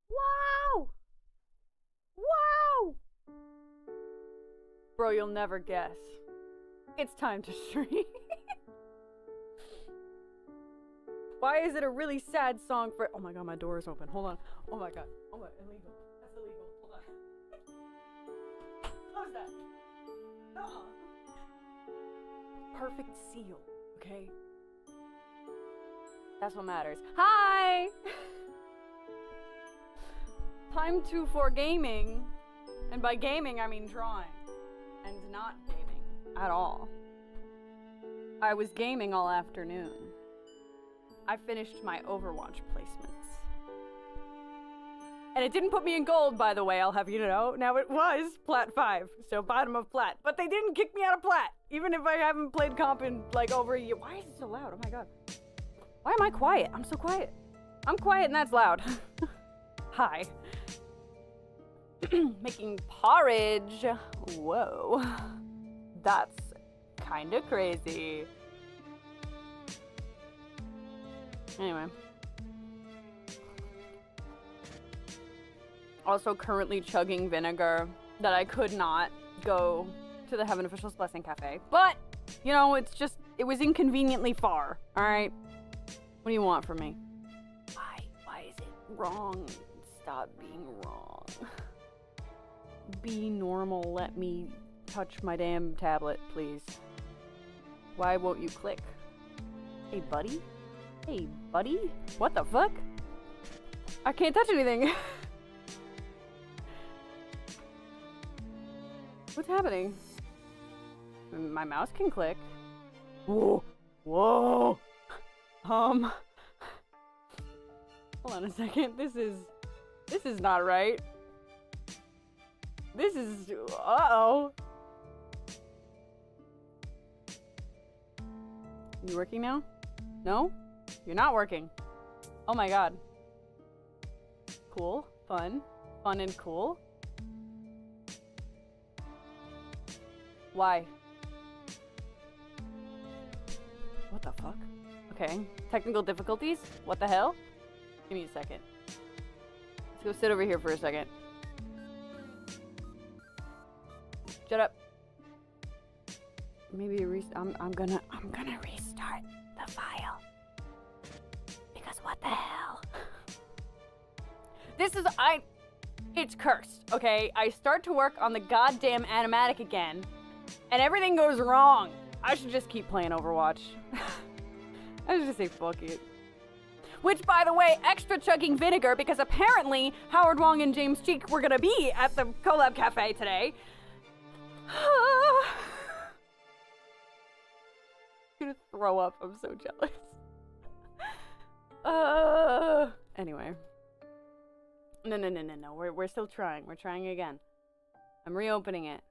Wow! Wow! Bro, you'll never guess. It's time to stream. Why is it a really sad song for— oh my god, my door is open. Hold on. Oh my god. Oh my, illegal. That's illegal. Hold on. Close that. Perfect seal, okay? That's what matters. Hi! Time for gaming. And by gaming, I mean drawing. And not gaming at all. I was gaming all afternoon. I finished my Overwatch placements. And it didn't put me in gold, by the way, I'll have you know. Now it was Plat 5, so bottom of Plat. But they didn't kick me out of Plat, even if I haven't played comp in like over a year. Why is it so loud? Oh my god. Why am I quiet? I'm so quiet. I'm quiet and that's loud. Hi. Making porridge. Whoa. That's kinda crazy. Anyway. Also currently chugging vinegar that I could not go to the Heaven Officials Blessing Cafe. But, you know, it's just, it was inconveniently far. Alright? What do you want from me? Why is it wrong? Stop being wrong. Be normal. Let me touch my damn tablet, please. Why won't you click? Hey, buddy? Hey, buddy? What the fuck? I can't touch anything. What's happening? My mouse can click. Whoa. Whoa. Hold on a second. This is not right. This is, uh-oh. You working now? No? You're not working. Oh my god. Cool. Fun. Fun and cool. Why? What the fuck? Okay. Technical difficulties? What the hell? Give me a second. Let's go sit over here for a second. Shut up. Maybe I'm gonna restart the file. Because What the hell? It's cursed, okay? I start to work on the goddamn animatic again, and everything goes wrong. I should just keep playing Overwatch. I should just say fuck it. Which, by the way, extra chugging vinegar, because apparently Howard Wong and James Cheek were gonna be at the Collab Cafe today. I'm gonna throw up. I'm so jealous. Anyway. No. We're still trying. We're trying again. I'm reopening it.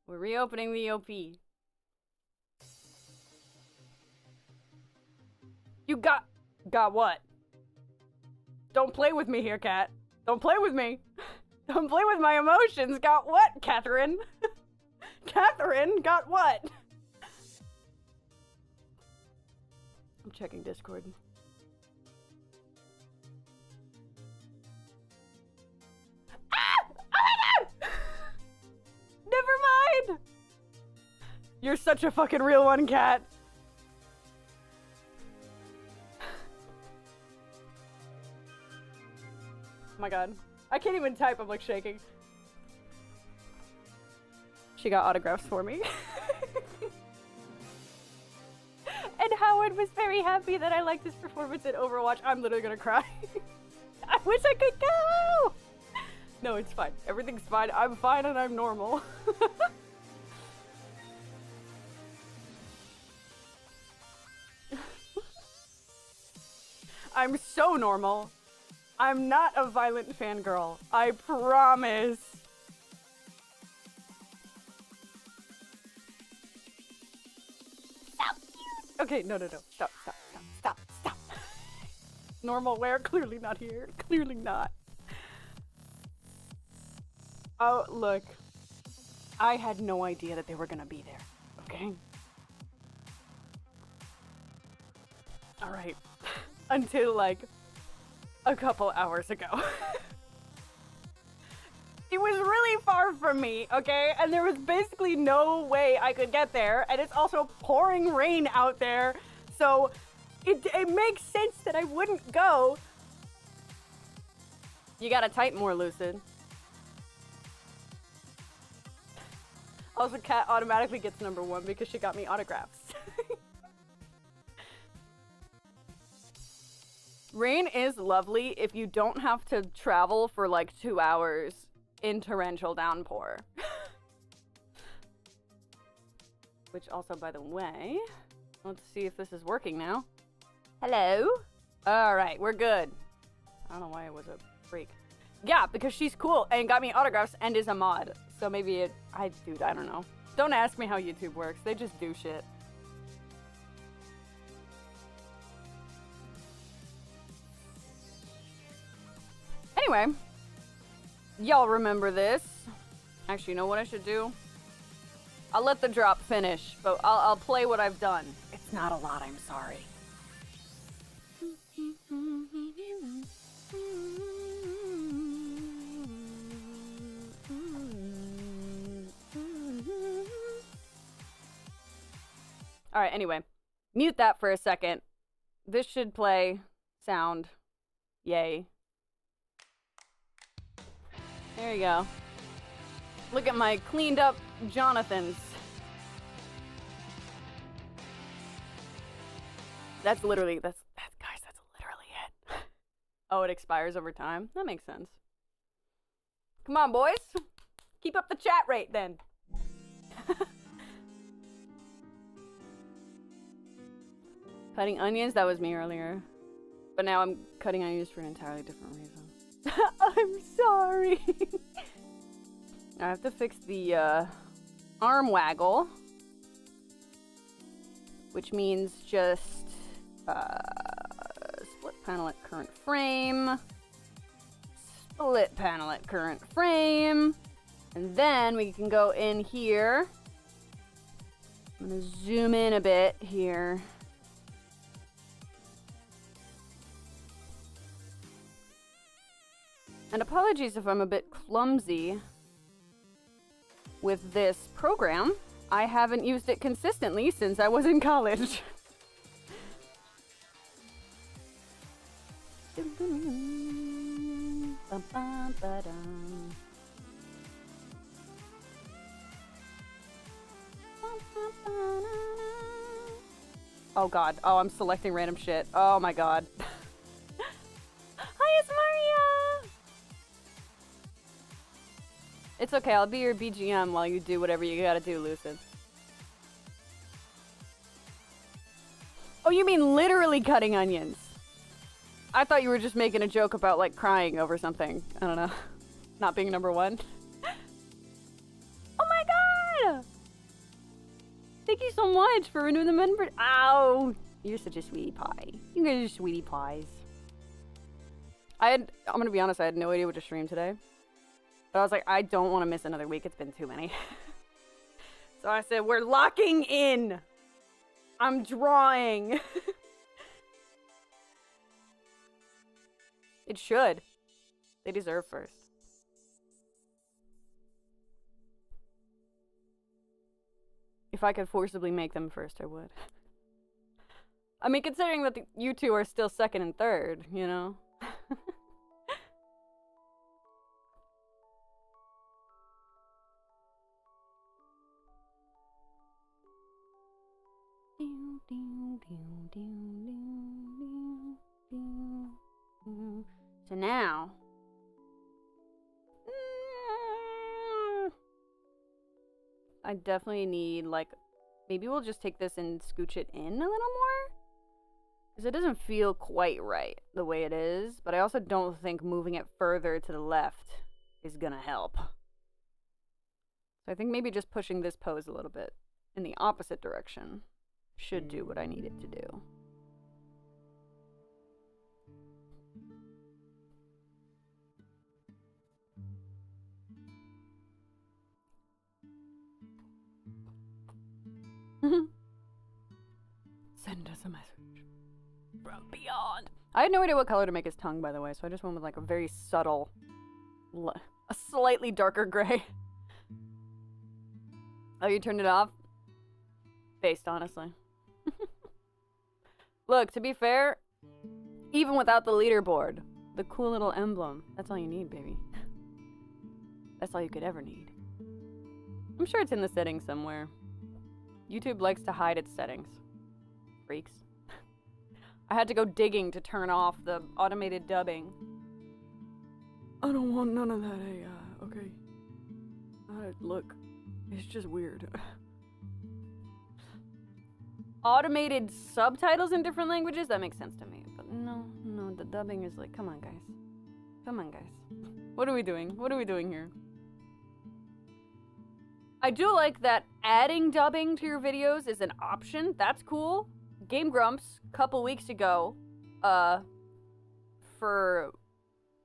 We're reopening the OP. You got what? Don't play with me here, Cat. Don't play with me. Don't play with my emotions. Got what, Catherine? Catherine, got what? I'm checking Discord. Ah! Oh my god! Never mind! You're such a fucking real one, Cat. Oh my god. I can't even type, I'm like shaking. She got autographs for me. And Howard was very happy that I liked his performance in Overwatch. I'm literally gonna cry. I wish I could go! No, it's fine. Everything's fine. I'm fine and I'm normal. I'm so normal. I'm not a violent fangirl. I promise. Stop. Okay, no. Stop. Normal wear, clearly not here. Clearly not. Oh, look. I had no idea that they were gonna be there, okay? Alright. Until, like, a couple hours ago. It was really far from me, okay? And there was basically no way I could get there, and it's also pouring rain out there, so it makes sense that I wouldn't go. You gotta type more, Lucid. Also, Kat automatically gets #1 because she got me autographs. Rain is lovely if you don't have to travel for like 2 hours in torrential downpour. Which also, by the way, let's see if this is working now. Hello? Alright, we're good. I don't know why it was a freak. Yeah, because she's cool and got me autographs and is a mod. So maybe I don't know. Don't ask me how YouTube works. They just do shit. Anyway, y'all remember this. Actually, you know what I should do? I'll let the drop finish, but I'll play what I've done. It's not a lot, I'm sorry. Alright, anyway. Mute that for a second. This should play sound. Yay. There you go. Look at my cleaned up Jonathans. That's literally it. Oh, it expires over time? That makes sense. Come on, boys. Keep up the chat rate then. Cutting onions, that was me earlier. But now I'm cutting onions for an entirely different reason. I'm sorry. I have to fix the arm waggle. Which means just split panel at current frame. Split panel at current frame. And then we can go in here. I'm gonna zoom in a bit here. And apologies if I'm a bit clumsy with this program. I haven't used it consistently since I was in college. Oh god. Oh, I'm selecting random shit. Oh my god. Hi, it's Maria! It's okay, I'll be your BGM while you do whatever you gotta do, Lucid. Oh, you mean literally cutting onions? I thought you were just making a joke about, like, crying over something. I don't know. Not being number one. Oh my god! Thank you so much for renewing the member. Ow! You're such a sweetie pie. You guys are sweetie pies. I'm gonna be honest, I had no idea what to stream today. But I was like, I don't want to miss another week. It's been too many. So I said, we're locking in. I'm drawing. It should. They deserve first. If I could forcibly make them first, I would. I mean, considering that you two are still second and third, you know? So now, I definitely need, like, maybe we'll just take this and scooch it in a little more? Because it doesn't feel quite right the way it is, but I also don't think moving it further to the left is gonna help. So I think maybe just pushing this pose a little bit in the opposite direction should do what I need it to do. Send us a message from beyond. I had no idea what color to make his tongue, by the way, so I just went with like a very subtle, a slightly darker gray. Oh, you turned it off? Based, honestly. Look, to be fair, even without the leaderboard, the cool little emblem, that's all you need, baby. That's all you could ever need. I'm sure it's in the settings somewhere. YouTube likes to hide its settings. Freaks. I had to go digging to turn off the automated dubbing. I don't want none of that AI, okay? Look, it's just weird. Automated subtitles in different languages? That makes sense to me. But no, the dubbing is like, come on, guys. Come on, guys. What are we doing? What are we doing here? I do like that adding dubbing to your videos is an option. That's cool. Game Grumps, a couple weeks ago, for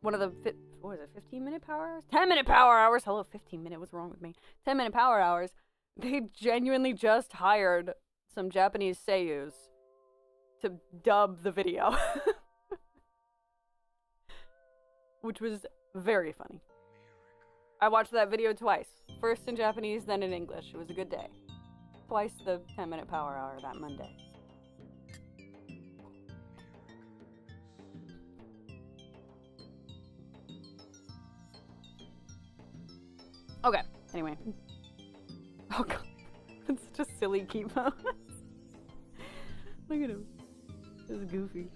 one of the, what was it, 15-minute power hours? 10-minute power hours! Hello, 15-minute, what's wrong with me? 10-minute power hours. They genuinely just hired some Japanese seiyus to dub the video. Which was very funny. I watched that video twice. First in Japanese, then in English. It was a good day. Twice the 10-minute power hour that Monday. Okay, anyway. Oh god. It's such a silly chemo. Look at him. It's goofy.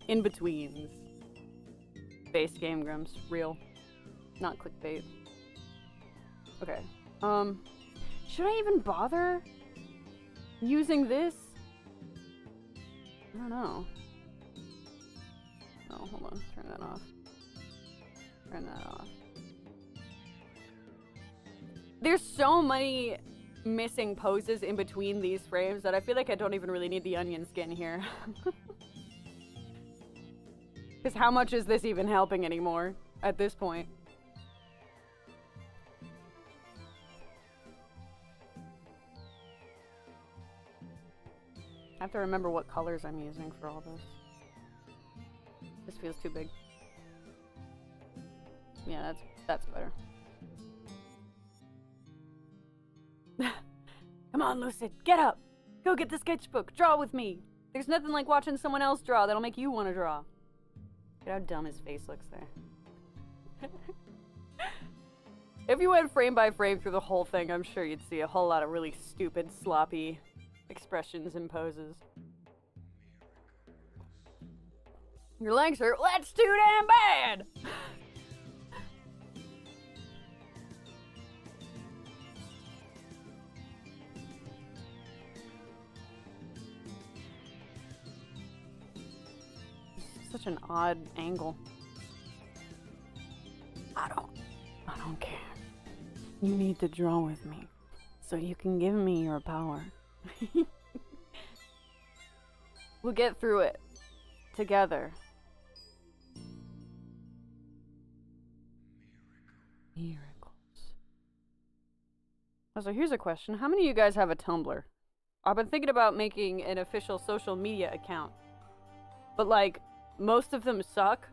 In-betweens. Base Game Grumps. Real. Not clickbait. Okay. Should I even bother using this? I don't know. Oh, hold on. Turn that off. Turn that off. There's so many missing poses in between these frames that I feel like I don't even really need the onion skin here. Because how much is this even helping anymore at this point? I have to remember what colors I'm using for all this. This feels too big. Yeah, that's better. Come on, Lucid, get up! Go get the sketchbook, draw with me! There's nothing like watching someone else draw that'll make you want to draw. Look at how dumb his face looks there. If you went frame by frame through the whole thing, I'm sure you'd see a whole lot of really stupid, sloppy expressions and poses. Your legs hurt? That's too damn bad! Such an odd angle. I don't care. You need to draw with me, so you can give me your power. We'll get through it. Together. Miracles. So here's a question. How many of you guys have a Tumblr? I've been thinking about making an official social media account. But like, most of them suck.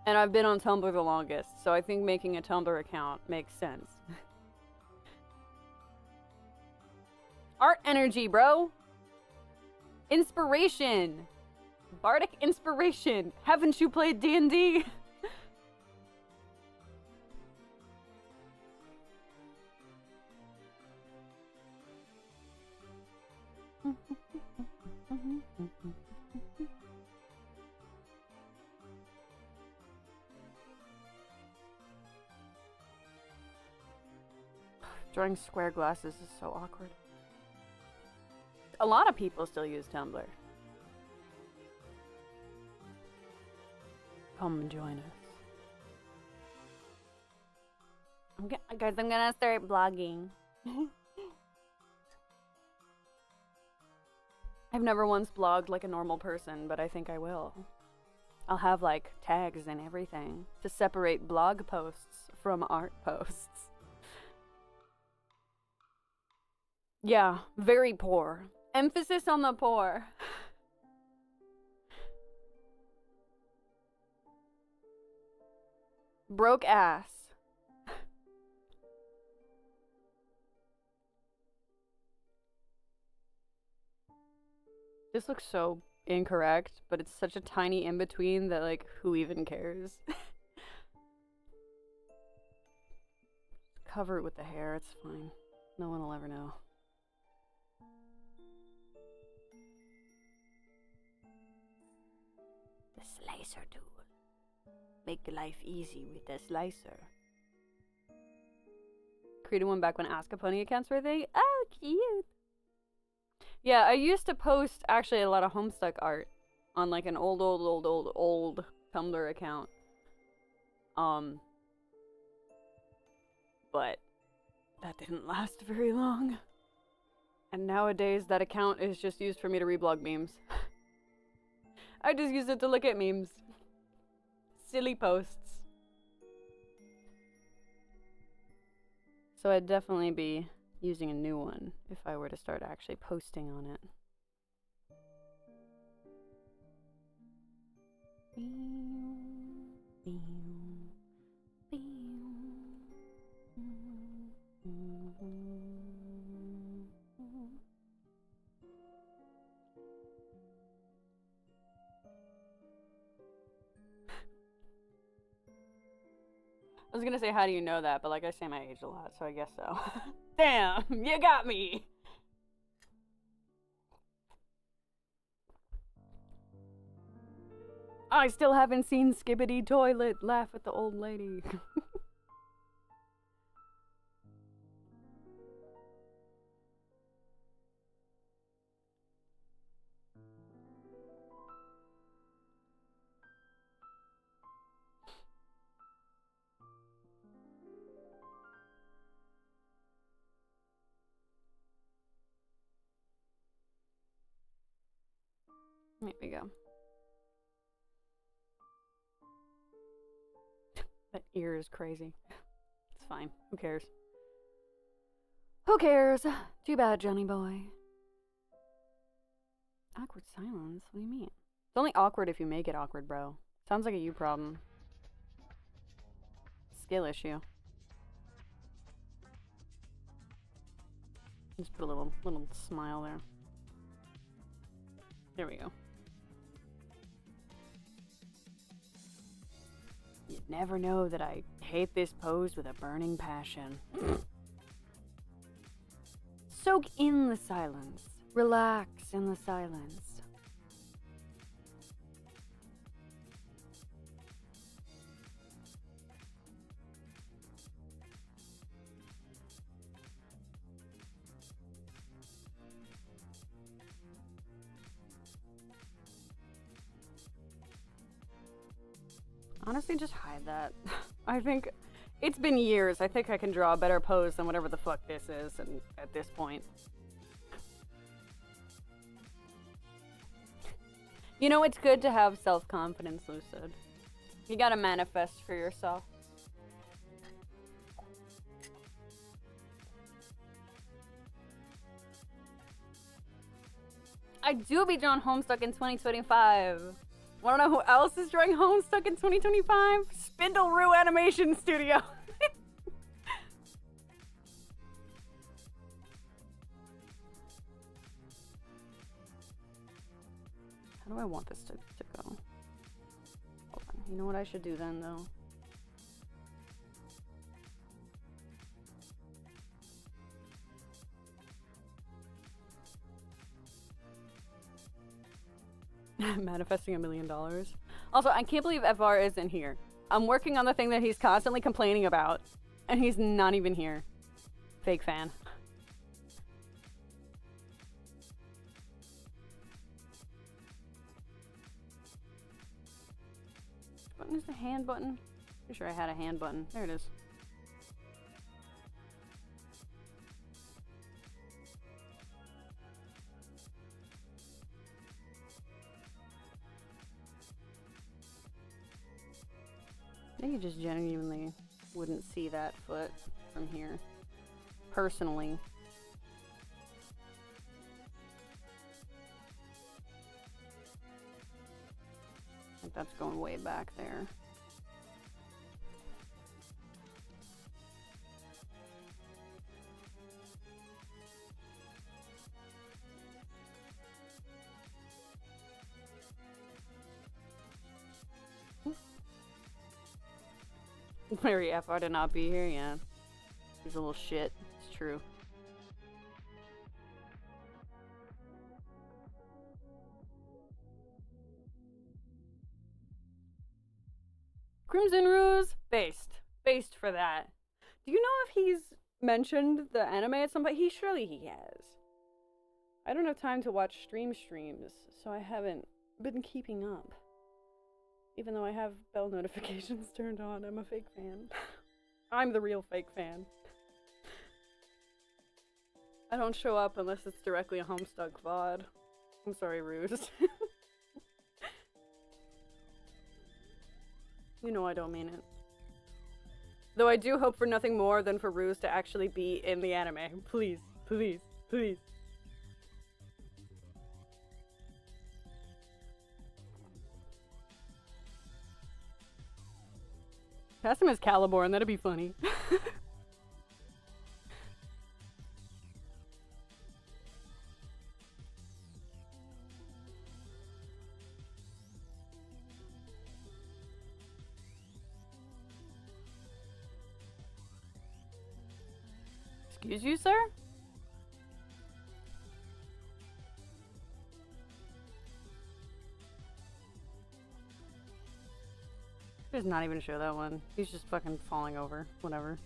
And I've been on Tumblr the longest, so I think making a Tumblr account makes sense. Art energy, bro! Inspiration! Bardic inspiration! Haven't you played D&D? Drawing square glasses is so awkward. A lot of people still use Tumblr. Come and join us. Guys, I'm gonna start blogging. I've never once blogged like a normal person, but I think I will. I'll have like tags and everything to separate blog posts from art posts. Yeah, very poor. Emphasis on the poor. Broke ass. This looks so incorrect, but it's such a tiny in-between that, like, who even cares? Cover it with the hair, it's fine. No one will ever know. The slicer tool. Make life easy with the slicer. Created one back when Ask a Pony accounts were a thing. Oh, cute! Yeah, I used to post actually a lot of Homestuck art on like an old Tumblr account. But that didn't last very long. And nowadays that account is just used for me to reblog memes. I just use it to look at memes. Silly posts. So I'd definitely be using a new one if I were to start actually posting on it. I was gonna say, how do you know that? But like, I say my age a lot, so I guess so. Damn, you got me! I still haven't seen Skibbity Toilet laugh at the old lady. There we go. That ear is crazy. It's fine. Who cares? Who cares? Too bad, Johnny boy. Awkward silence? What do you mean? It's only awkward if you make it awkward, bro. Sounds like a you problem. Skill issue. Just put a little smile there. There we go. You'd never know that I hate this pose with a burning passion. Soak in the silence. Relax in the silence. Honestly, just hide that. I think it's been years. I think I can draw a better pose than whatever the fuck this is, and at this point. You know, it's good to have self-confidence, Lucid. You gotta manifest for yourself. I do be drawing Homestuck in 2025. Wanna know who else is drawing Homestuck in 2025? Spindle-Roo Animation Studio. How do I want this to go? Hold on. You know what I should do then, though? Manifesting $1 million. Also, I can't believe FR isn't here. I'm working on the thing that he's constantly complaining about, and he's not even here. Fake fan. Which button is the hand button? Pretty sure I had a hand button. There it is. I think you just genuinely wouldn't see that foot from here. Personally. I think that's going way back there. Very FR to not be here, yeah. He's a little shit. It's true. Crimson Ruse? Based for that. Do you know if he's mentioned the anime at some point? Surely he has. I don't have time to watch streams, so I haven't been keeping up. Even though I have bell notifications turned on, I'm a fake fan. I'm the real fake fan. I don't show up unless it's directly a Homestuck VOD. I'm sorry, Ruse. You know I don't mean it. Though I do hope for nothing more than for Ruse to actually be in the anime. Please, please, please. Cast him as Caliborn, that'd be funny. Excuse you, sir? Does not even show that one. He's just fucking falling over. Whatever.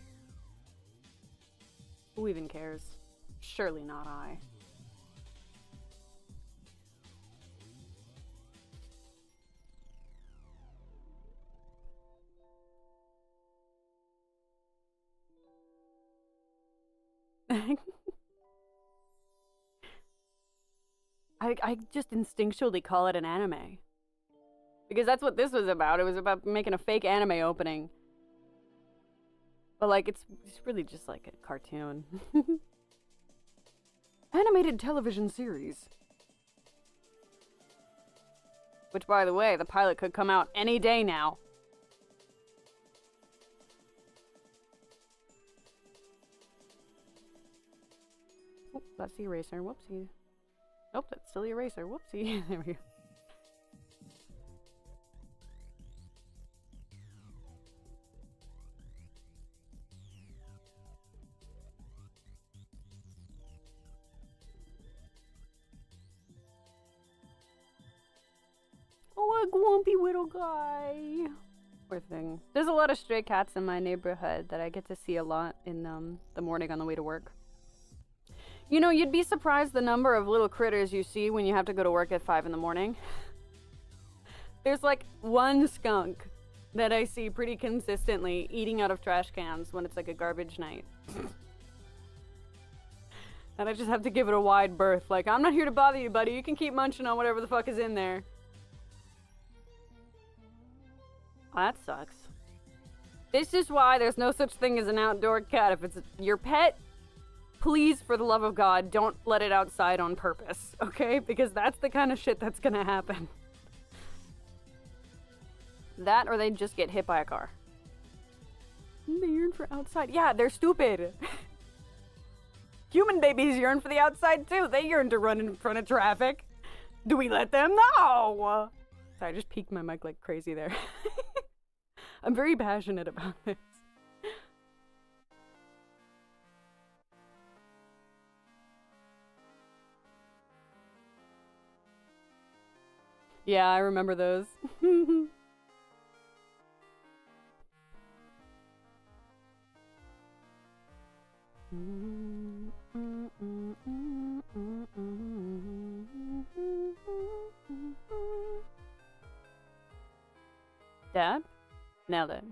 Who even cares? Surely not I. I just instinctually call it an anime. Because that's what this was about. It was about making a fake anime opening. But like, it's really just like a cartoon. Animated television series. Which, by the way, the pilot could come out any day now. Oh, that's the eraser. Whoopsie. Nope, that's still the eraser. Whoopsie. There we go. Oh, a grumpy little guy. Poor thing. There's a lot of stray cats in my neighborhood that I get to see a lot in the morning on the way to work. You know, you'd be surprised the number of little critters you see when you have to go to work at 5 in the morning. There's like one skunk that I see pretty consistently eating out of trash cans when it's like a garbage night. And I just have to give it a wide berth. Like, I'm not here to bother you, buddy. You can keep munching on whatever the fuck is in there. That sucks. This is why there's no such thing as an outdoor cat. If it's your pet, please, for the love of God, don't let it outside on purpose, okay? Because that's the kind of shit that's gonna happen. That or they just get hit by a car. They yearn for outside. Yeah, they're stupid. Human babies yearn for the outside too. They yearn to run in front of traffic. Do we let them? No! Sorry, I just peeked my mic like crazy there. I'm very passionate about this. Yeah, I remember those. Dad? Nailed it.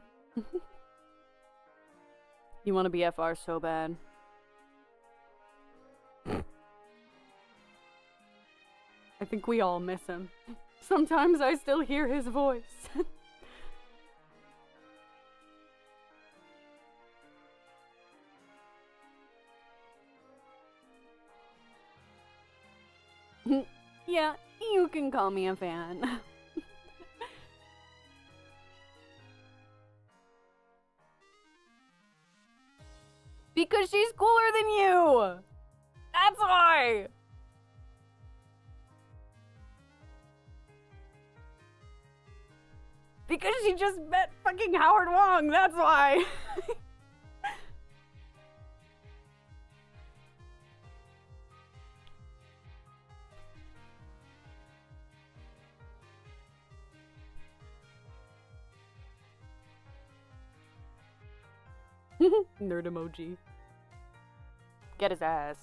You want to be FR so bad. I think we all miss him. Sometimes I still hear his voice. Yeah, you can call me a fan. Because she's cooler than you! That's why! Because she just met fucking Howard Wong, that's why! Nerd emoji. Get his ass.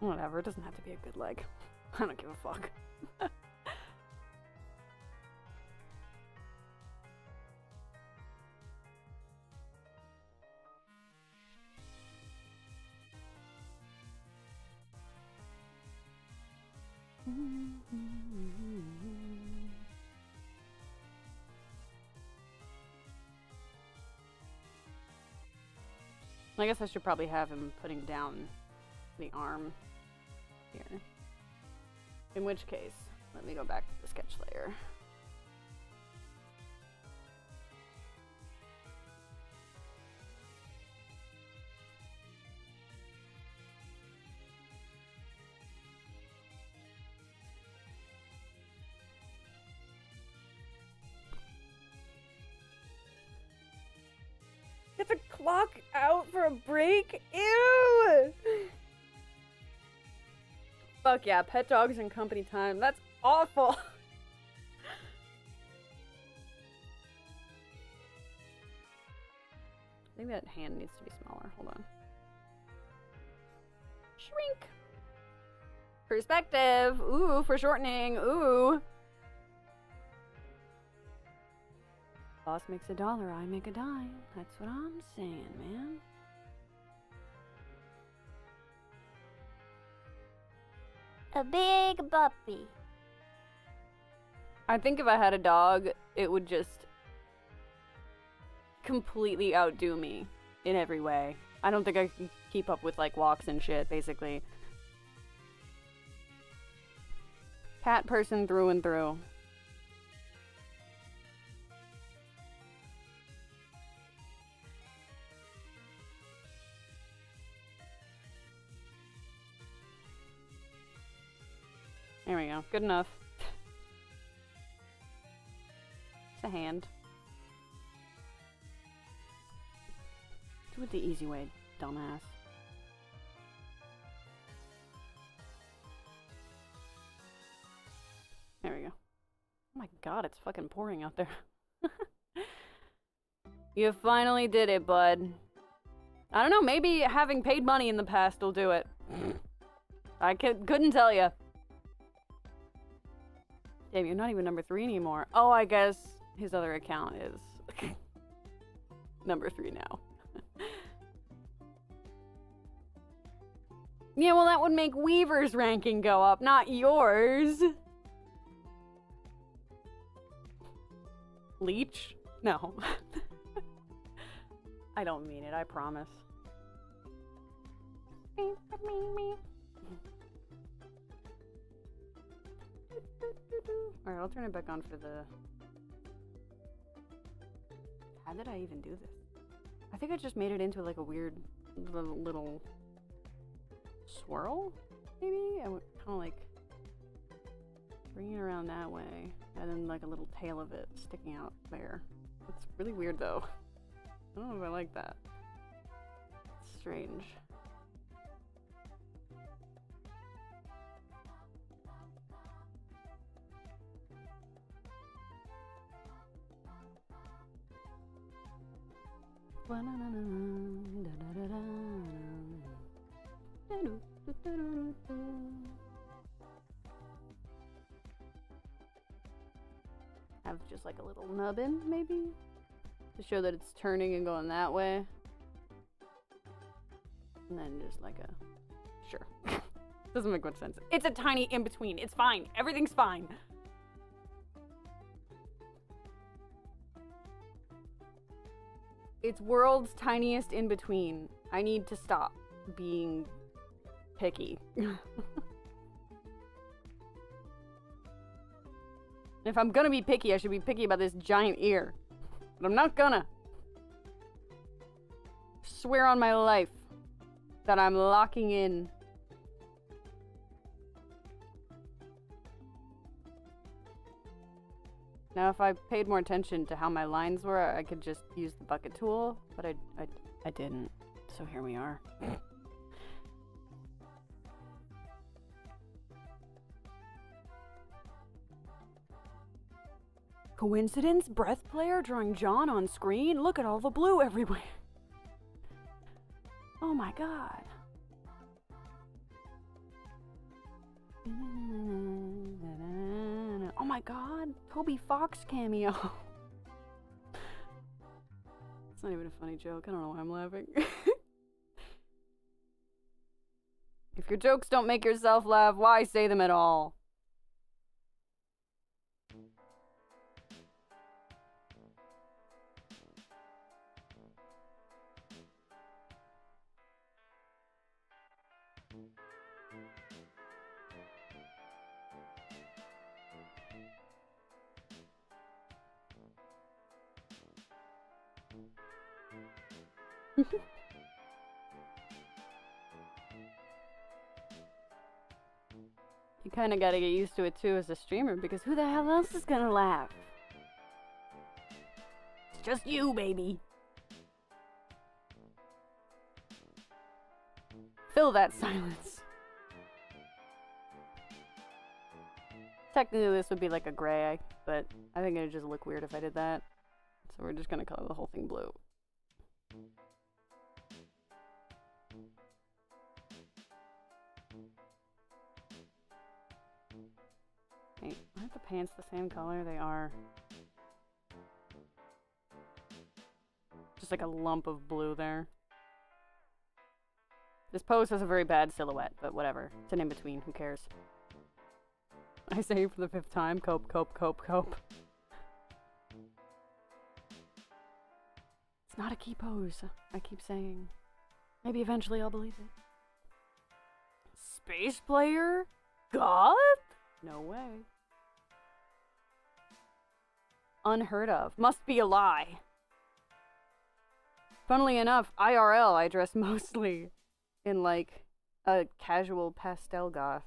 Whatever, it doesn't have to be a good leg. I don't give a fuck. I guess I should probably have him putting down the arm here. In which case, let me go back to the sketch layer. Get the clock out for a break? Ew! Fuck yeah, pet dogs and company time. That's awful. I think that hand needs to be smaller. Hold on. Shrink. Perspective. Ooh, for shortening. Ooh. Boss makes $1, I make a dime. That's what I'm saying, man. A big puppy. I think if I had a dog, it would just completely outdo me in every way. I don't think I can keep up with like walks and shit, basically. Cat person through and through. There we go. Good enough. It's a hand. Do it the easy way, dumbass. There we go. Oh my god, it's fucking pouring out there. You finally did it, bud. I don't know, maybe having paid money in the past will do it. I couldn't tell you. Damn, you're not even number 3 anymore. Oh, I guess his other account is number 3 now. Yeah, well, that would make Weaver's ranking go up, not yours. Leech? No. I don't mean it, I promise. Alright, I'll turn it back on for the... How did I even do this? I think I just made it into like a weird little swirl, maybe? I would kind of like bring it around that way, and then like a little tail of it sticking out there. It's really weird though. I don't know if I like that. It's strange. Have just like a little nubbin, maybe? To show that it's turning and going that way. And then just like a... Sure. Doesn't make much sense. It's a tiny in-between. It's fine. Everything's fine. It's world's tiniest in-between. I need to stop being picky. If I'm gonna be picky, I should be picky about this giant ear. But I'm not gonna. Swear on my life that I'm locking in. Now, if I paid more attention to how my lines were, I could just use the bucket tool, but I didn't. So here we are. Coincidence? Breath player drawing John on screen? Look at all the blue everywhere. Oh my god. Oh my god, Toby Fox cameo. It's not even a funny joke. I don't know why I'm laughing. If your jokes don't make yourself laugh, why say them at all? You kind of got to get used to it too as a streamer, because who the hell else is gonna laugh? It's just you, baby. Fill that silence. Technically this would be like a gray, but I think it would just look weird if I did that. So we're just gonna color the whole thing blue. Wait, aren't the pants the same color? They are. Just like a lump of blue there. This pose has a very bad silhouette, but whatever. It's an in-between, who cares? I say for the 5th time, cope, cope, cope, cope. It's not a key pose, I keep saying. Maybe eventually I'll believe it. Space player? God? No way. Unheard of. Must be a lie. Funnily enough, IRL, I dress mostly in like a casual pastel goth.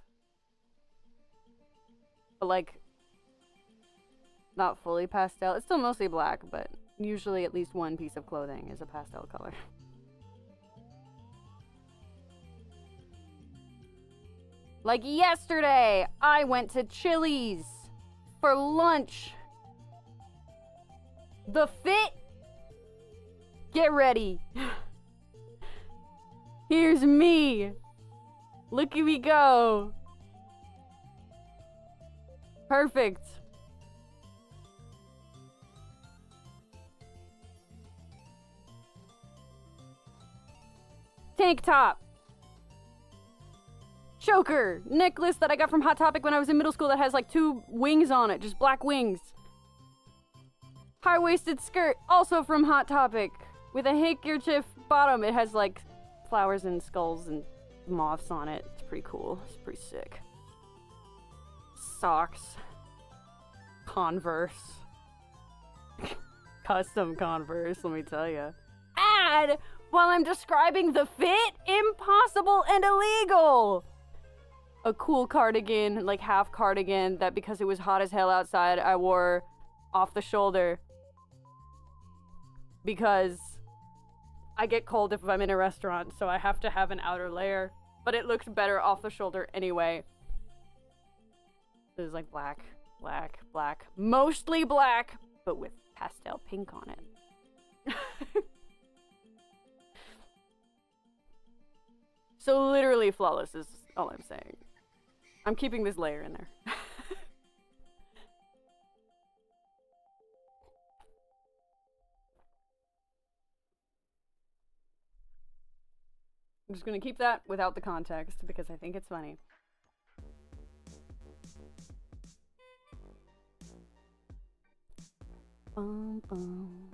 But like, not fully pastel. It's still mostly black, but usually at least one piece of clothing is a pastel color. Like yesterday, I went to Chili's for lunch. The fit? Get ready. Here's me. Look at me go. Perfect. Tank top. Choker. Necklace that I got from Hot Topic when I was in middle school that has like 2 wings on it. Just black wings. High-waisted skirt. Also from Hot Topic. With a handkerchief bottom. It has like flowers and skulls and moths on it. It's pretty cool. It's pretty sick. Socks. Converse. Custom Converse, let me tell you. Ad while I'm describing the fit? Impossible and illegal! A cool cardigan, like half cardigan, that because it was hot as hell outside, I wore off the shoulder. Because I get cold if I'm in a restaurant, so I have to have an outer layer. But it looks better off the shoulder anyway. It was like black, black, black. Mostly black, but with pastel pink on it. So literally flawless is all I'm saying. I'm keeping this layer in there. I'm just gonna keep that without the context because I think it's funny. Bum bum.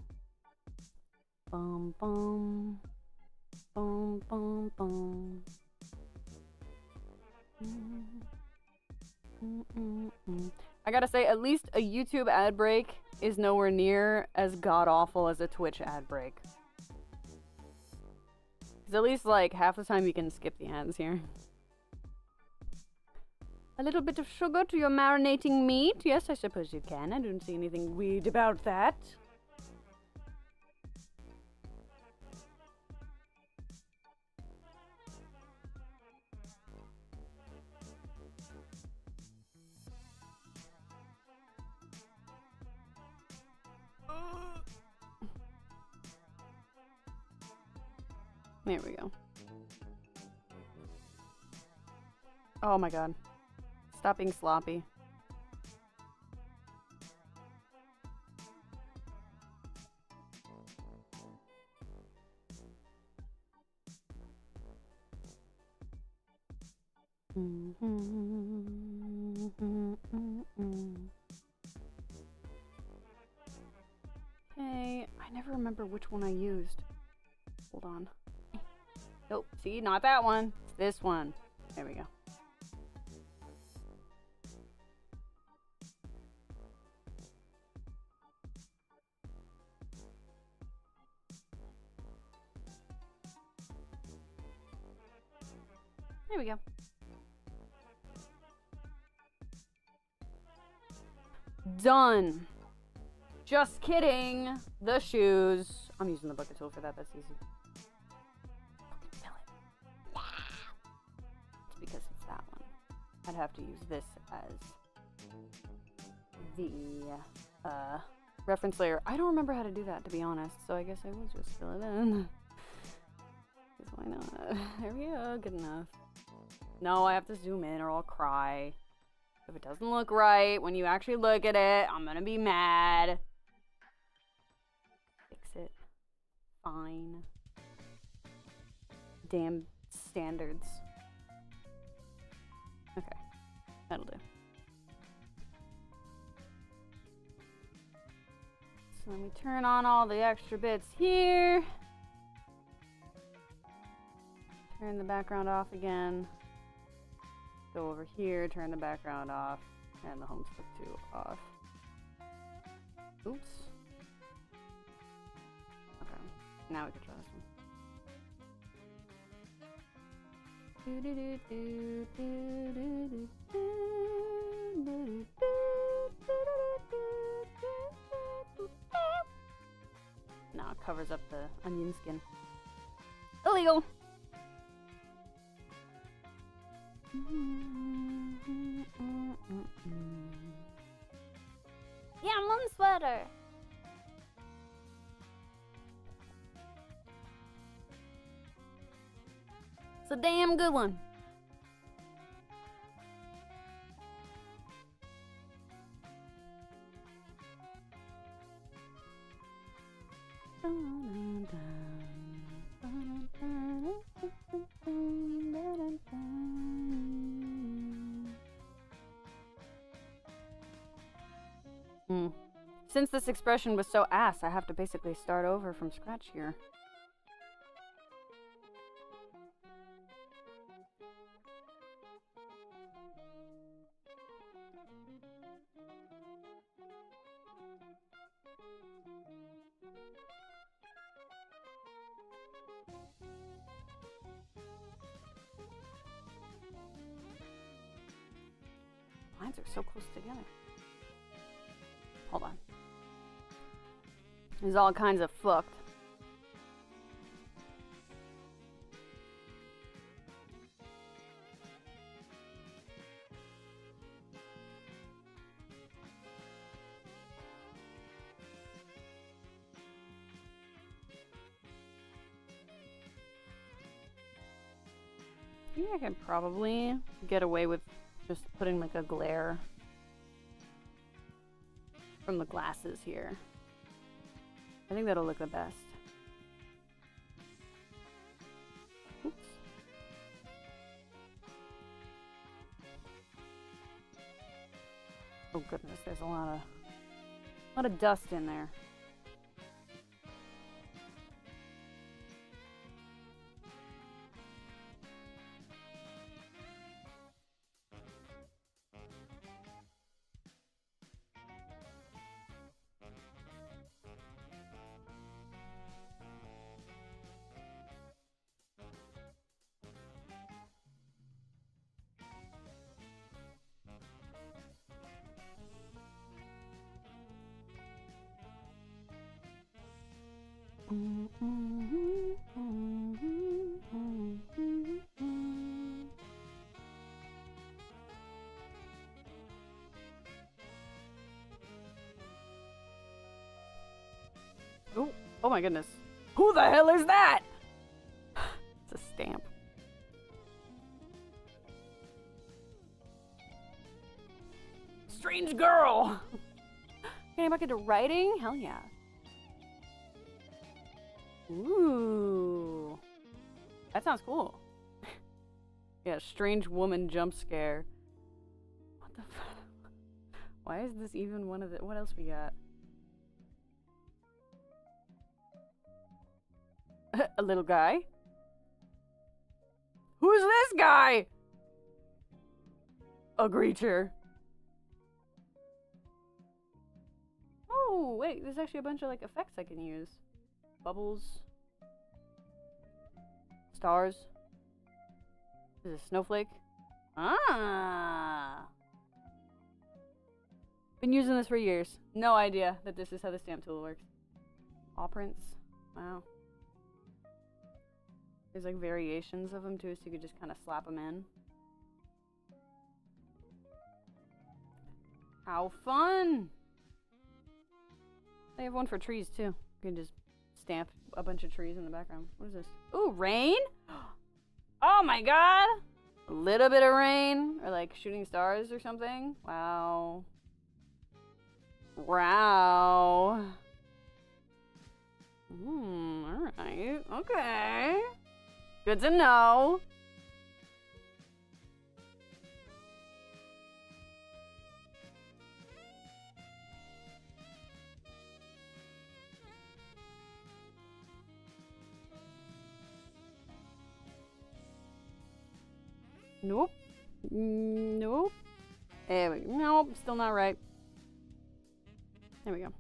Bum bum. Bum bum bum. I gotta say, at least a YouTube ad break is nowhere near as god-awful as a Twitch ad break. Because at least, like, half the time you can skip the ads here. A little bit of sugar to your marinating meat? Yes, I suppose you can. I don't see anything weird about that. There we go. Oh my god. Stop being sloppy. Okay, I never remember which one I used. Hold on. Nope, see, not that one. It's this one. There we go. There we go. Done. Just kidding. The shoes. I'm using the bucket tool for that. That's easy. It's because it's that one. I'd have to use this as the reference layer. I don't remember how to do that, to be honest. So I guess I will just fill it in. Because why not? There we go. Good enough. No, I have to zoom in or I'll cry. If it doesn't look right, when you actually look at it, I'm gonna be mad. Fix it. Fine. Damn standards. Okay, that'll do. So let me turn on all the extra bits here. Turn the background off again. go over here, turn the background off, and the home stick too off. Oops. Okay, now we can try this one. Now it covers up the onion skin. Illegal! Yum sweater. It's a damn good one. Since this expression was so ass, I have to basically start over from scratch here. Lines are so close together. Hold on. There's all kinds of fucked. I think I can probably get away with just putting like a glare from the glasses here. I think that'll look the best. Oops. Oh goodness, there's a lot of dust in there. Oh my goodness. Who the hell is that? It's a stamp. Strange girl! Can I back into writing? Hell yeah. Ooh. That sounds cool. Yeah, strange woman jump scare. What the fuck? Why is this even one of the... What else we got? A little guy? Who's this guy? A creature. Oh, wait, there's actually a bunch of like effects I can use. Bubbles. Stars. This is a snowflake. Ah. Been using this for years. No idea that this is how the stamp tool works. Paw prints. Wow. There's like variations of them too, so you could just kind of slap them in. How fun! They have one for trees too. You can just stamp a bunch of trees in the background. What is this? Ooh, rain? Oh my god! A little bit of rain, or like shooting stars or something. Wow. Wow. Alright. Okay. Good to know. Nope. Nope. There we go. Nope, still not right. There we go.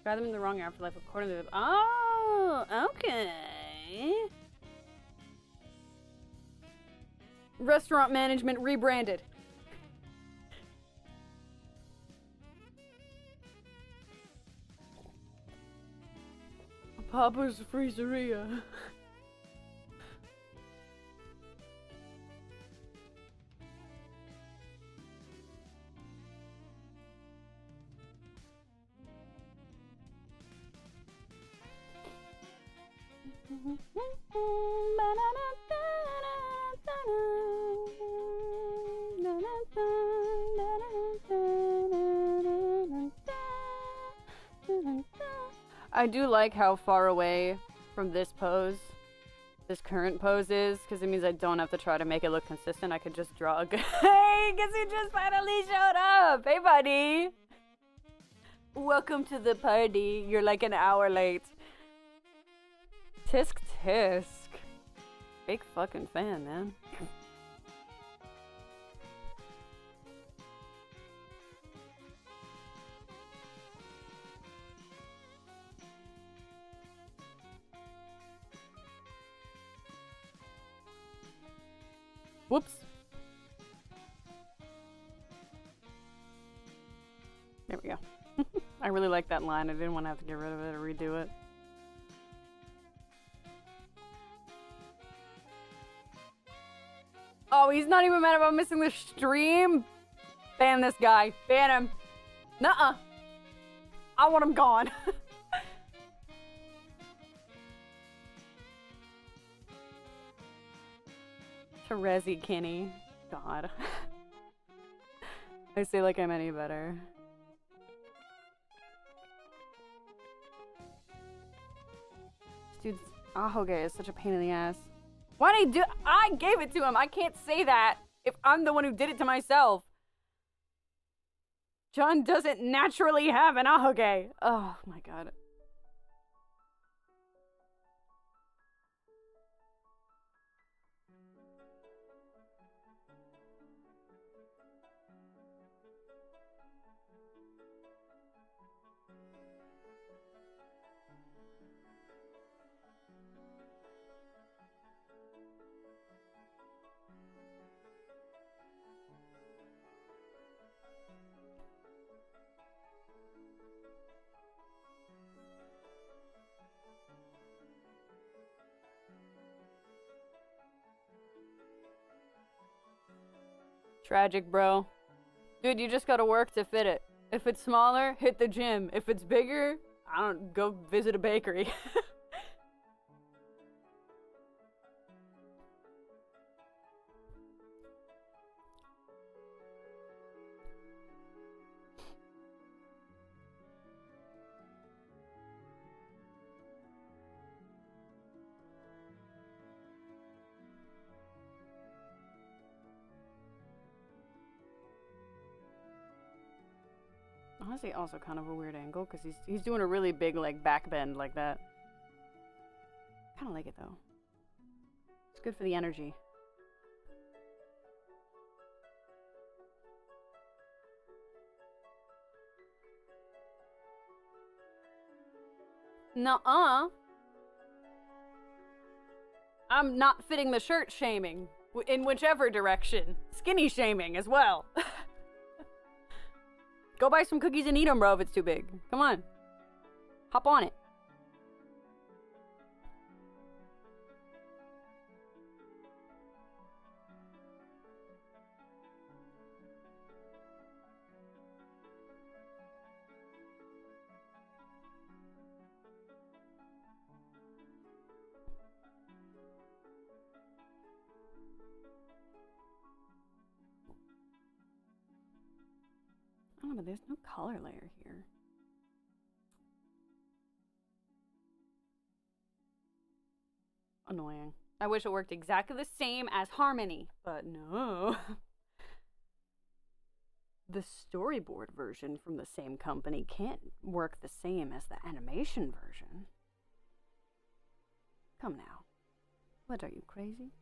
Try them in the wrong afterlife according to the... Oh, okay. Restaurant management rebranded. Papa's Freezeria. I do like how far away from this pose, this current pose is, because it means I don't have to try to make it look consistent. I could just draw a good... Hey, guess who just finally showed up? Hey, buddy. Welcome to the party. You're like an hour late. Tisk tisk. Big fucking fan, man. Whoops. There we go. I really like that line. I didn't want to have to get rid of it or redo it. Oh, he's not even mad about missing the stream? Ban this guy. Ban him. Nuh-uh. I want him gone. Terezi Kinney. God. I say like I'm any better. Dude's ahoge is such a pain in the ass. Why did he do? I gave it to him. I can't say that if I'm the one who did it to myself. John doesn't naturally have an ahoge. Oh my god. Tragic, bro. Dude, you just gotta work to fit it. If it's smaller, hit the gym. If it's bigger, I don't go visit a bakery. Honestly, also kind of a weird angle because he's doing a really big like back bend like that. Kind of like it though. It's good for the energy. Nuh-uh. I'm not fitting the shirt shaming in whichever direction. Skinny shaming as well. Go buy some cookies and eat them, bro, if it's too big. Come on. Hop on it. Oh, but there's no color layer here. Annoying. I wish it worked exactly the same as Harmony, but no. The storyboard version from the same company can't work the same as the animation version. Come now. What, are you crazy?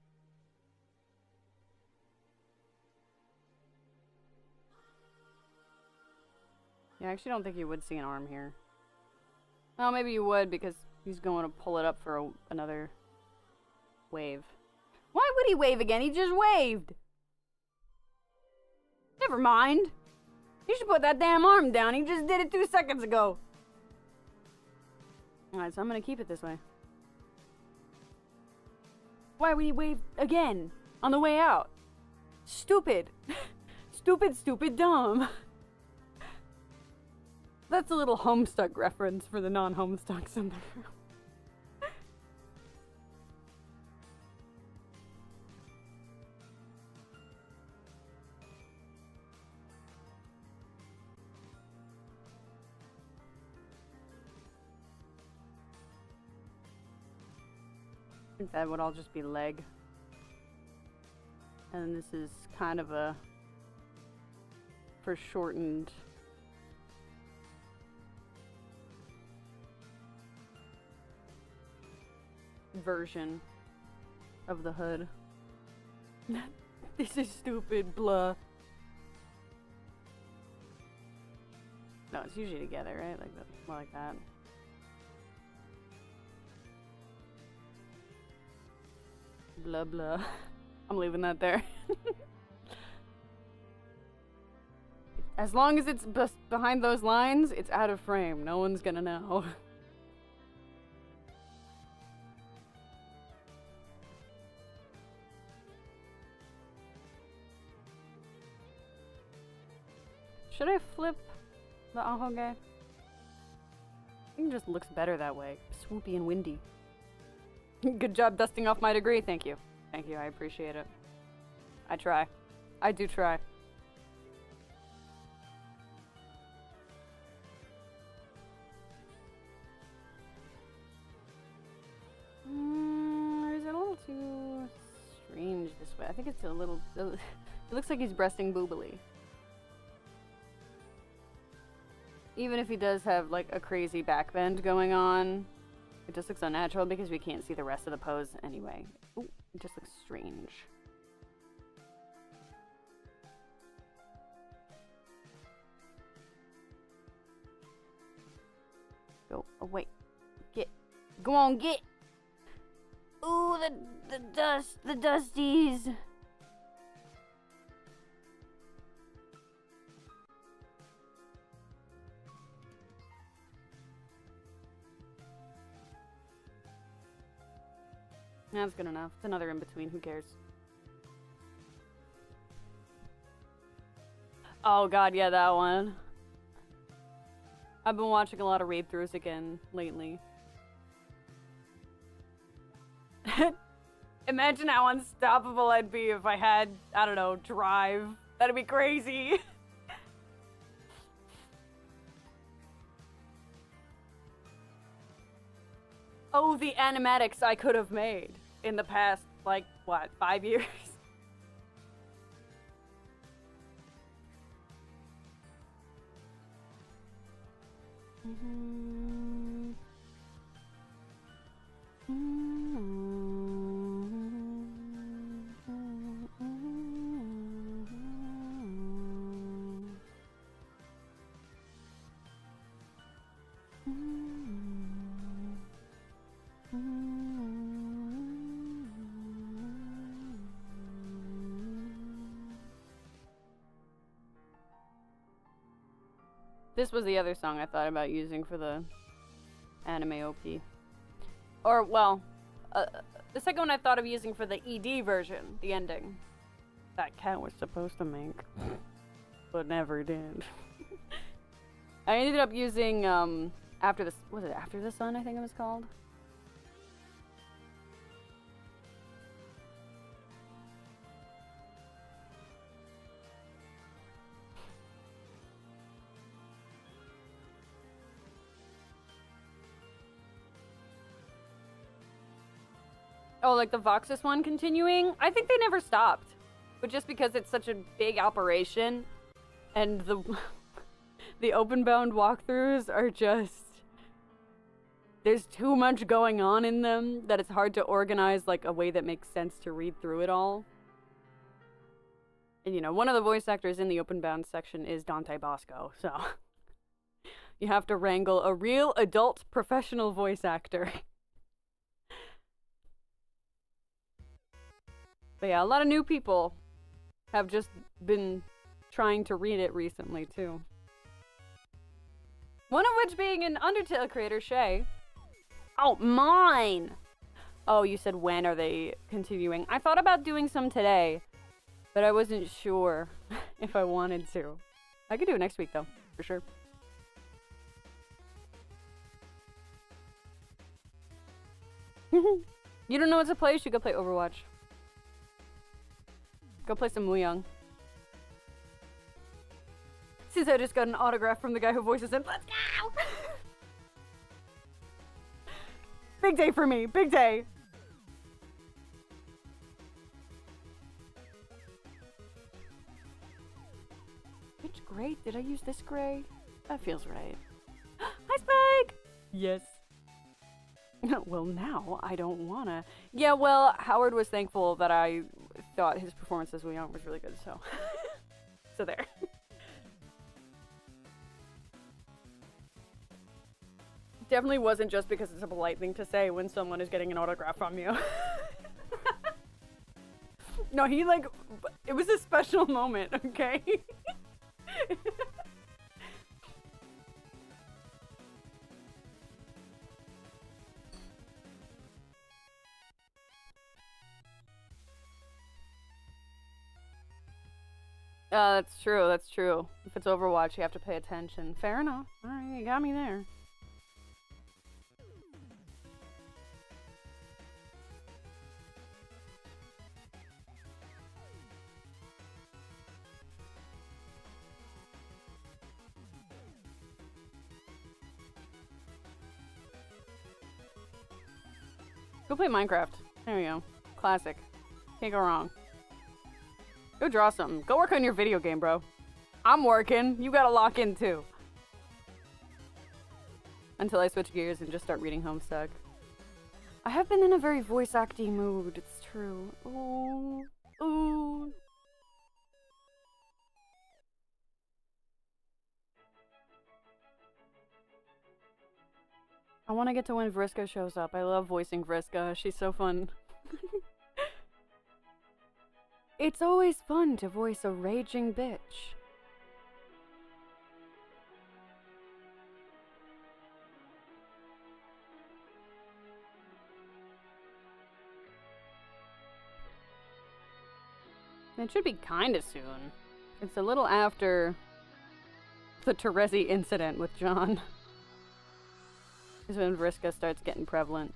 Yeah, I actually don't think you would see an arm here. Well, maybe you would because he's going to pull it up for another wave. Why would he wave again? He just waved. Never mind. You should put that damn arm down. He just did it 2 seconds ago. Alright, so I'm gonna keep it this way. Why would he wave again on the way out? Stupid. Stupid, dumb. That's a little Homestuck reference for the non-Homestucks in the room. I think that would all just be leg. And this is kind of a foreshortened version of the hood. This is stupid, blah. No, it's usually together, right? Like that, more like that. Blah blah. I'm leaving that there. As long as it's behind those lines, it's out of frame. No one's gonna know. Should I flip the ahoge? I think it just looks better that way. Swoopy and windy. Good job dusting off my degree. Thank you. Thank you. I appreciate it. I try. I do try. Is it a little too strange this way? I think it's a little... It looks like he's breasting boobily. Even if he does have, like, a crazy backbend going on, it just looks unnatural because we can't see the rest of the pose anyway. Ooh, it just looks strange. Go away. Get. Go on, get. Ooh, the dust, the dusties. That's good enough. It's another in between. Who cares? Oh god, yeah, that one. I've been watching a lot of read-throughs again lately. Imagine how unstoppable I'd be if I had, I don't know, drive. That'd be crazy. Oh, the animatics I could have made in the past, like, what, 5 years? This was the other song I thought about using for the anime OP. Or, well, the second one I thought of using for the ED version, the ending. That cat was supposed to make, but never did. I ended up using, After the, was it After the Sun, I think it was called? Oh, like the Voxus one continuing? I think they never stopped. But just because it's such a big operation, and the the open-bound walkthroughs are just... There's too much going on in them that it's hard to organize like a way that makes sense to read through it all. And you know, one of the voice actors in the open-bound section is Dante Bosco, so... You have to wrangle a real adult professional voice actor. But yeah, a lot of new people have just been trying to read it recently, too. One of which being an Undertale creator, Shay. Oh, mine! Oh, you said when are they continuing? I thought about doing some today, but I wasn't sure if I wanted to. I could do it next week, though, for sure. You don't know what to play? You should go play Overwatch. Go play some Muyang. Since I just got an autograph from the guy who voices him. Let's go! Big day for me. Big day. Which gray? Did I use this gray? That feels right. Hi, Spike! Yes. Well, now I don't wanna. Yeah, well, Howard was thankful that I thought his performance as Leon was really good, so. So there. Definitely wasn't just because it's a polite thing to say when someone is getting an autograph from you. No, he like, it was a special moment, okay? That's true, that's true. If it's Overwatch, you have to pay attention. Fair enough. Alright, you got me there. Go play Minecraft. There we go. Classic. Can't go wrong. Go draw something. Go work on your video game, bro. I'm working. You gotta lock in, too. Until I switch gears and just start reading Homestuck. I have been in a very voice acting mood. It's true. Ooh. Ooh. I want to get to when Vriska shows up. I love voicing Vriska. She's so fun. It's always fun to voice a raging bitch. It should be kinda soon. It's a little after the Terezi incident with John. Is when Vriska starts getting prevalent.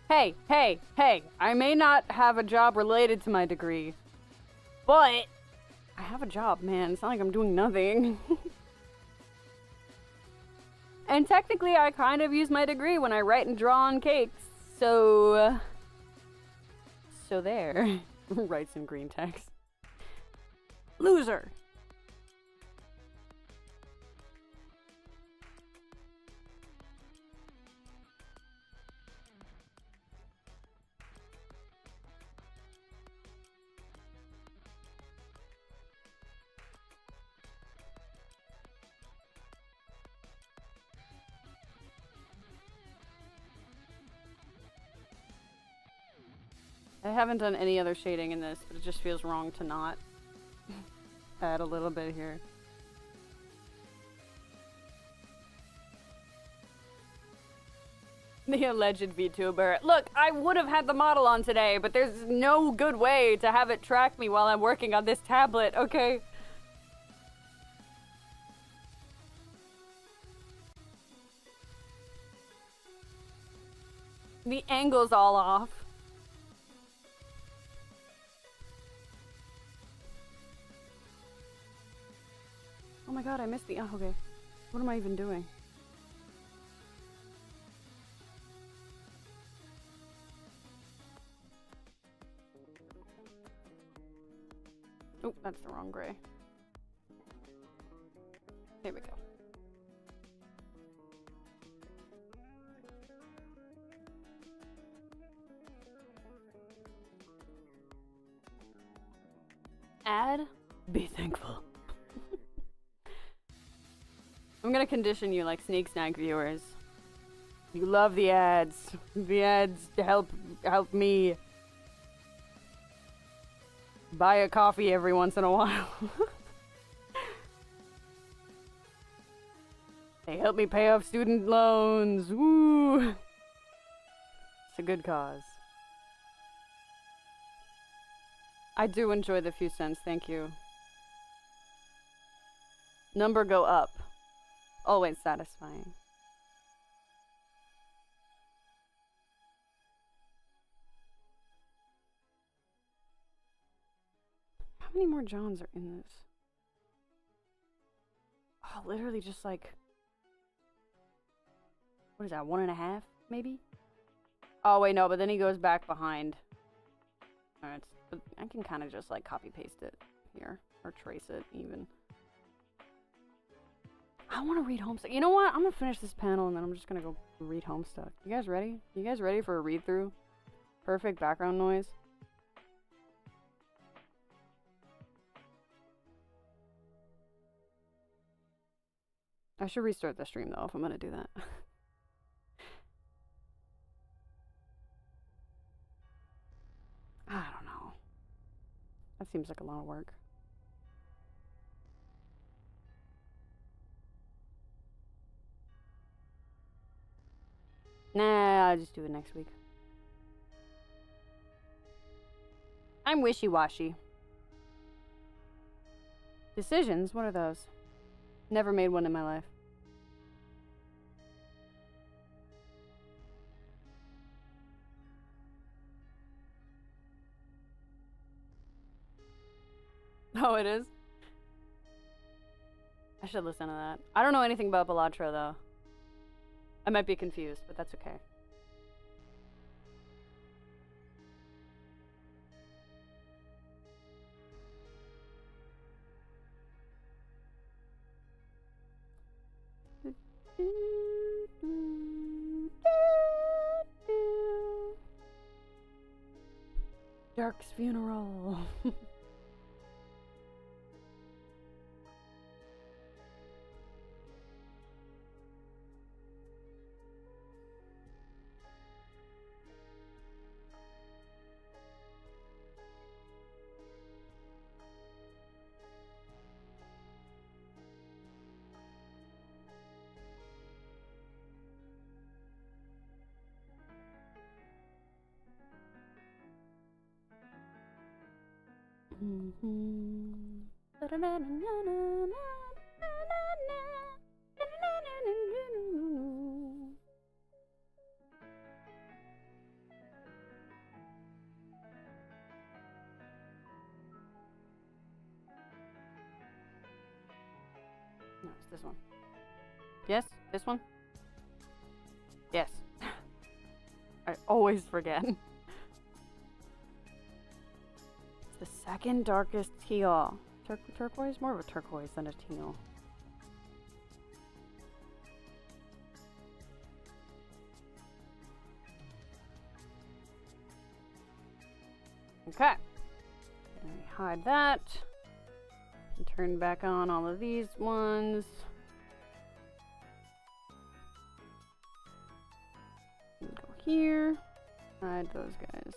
Hey, hey, hey, I may not have a job related to my degree, but I have a job, man. It's not like I'm doing nothing. And technically, I kind of use my degree when I write and draw on cakes, so there. Write some green text. Loser! I haven't done any other shading in this, but it just feels wrong to not add a little bit here. The alleged VTuber. Look, I would have had the model on today, but there's no good way to have it track me while I'm working on this tablet, okay? The angle's all off. my god, I missed the. Oh, okay. What am I even doing? Oh, that's the wrong gray. There we go. Ad, be thankful. I'm gonna condition you like Sneak Snack viewers. You love the ads. The ads help me buy a coffee every once in a while. They help me pay off student loans. Woo! It's a good cause. I do enjoy the few cents, thank you. Number go up. Always satisfying. How many more Johns are in this? Oh, literally just like... What is that, 1.5, maybe? Oh, wait, no, but then he goes back behind. Alright, but I can kind of just like copy paste it here, or trace it even. I want to read Homestuck. You know what? I'm gonna finish this panel and then I'm just gonna go read Homestuck. You guys ready? You guys ready for a read through? Perfect background noise. I should restart the stream though if I'm gonna do that. I don't know. That seems like a lot of work. Nah, I'll just do it next week. I'm wishy-washy. Decisions? What are those? Never made one in my life. Oh, it is? I should listen to that. I don't know anything about Balatro, though. I might be confused, but that's okay. Dark's funeral. No, it's this one. Yes? This one? Yes. I always forget. It's the second darkest teal. Turquoise? More of a turquoise than a teal. Okay. Let me hide that. And turn back on all of these ones. And go here. Hide those guys.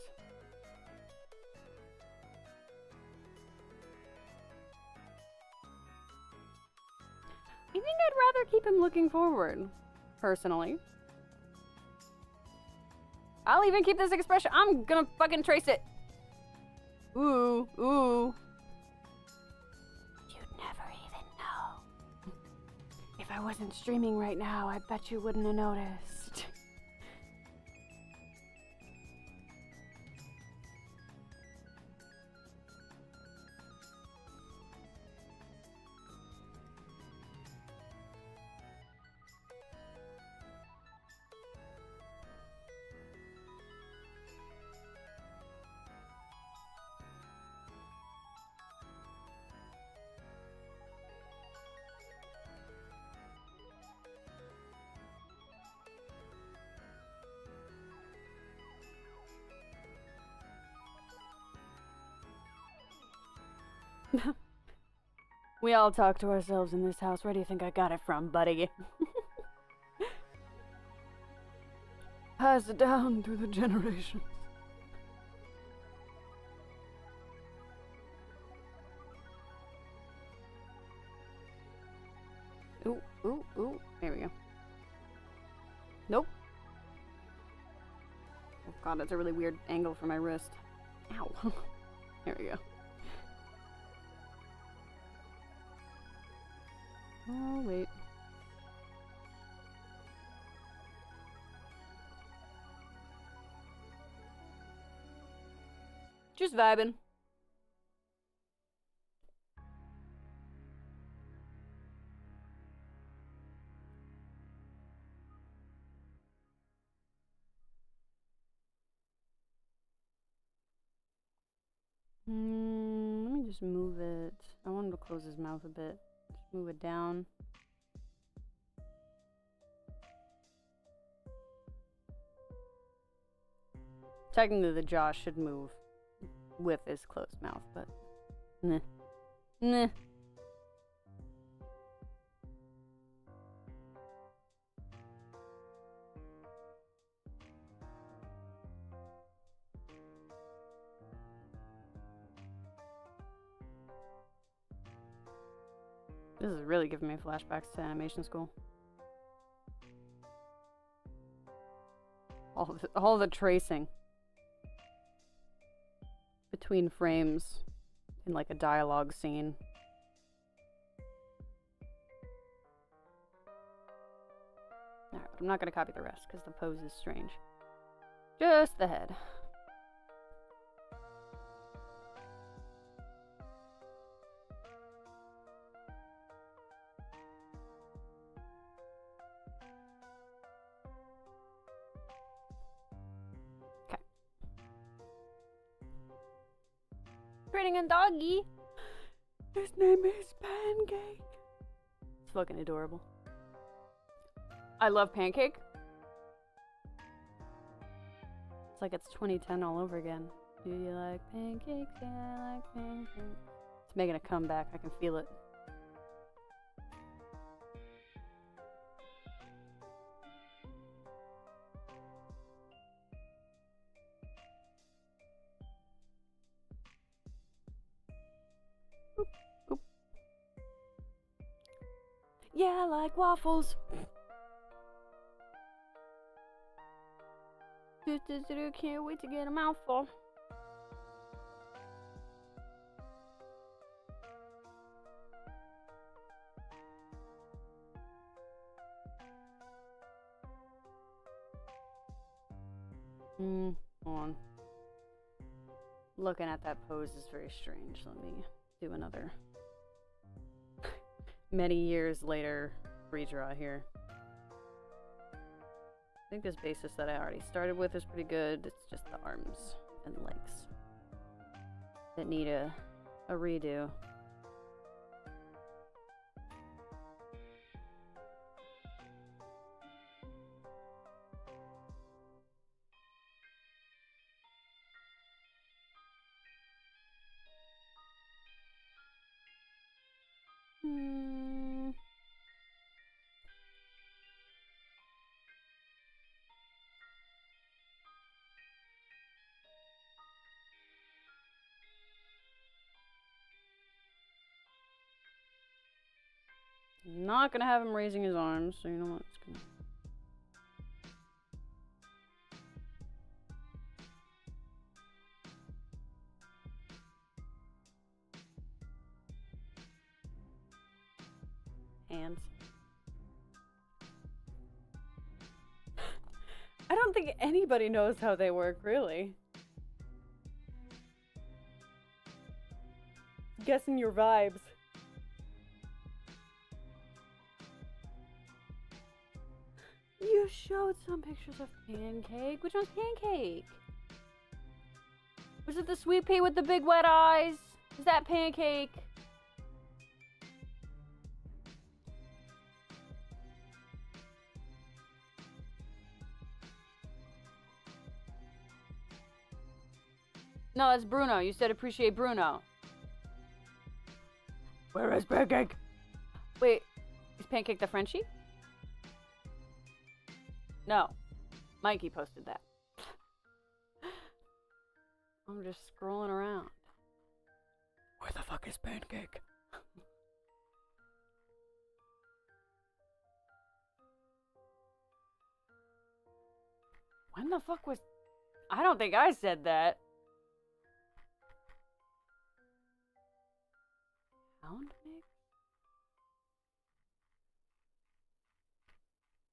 I think I'd rather keep him looking forward, personally. I'll even keep this expression. I'm gonna fucking trace it. Ooh, ooh. You'd never even know. If I wasn't streaming right now, I bet you wouldn't have noticed. We all talk to ourselves in this house. Where do you think I got it from, buddy? Pass it down through the generations. Ooh, ooh, ooh. There we go. Nope. Oh god, that's a really weird angle for my wrist. Ow. There we go. Oh, wait. Just vibing. Let me just move it. I want him to close his mouth a bit. Just move it down. Technically, the jaw should move with his closed mouth, but meh. Meh. This is really giving me flashbacks to animation school. All the tracing between frames in like a dialogue scene. Alright, but I'm not gonna copy the rest because the pose is strange. Just the head. Creating a doggy. His name is Pancake. It's fucking adorable. I love Pancake. It's like it's 2010 all over again. Do you like pancakes? Yeah, I like pancakes. It's making a comeback. I can feel it. Yeah, I like waffles. Can't wait to get a mouthful. Hold on. Looking at that pose is very strange. Let me do another many years later redraw here. I think this basis that I already started with is pretty good. It's just the arms and legs that need a redo. Not gonna have him raising his arms, so you know what? It's gonna... Hands. I don't think anybody knows how they work, really. Guessing your vibes. You showed some pictures of Pancake. Which one's Pancake? Was it the sweet pea with the big wet eyes? Is that Pancake? No, that's Bruno. You said appreciate Bruno. Where is Pancake? Wait, is Pancake the Frenchie? No. Mikey posted that. I'm just scrolling around. Where the fuck is Pancake? When the fuck was... I don't think I said that. Sound mix?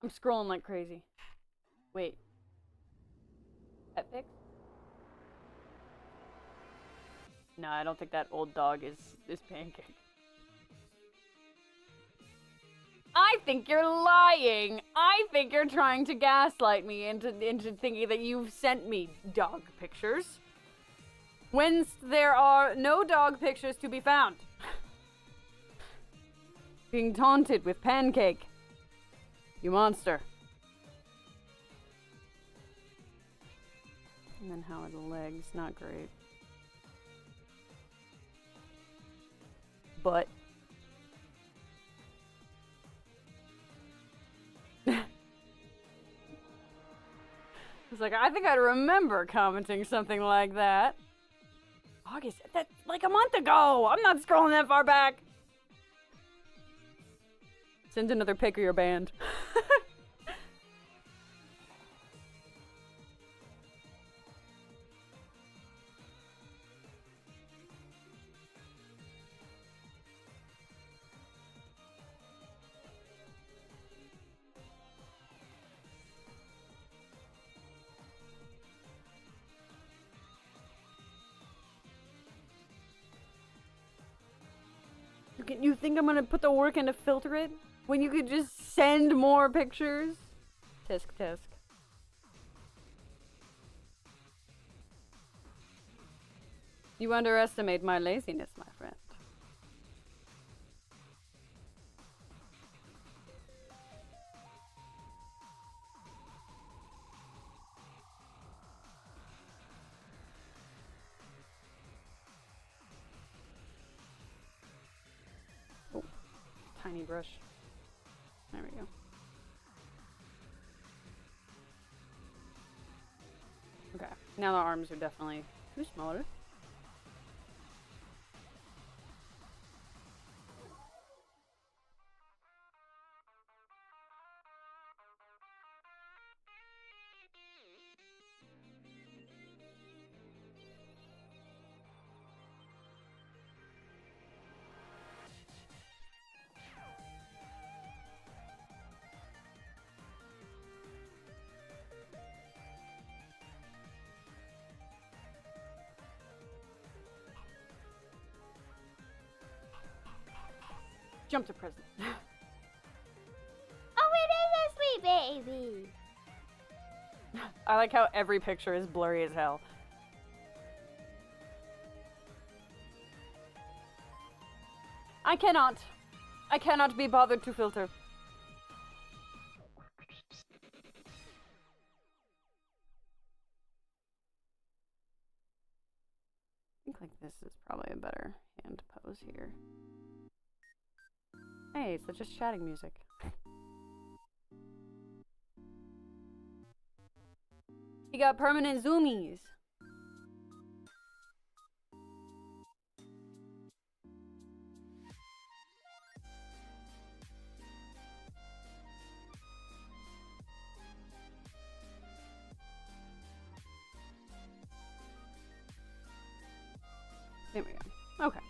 I'm scrolling like crazy. Wait. Pet pic? No, I don't think that old dog is Pancake. I think you're lying. I think you're trying to gaslight me into thinking that you've sent me dog pictures. Whence there are no dog pictures to be found. Being taunted with Pancake. You monster. And then how are the legs? Not great. But it's like, I think I'd remember commenting something like that. August, that's like a month ago. I'm not scrolling that far back. Send another pic or you're banned. You think I'm gonna put the work in to filter it? When you could just send more pictures? Tisk tisk. You underestimate my laziness, my friend. Oh, tiny brush. There we go. Okay, now the arms are definitely too smaller. Jump to present. Oh, it is a sweet baby. I like how every picture is blurry as hell. I cannot be bothered to filter. I think like this is probably a better hand pose here. Hey, so just chatting music. You got permanent zoomies. There we go. Okay.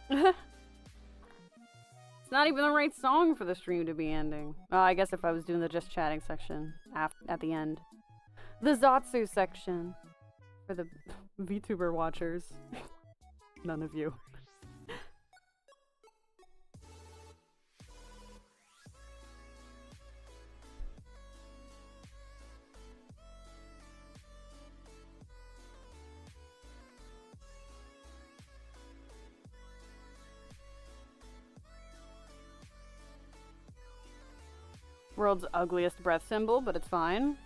It's not even the right song for the stream to be ending. I guess if I was doing the just chatting section at the end. The Zatsu section. For the VTuber watchers. None of you. World's ugliest breath symbol, but it's fine.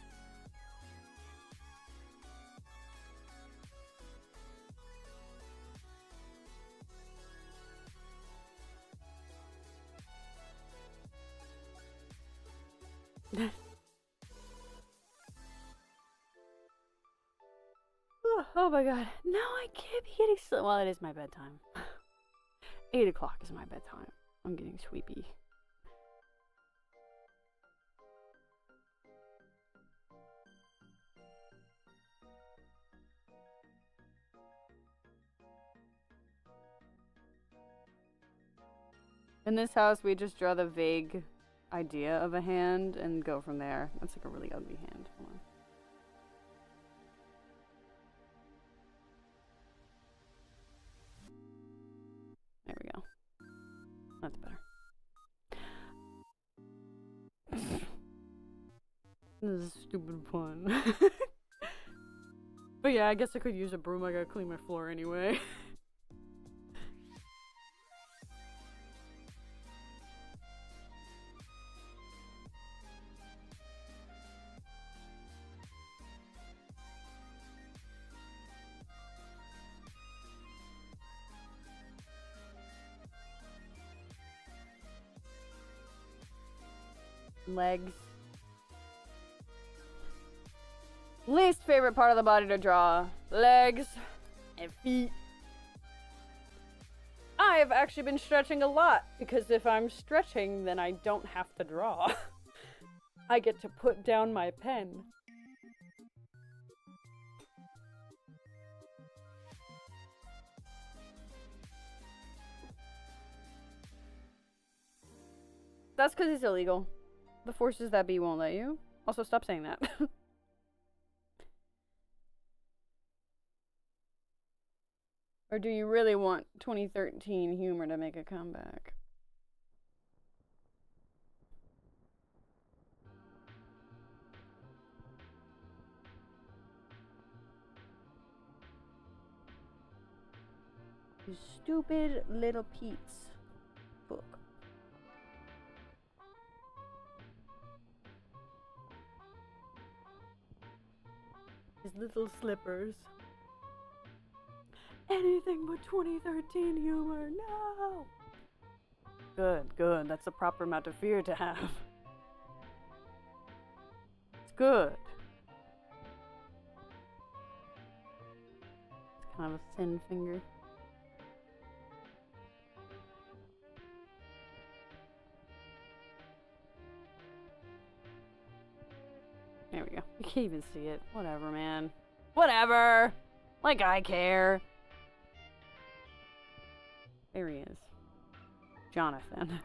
Oh my god. No, I can't be getting so. Well, it is my bedtime. 8 o'clock is my bedtime. I'm getting sleepy. In this house, we just draw the vague idea of a hand and go from there. That's like a really ugly hand. Hold on. There we go. That's better. This is a stupid pun. But yeah, I guess I could use a broom. I gotta clean my floor anyway. Legs. Least favorite part of the body to draw. Legs and feet. I have actually been stretching a lot because if I'm stretching, then I don't have to draw. I get to put down my pen. That's because it's illegal. The forces that be won't let you. Also, stop saying that. Or do you really want 2013 humor to make a comeback? You stupid little Pete's book. His little slippers. Anything but 2013 humor, no! Good, good. That's the proper amount of fear to have. It's good. It's kind of a thin finger. There we go. You can't even see it. Whatever, man. Whatever! Like I care. There he is. Jonathan.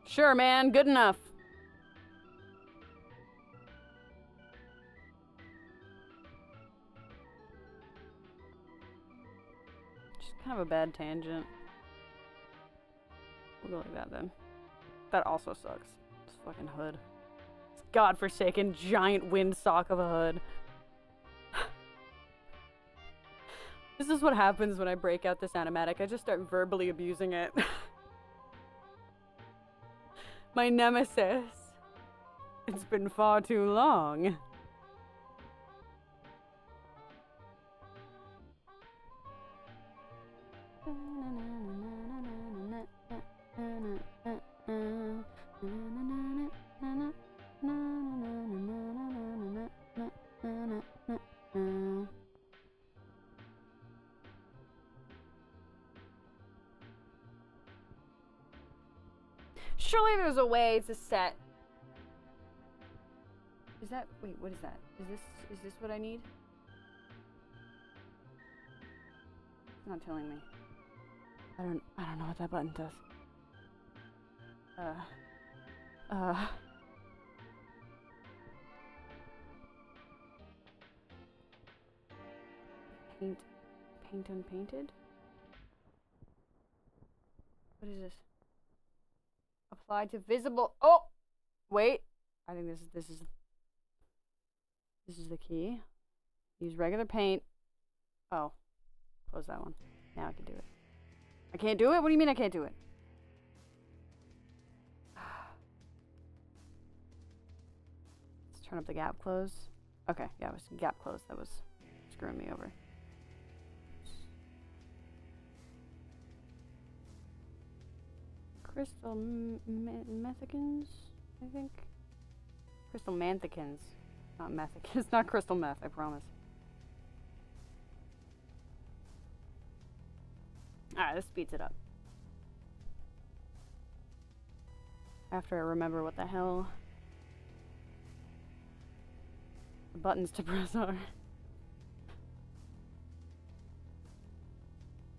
Sure, man. Good enough. Just kind of a bad tangent. We'll go like that then. That also sucks. This fucking hood. This godforsaken giant windsock of a hood. This is what happens when I break out this animatic. I just start verbally abusing it. My nemesis. It's been far too long. Surely there's a way to set. Is that, wait, what is that? Is this what I need? It's not telling me. I don't know what that button does. Paint unpainted? What is this? Apply to visible. Oh! Wait. I think this is. This is the key. Use regular paint. Oh. Close that one. Now I can do it. I can't do it? What do you mean I can't do it? Let's turn up the gap close. Okay, yeah, it was gap close. That was screwing me over. Crystal methicans, I think. Crystal manthicans. Not methicans. It's not crystal meth, I promise. Alright, this speeds it up. After I remember what the hell the buttons to press are.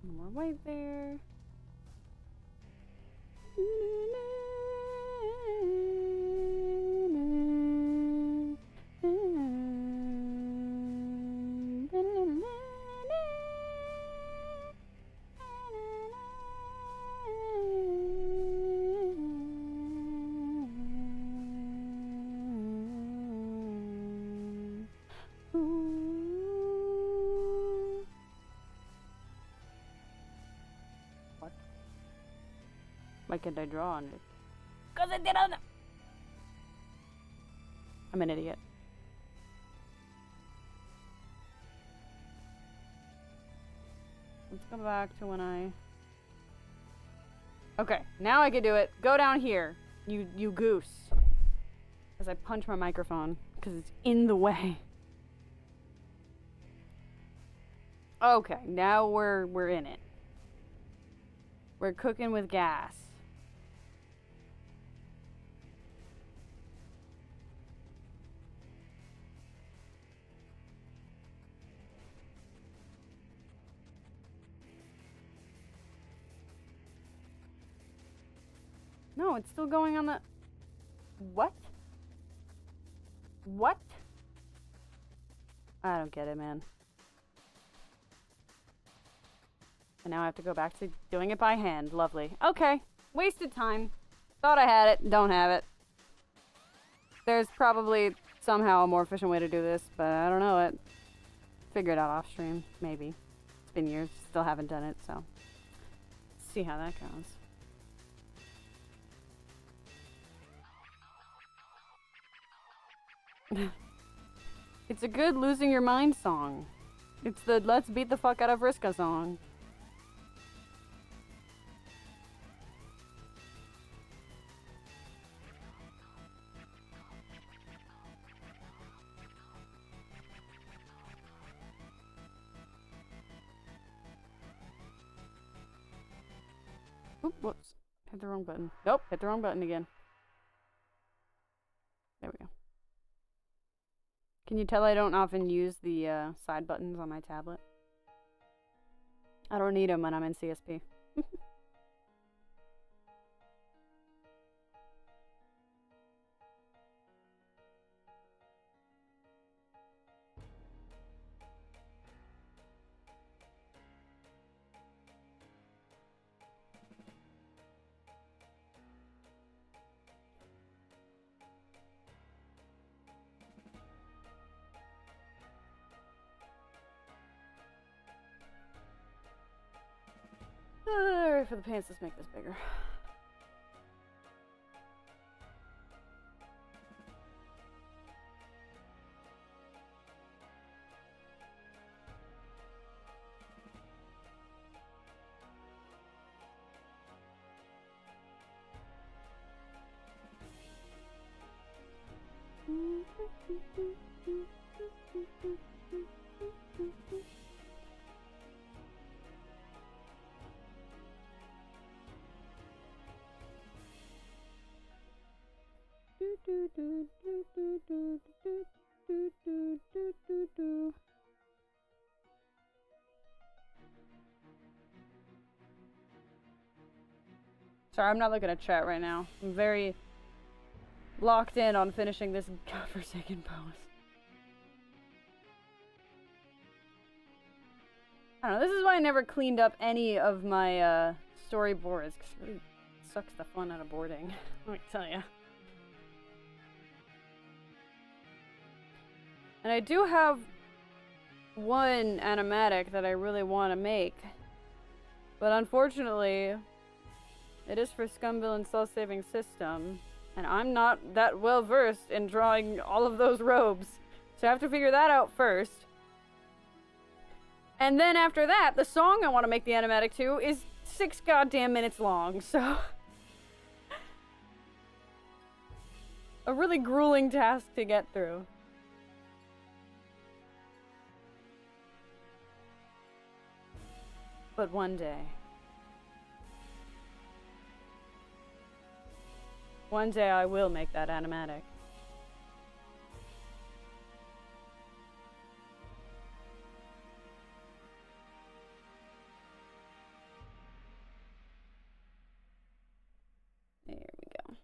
One more white there. Why can't I draw on it? Cause I didn't. I'm an idiot. Let's go back to when I... Okay, now I can do it. Go down here, you goose. As I punch my microphone, because it's in the way. Okay, now we're in it. We're cooking with gas. No, it's still going on the... What? What? I don't get it, man. And now I have to go back to doing it by hand. Lovely. Okay. Wasted time. Thought I had it. Don't have it. There's probably somehow a more efficient way to do this, but I don't know it. Figure it out off stream. Maybe. It's been years. Still haven't done it, so... Let's see how that goes. It's a good losing your mind song. It's the let's beat the fuck out of Vriska song. Oop, whoops. Hit the wrong button. Nope, hit the wrong button again. There we go. Can you tell I don't often use the side buttons on my tablet? I don't need them when I'm in CSP. Alright, for the pants, let's make this bigger. Sorry, I'm not looking at chat right now. I'm very locked in on finishing this godforsaken pose. I don't know, this is why I never cleaned up any of my storyboards, because it really sucks the fun out of boarding. Let me tell you. And I do have one animatic that I really want to make. But unfortunately, it is for Scumville and Cell Saving System. And I'm not that well versed in drawing all of those robes. So I have to figure that out first. And then after that, the song I want to make the animatic to is 6 goddamn minutes long, so... a really grueling task to get through. But one day... one day I will make that animatic. There we go.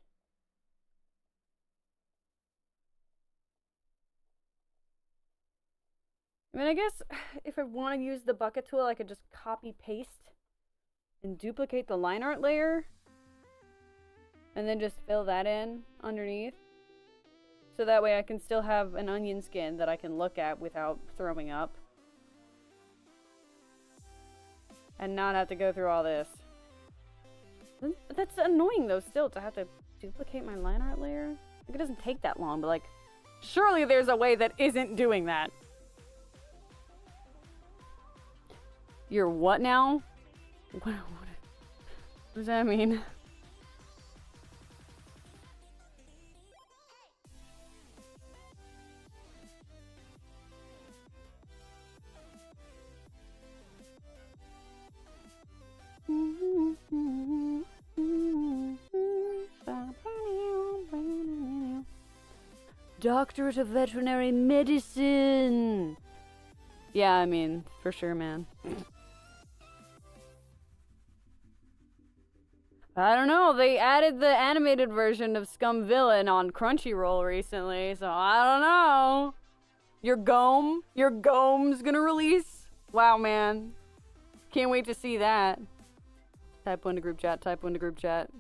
I mean, I guess if I want to use the bucket tool, I could just copy paste and duplicate the line art layer and then just fill that in underneath. So that way I can still have an onion skin that I can look at without throwing up. And not have to go through all this. That's annoying though still to have to duplicate my line art layer. Like, it doesn't take that long, but like, surely there's a way that isn't doing that. You're what now? What does that mean? Doctorate of Veterinary Medicine! Yeah, I mean, for sure, man. I don't know, they added the animated version of Scum Villain on Crunchyroll recently, so I don't know. Your Gome's gonna release? Wow, man. Can't wait to see that. Type 1 to group chat, type 1 to group chat.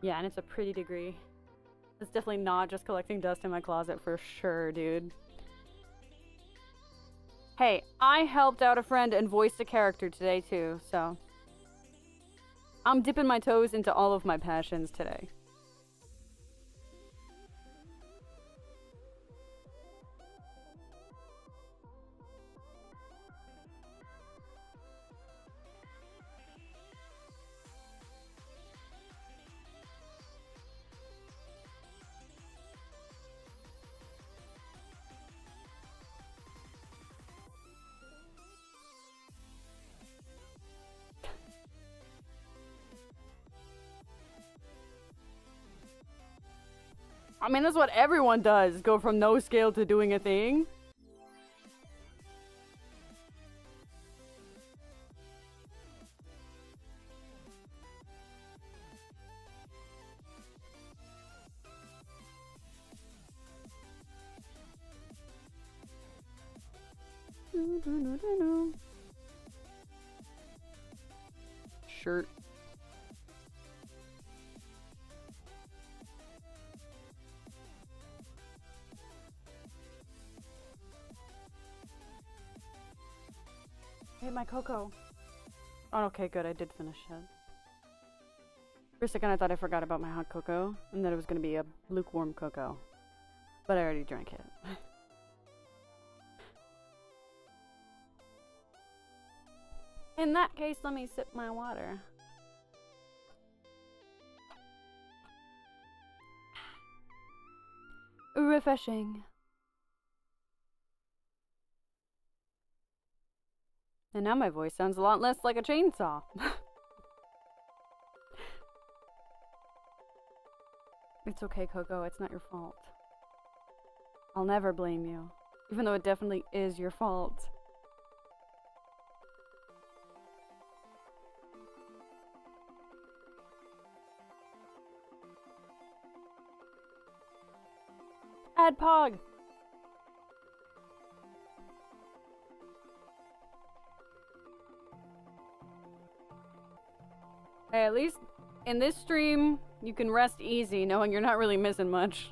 Yeah, and it's a pretty degree. It's definitely not just collecting dust in my closet for sure, dude. Hey, I helped out a friend and voiced a character today too, so... I'm dipping my toes into all of my passions today. I mean, that's what everyone does, go from no scale to doing a thing. Shirt. Hey, my cocoa. Oh, okay, good. I did finish it. For a second, I thought I forgot about my hot cocoa and that it was going to be a lukewarm cocoa. But I already drank it. In that case, let me sip my water. Refreshing. And now my voice sounds a lot less like a chainsaw. It's okay, Coco. It's not your fault. I'll never blame you. Even though it definitely is your fault. bad Pog. Hey, at least in this stream, you can rest easy knowing you're not really missing much.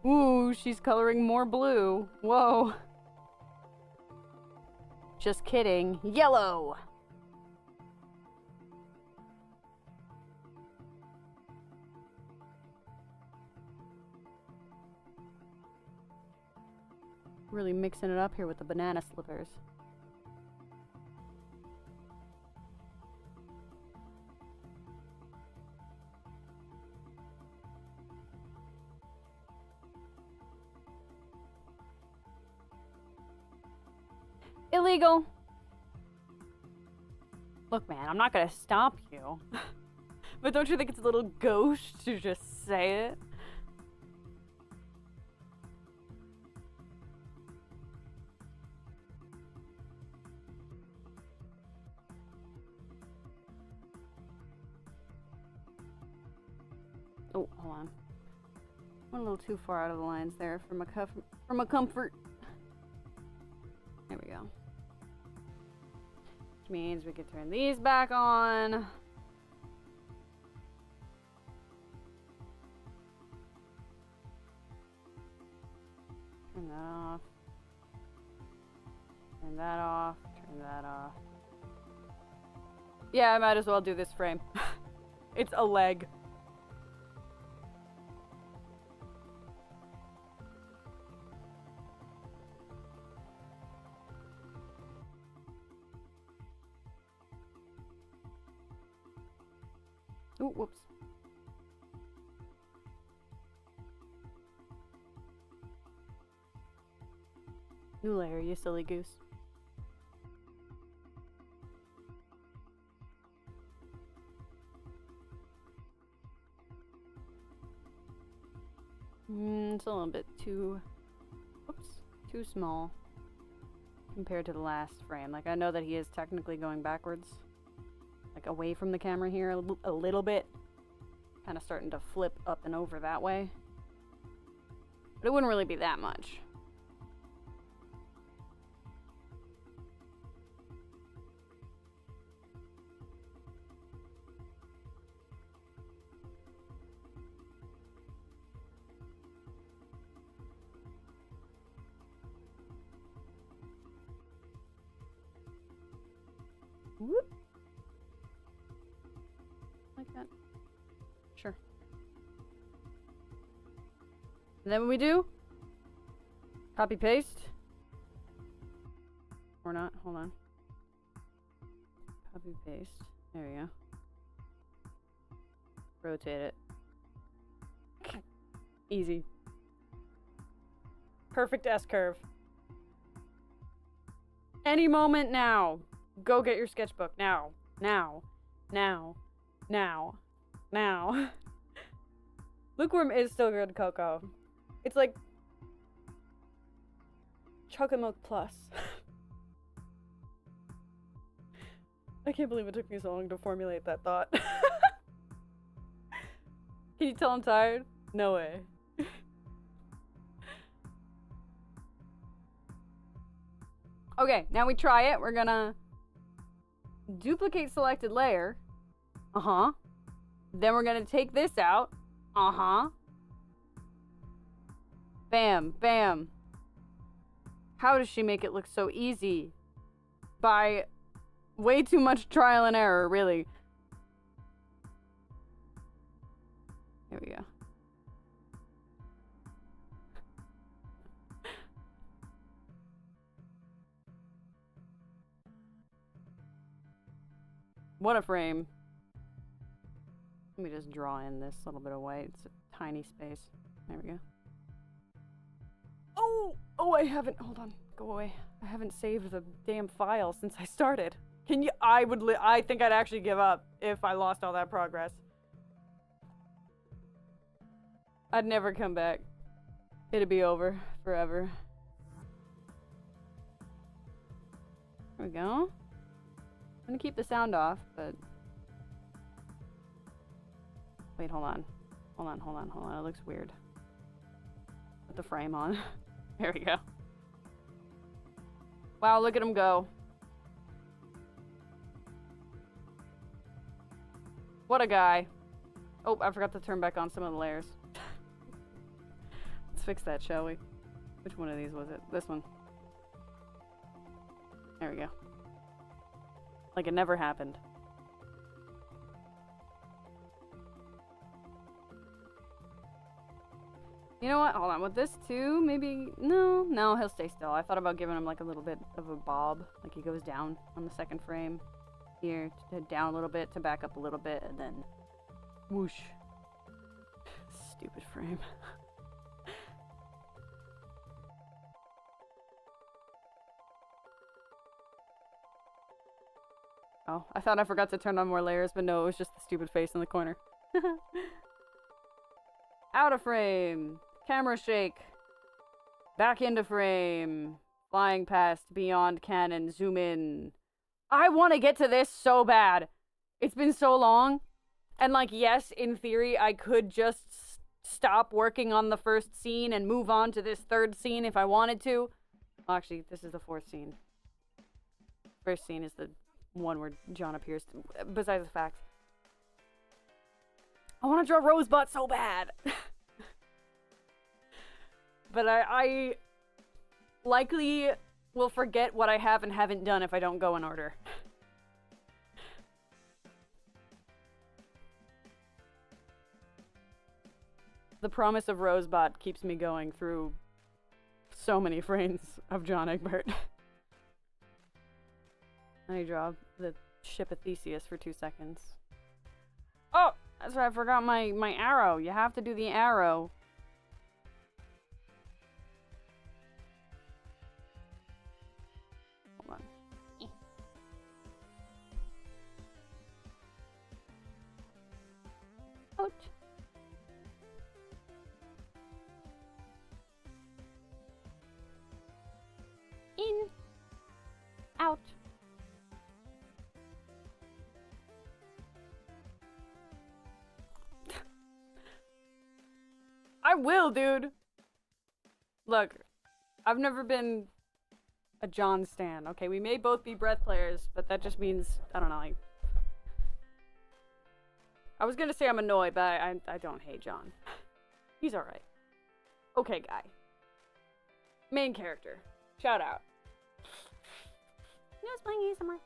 Ooh, she's coloring more blue. Whoa. Just kidding. Yellow! Really mixing it up here with the banana slippers. Illegal. Look, man, I'm not gonna stop you. But don't you think it's a little gauche to just say it? Oh, hold on. Went a little too far out of the lines there for my comfort. There we go. Which means we could turn these back on. Turn that off. Turn that off. Turn that off. Yeah, I might as well do this frame. It's a leg. Ooh, whoops. New layer, you silly goose. It's a little bit too, too small compared to the last frame. Like, I know that he is technically going backwards. Like away from the camera here a little bit. Kind of starting to flip up and over that way. But it wouldn't really be that much. Whoop. Like that. Sure. And then what we do? Copy paste. Or not. Hold on. Copy paste. There we go. Rotate it. Easy. Perfect S-curve. Any moment now. Go get your sketchbook. Now. Now. Now. Now. Now. Lukewarm is still good cocoa. It's like chocolate milk plus. I can't believe it took me so long to formulate that thought. Can you tell I'm tired? No way. Okay, now we try it. We're gonna duplicate selected layer. Uh-huh. Then we're gonna take this out. Uh-huh. Bam, bam. How does she make it look so easy? By way too much trial and error, really. Here we go. What a frame. Let me just draw in this little bit of white. It's a tiny space. There we go. Oh, I haven't, hold on, go away. I haven't saved the damn file since I started. Can you, I think I'd actually give up if I lost all that progress. I'd never come back. It'd be over forever. There we go. I'm gonna keep the sound off, but... Wait, hold on. Hold on. It looks weird. Put the frame on. There we go. Wow, look at him go. What a guy. Oh, I forgot to turn back on some of the layers. Let's fix that, shall we? Which one of these was it? This one. There we go. Like it never happened. You know what? Hold on. With this too, maybe... No, he'll stay still. I thought about giving him like a little bit of a bob. Like he goes down on the second frame. Here, to down a little bit, to back up a little bit, and then... whoosh. Stupid frame. Oh, I thought I forgot to turn on more layers, but no, it was just the stupid face in the corner. Out of frame. Camera shake. Back into frame. Flying past, beyond cannon, zoom in. I want to get to this so bad. It's been so long. And like, yes, in theory, I could just stop working on the first scene and move on to this third scene if I wanted to. Well, actually, this is the fourth scene. First scene is the one where John appears. Besides the fact, I want to draw Rosebud so bad. But I likely will forget what I have and haven't done if I don't go in order. The promise of Rosebud keeps me going through so many frames of John Egbert. I draw the ship of Theseus for 2 seconds. Oh! That's right, I forgot my arrow. You have to do the arrow. Hold on. Out. In. Out. I will, dude. Look, I've never been a John stan. Okay, we may both be breath players, but that just means, I don't know, like... I was gonna say I'm annoyed, but I don't hate John. He's alright. Okay, guy. Main character. Shout out. No, it's playing ASMR.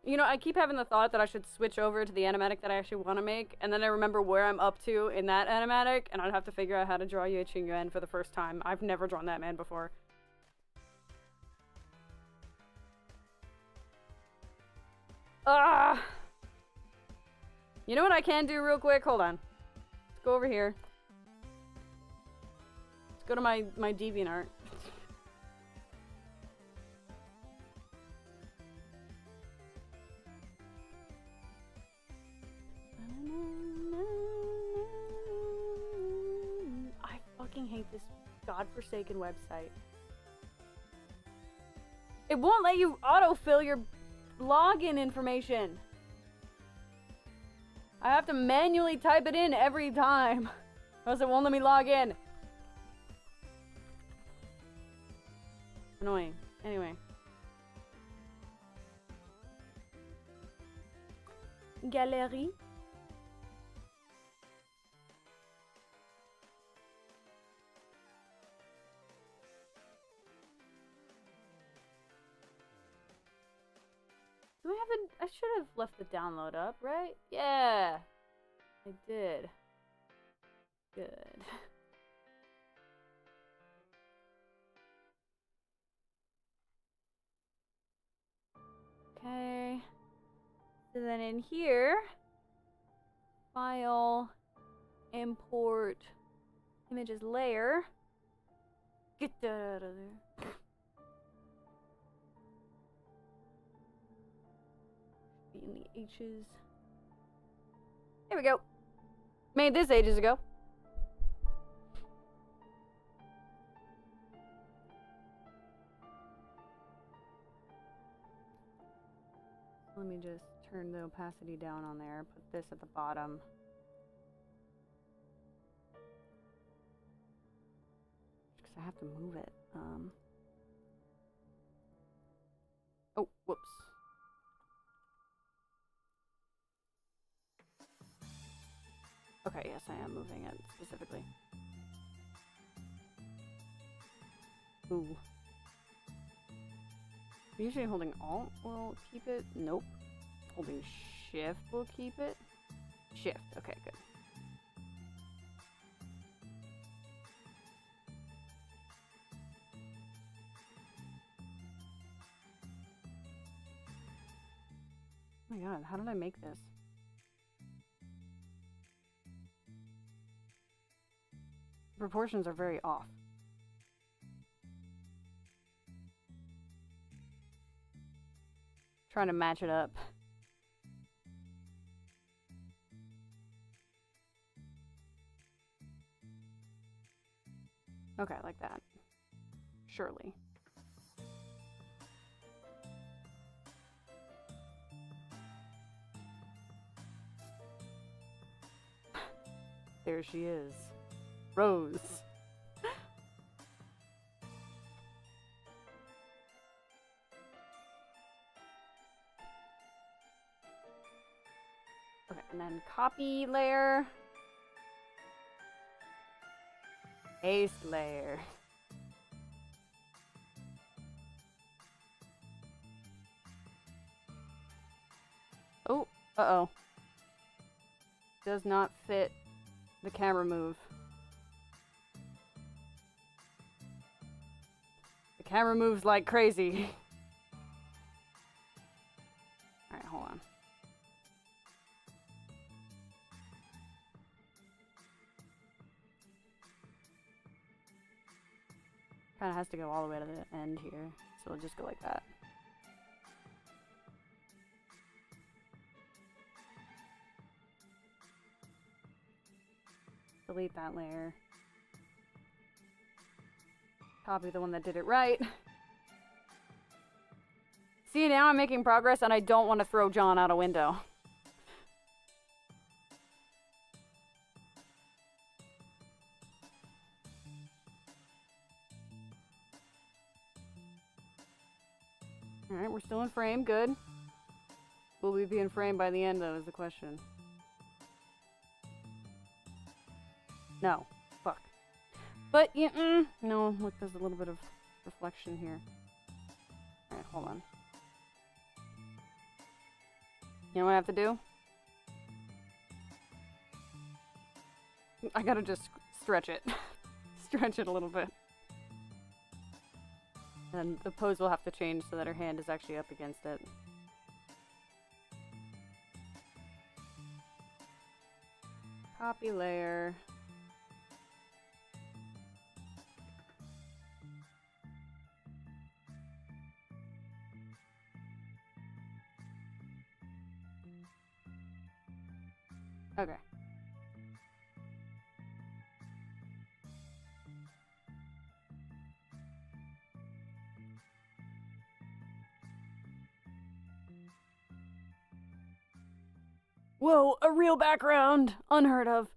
You know, I keep having the thought that I should switch over to the animatic that I actually want to make, and then I remember where I'm up to in that animatic, and I'd have to figure out how to draw Yue Qing Yuan for the first time. I've never drawn that man before. Ah! You know what I can do real quick? Hold on. Let's go over here. Let's go to my DeviantArt. I fucking hate this godforsaken website. It won't let you autofill your login information. I have to manually type it in every time, or else it won't let me log in. Annoying. Anyway. Galerie. Do I have a... I should have left the download up, right? Yeah. I did. Good. Okay. So then in here, file, import, images layer. Get that out of there. Be in the H's. There we go. Made this ages ago. Let me just turn the opacity down on there. Put this at the bottom. Because I have to move it. Oh, whoops. Okay, yes, I am moving it specifically. Ooh. Usually holding Alt will keep it. Nope. Holding Shift will keep it. Shift. Okay, good. Oh my god, how did I make this? Proportions are very off. Trying to match it up. Okay, like that. Surely. There she is. Rose. Okay, and then copy layer. Paste layer. Oh, uh-oh. Does not fit the camera move. The camera moves like crazy. Alright, hold on. Kinda has to go all the way to the end here, so it'll just go like that. Delete that layer. Copy the one that did it right. See, now I'm making progress and I don't want to throw John out a window. Alright, we're still in frame. Good. Will we be in frame by the end, though, is the question. No. Fuck. But, yeah, no, look, there's a little bit of reflection here. Alright, hold on. You know what I have to do? I gotta just stretch it. Stretch it a little bit. And the pose will have to change so that her hand is actually up against it. Copy layer. Okay. Whoa, a real background! Unheard of.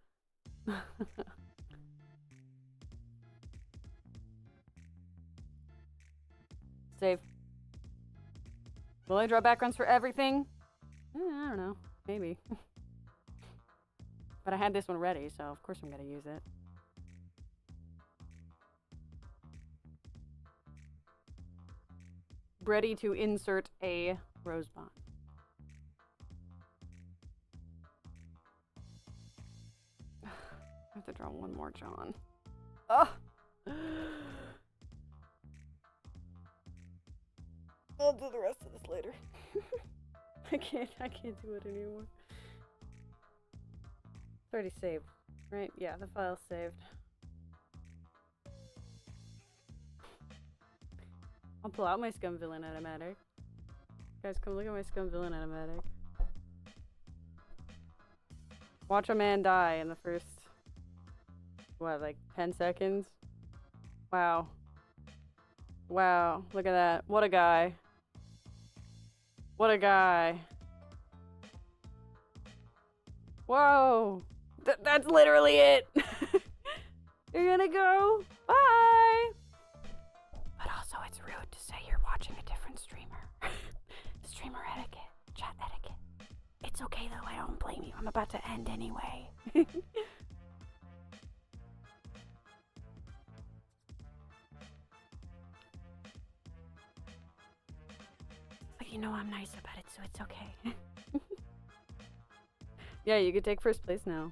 Save. Will I draw backgrounds for everything? I don't know. Maybe. But I had this one ready, so of course I'm gonna use it. Ready to insert a rose bond. I have to draw one more John. Oh! I'll do the rest of this later. I can't do it anymore. It's already saved, right? Yeah, the file's saved. I'll pull out my scum villain animatic. Guys, come look at my scum villain animatic. Watch a man die in the first, what, like 10 seconds? Wow. Wow, look at that. What a guy. What a guy. Whoa. That's literally it. You're gonna go? Bye. But also, it's rude to say you're watching a different streamer. Streamer etiquette. Chat etiquette. It's okay though, I don't blame you. I'm about to end anyway. But you know I'm nice about it, so it's okay. Yeah, you could take first place now.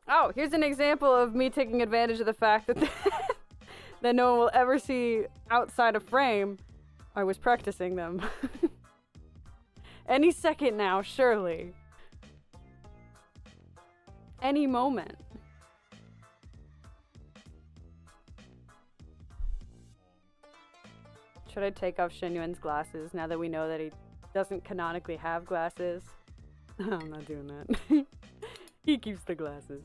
Oh, here's an example of me taking advantage of the fact that that no one will ever see outside of frame. I was practicing them. Any second now, surely. Any moment. Should I take off Shenyuan's glasses now that we know that he doesn't canonically have glasses? I'm not doing that. He keeps the glasses.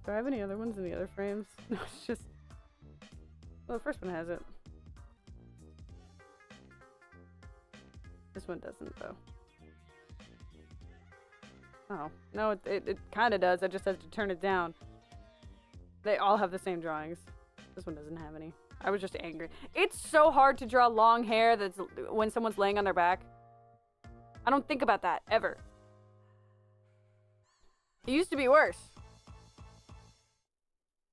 Do I have any other ones in the other frames? No, it's just... Well, the first one has it. This one doesn't, though. Oh. No, it kind of does. I just have to turn it down. They all have the same drawings. This one doesn't have any. I was just angry. It's so hard to draw long hair that's when someone's laying on their back. I don't think about that, ever. It used to be worse.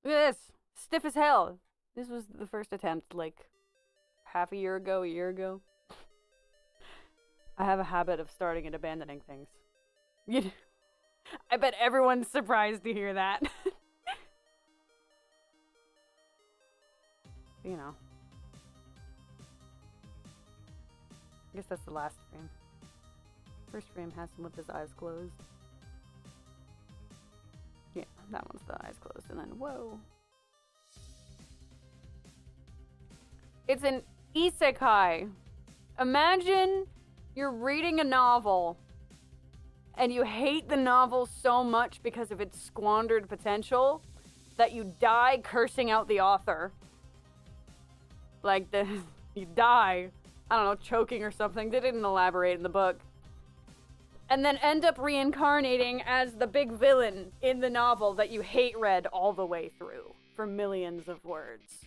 Look at this. Stiff as hell. This was the first attempt, like, half a year ago, a year ago. I have a habit of starting and abandoning things. I bet everyone's surprised to hear that. You know. I guess that's the last frame. First frame has him with his eyes closed. Yeah, that one's the eyes closed, and then whoa. It's an isekai. Imagine you're reading a novel and you hate the novel so much because of its squandered potential that you die cursing out the author. Like, you die, I don't know, choking or something. They didn't elaborate in the book. And then end up reincarnating as the big villain in the novel that you hate read all the way through for millions of words.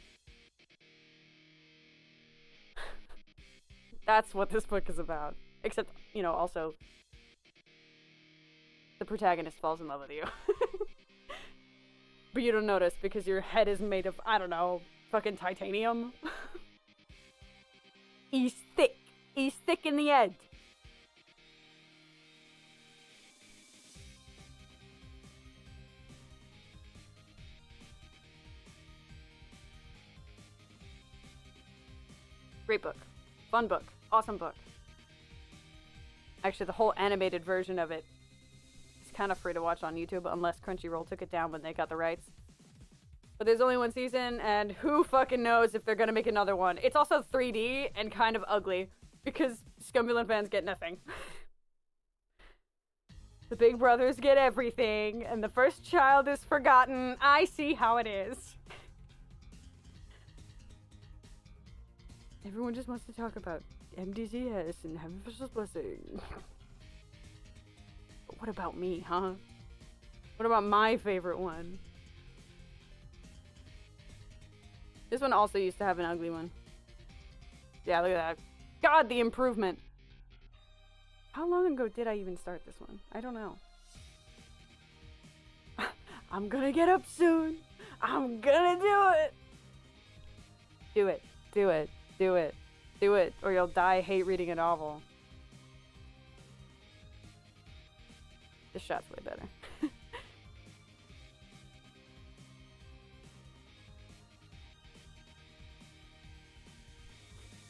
That's what this book is about. Except, you know, also, the protagonist falls in love with you. But you don't notice because your head is made of, I don't know, fucking titanium. He's thick. He's thick in the head. Great book. Fun book. Awesome book. Actually, the whole animated version of it is kind of free to watch on YouTube unless Crunchyroll took it down when they got the rights. But there's only one season, and who fucking knows if they're gonna make another one. It's also 3D and kind of ugly, because Scumbulent fans get nothing. The big brothers get everything, and the first child is forgotten. I see how it is. Everyone just wants to talk about MDZS and Heaven Official's Blessing. But what about me, huh? What about my favorite one? This one also used to have an ugly one. Yeah, look at that. God, the improvement. How long ago did I even start this one? I don't know. I'm gonna get up soon. I'm gonna do it. Do it. Do it. Do it. Do it. Or you'll die hate reading a novel. This shot's way better.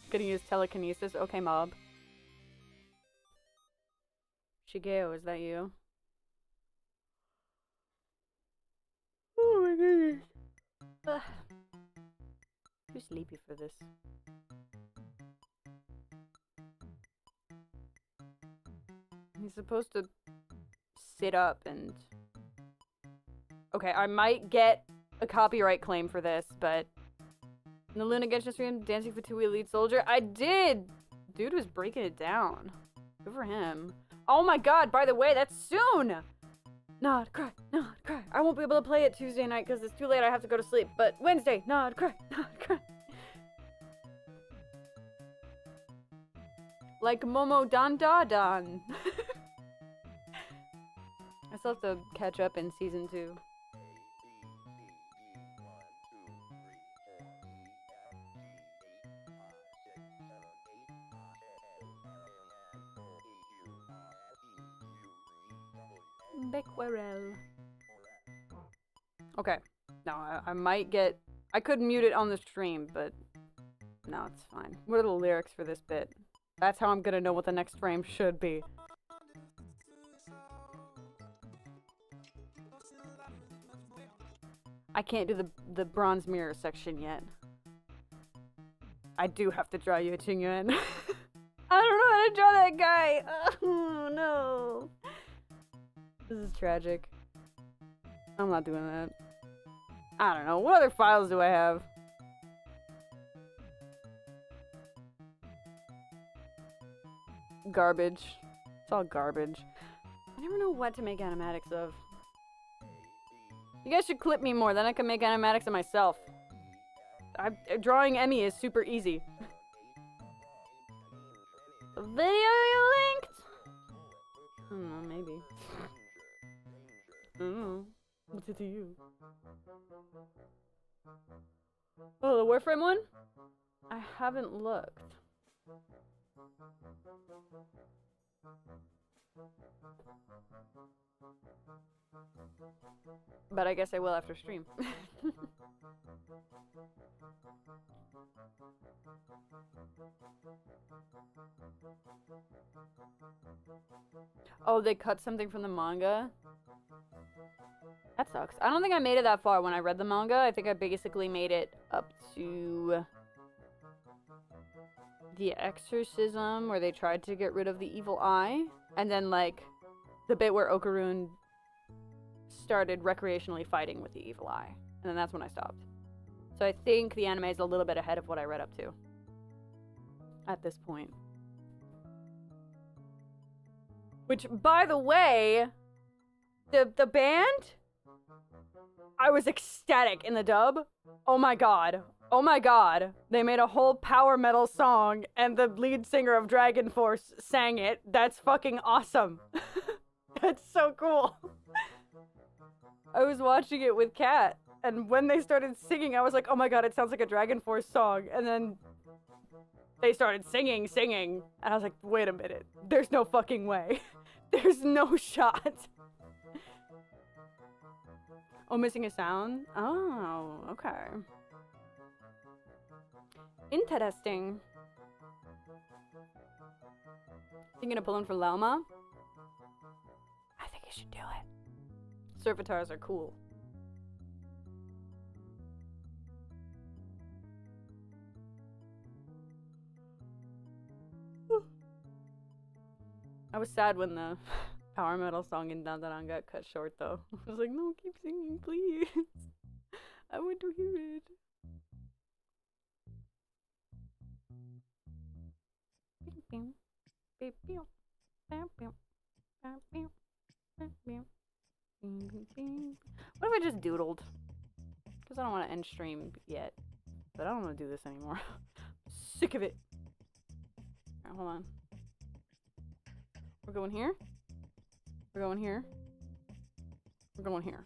Gonna use telekinesis. Okay, mob. Shigeo, is that you? Oh my goodness. Ugh. Too sleepy for this. He's supposed to sit up and... Okay, I might get a copyright claim for this, but in the Luna Genshin stream, dancing for 2 Elite Soldier, I did. Dude was breaking it down. Good for him. Oh my god, by the way, that's soon! Nod, cry, nod, cry. I won't be able to play it Tuesday night because it's too late. I have to go to sleep. But Wednesday, nod, cry, nod, cry. Like Momo Dan Da Dan. I still have to catch up in season 2. Becquerel. Okay. No, I might get... I could mute it on the stream, but... No, it's fine. What are the lyrics for this bit? That's how I'm gonna know what the next frame should be. I can't do the bronze mirror section yet. I do have to draw Yu Qingyuan. I don't know how to draw that guy! Oh, no. This is tragic. I'm not doing that. I don't know. What other files do I have? Garbage. It's all garbage. I never know what to make animatics of. You guys should clip me more, then I can make animatics of myself. Drawing Emmy is super easy. The video you linked? I don't know, maybe. I don't know. What's it to you? Oh, the Warframe one? I haven't looked. But I guess I will after stream. Oh, they cut something from the manga? That sucks. I don't think I made it that far when I read the manga. I think I basically made it up to the exorcism where they tried to get rid of the evil eye. And then, like, the bit where Okarun started recreationally fighting with the evil eye. And then that's when I stopped. So I think the anime is a little bit ahead of what I read up to at this point. Which, by the way, the band, I was ecstatic in the dub. Oh my god. Oh my god. They made a whole power metal song and the lead singer of Dragon Force sang it. That's fucking awesome. That's so cool. I was watching it with Kat, and when they started singing, I was like, oh my god, it sounds like a Dragon Force song. And then they started singing, and I was like, wait a minute. There's no fucking way. There's no shot. Oh, missing a sound? Oh, okay. Interesting. Thinking of pulling for lmao? I think you should do it. Servitars are cool. I was sad when the power metal song in Dandaran got cut short, though. I was like, no, keep singing, please. I want to hear it. What if I just doodled? Because I don't want to end stream yet. But I don't want to do this anymore. Sick of it. Alright, hold on. We're going here. We're going here. We're going here.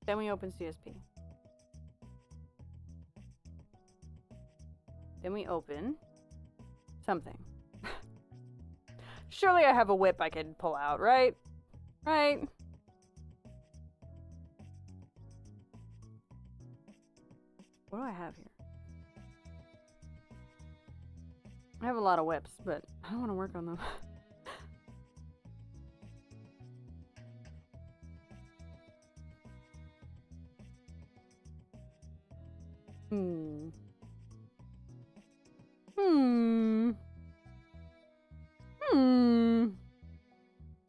Then we open CSP. Then we open something. Surely I have a whip I can pull out, right? Right? What do I have here? I have a lot of whips, but I don't want to work on them.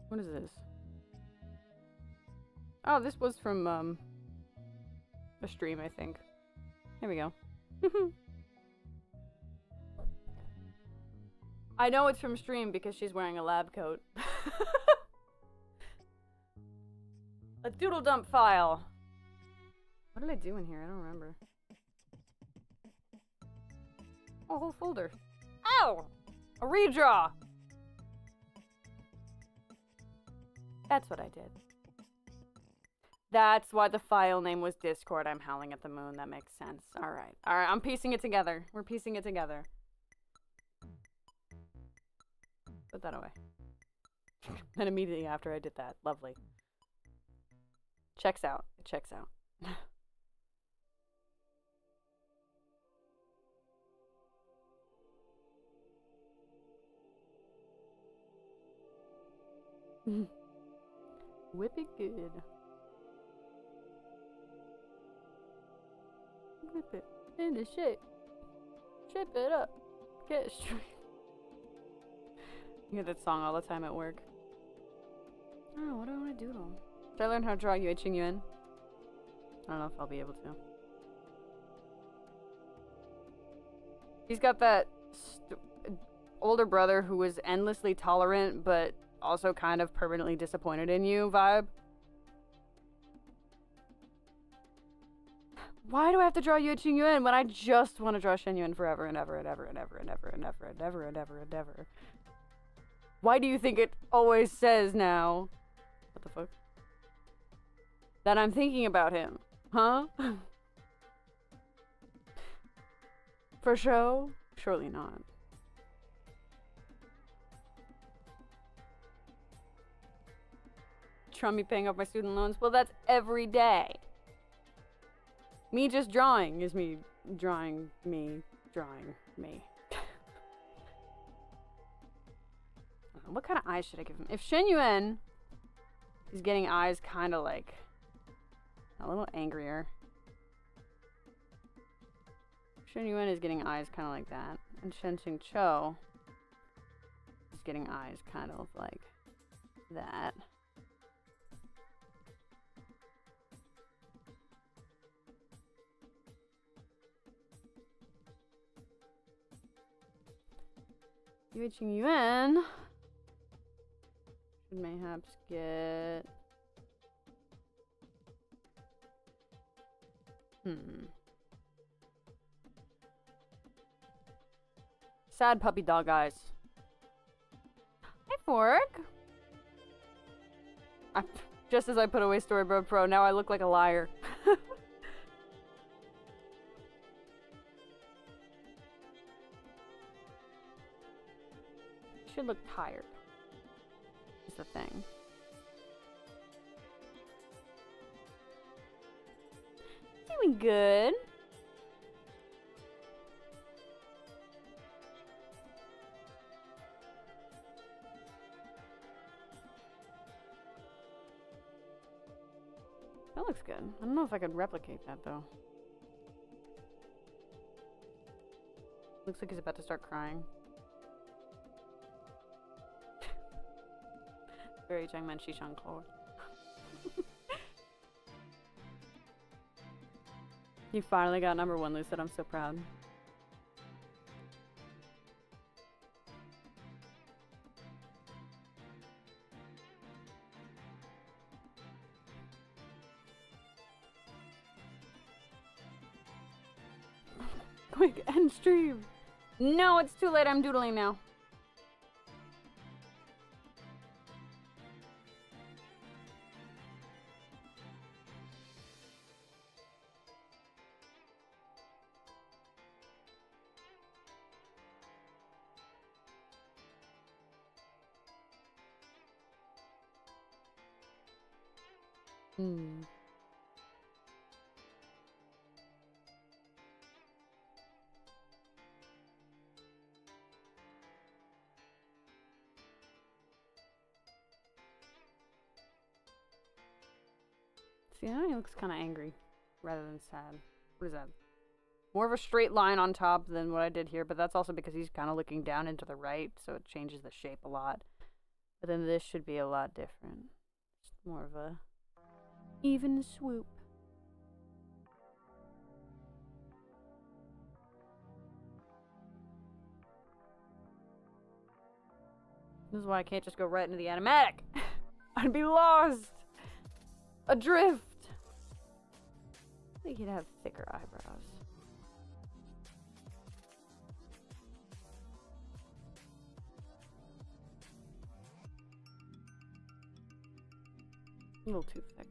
What is this? Oh, this was from, a stream, I think. Here we go. I know it's from stream because she's wearing a lab coat. A doodle dump file. What did I do in here? I don't remember. Oh, a whole folder. Ow! A redraw! That's what I did. That's why the file name was Discord. I'm howling at the moon. That makes sense. Alright. Alright, I'm piecing it together. We're piecing it together. Put that away. Then immediately after I did that. Lovely. Checks out. It checks out. Whip it good. Whip it into shape. Shape it up. Get it straight. You hear that song all the time at work. Oh, what do I want to doodle? Should I learn how to draw Yuiching Yuan? I don't know if I'll be able to. He's got that older brother who was endlessly tolerant, but also kind of permanently disappointed in you vibe. Why do I have to draw Yuiching Yuan when I just want to draw Shen Yuan forever and ever and ever and ever and ever and ever and ever and ever and ever? Why do you think it always says now? What the fuck? That I'm thinking about him. Huh? For show? Surely not. Me paying off my student loans? Well, that's every day. Me just drawing is me drawing me drawing me. What kind of eyes should I give him? If Shen Yuan is getting eyes kind of like a little angrier. Shen Yuan is getting eyes kind of like that. And Shen Xing Cho is getting eyes kind of like that. Yuiching Yuan should mayhaps get... Sad puppy dog eyes. Hey, Fork. Just as I put away Storyboard Pro, now I look like a liar. Should look tired. Is the thing. Doing good. That looks good. I don't know if I could replicate that though. Looks like he's about to start crying. Very Jiangmen Xishan Code. You finally got #1, Lucid. I'm so proud. Quick, end stream. No, it's too late. I'm doodling now. See, now he looks kind of angry rather than sad. What is that? More of a straight line on top than what I did here, but that's also because he's kind of looking down into the right, so it changes the shape a lot. But then this should be a lot different. It's more of a Even swoop. This is why I can't just go right into the animatic. I'd be lost. Adrift. I think he'd have thicker eyebrows. A little too thick.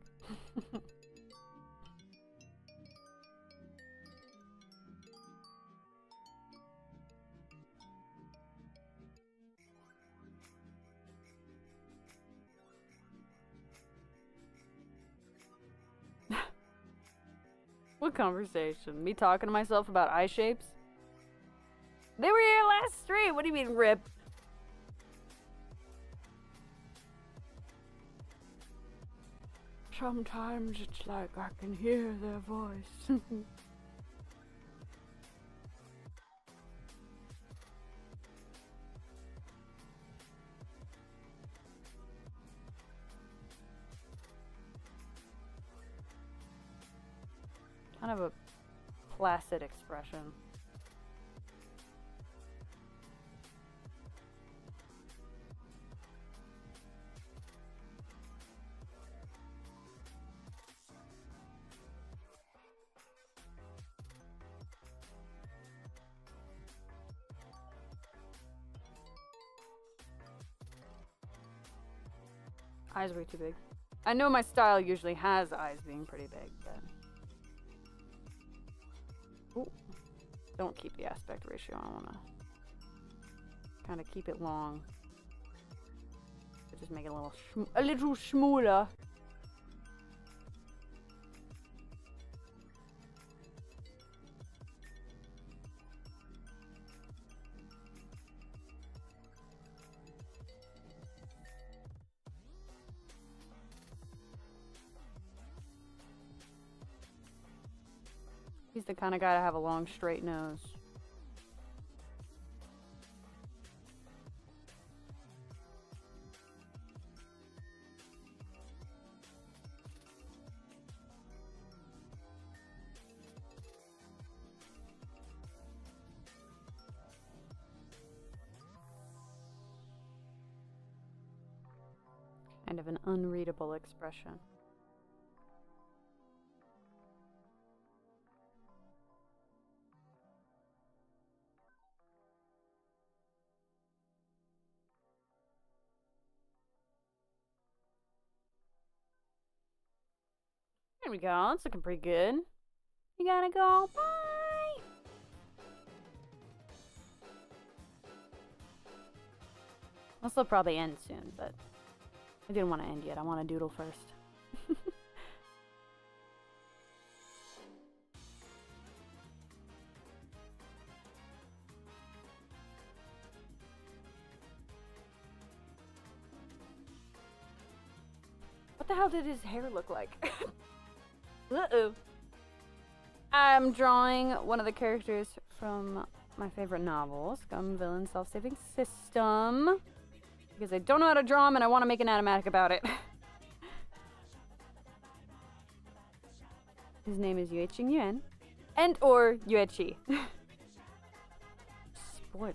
What conversation? Me talking to myself about eye shapes? They were here last stream. What do you mean, rip? Sometimes it's like I can hear their voice. Kind of a placid expression. Eyes way too big. I know my style usually has eyes being pretty big, but... Ooh. Don't keep the aspect ratio. I want to kind of keep it long. Just make it a little smaller. He's the kind of guy to have a long, straight nose. Kind of an unreadable expression. There we go. It's looking pretty good. You gotta go. Bye. This will probably end soon, but I didn't want to end yet. I want to doodle first. What the hell did his hair look like? Uh-oh. I'm drawing one of the characters from my favorite novel, Scum Villain Self-Saving System. Because I don't know how to draw him and I want to make an animatic about it. His name is Yueching Yuan. And or Yuechi. Spoilers.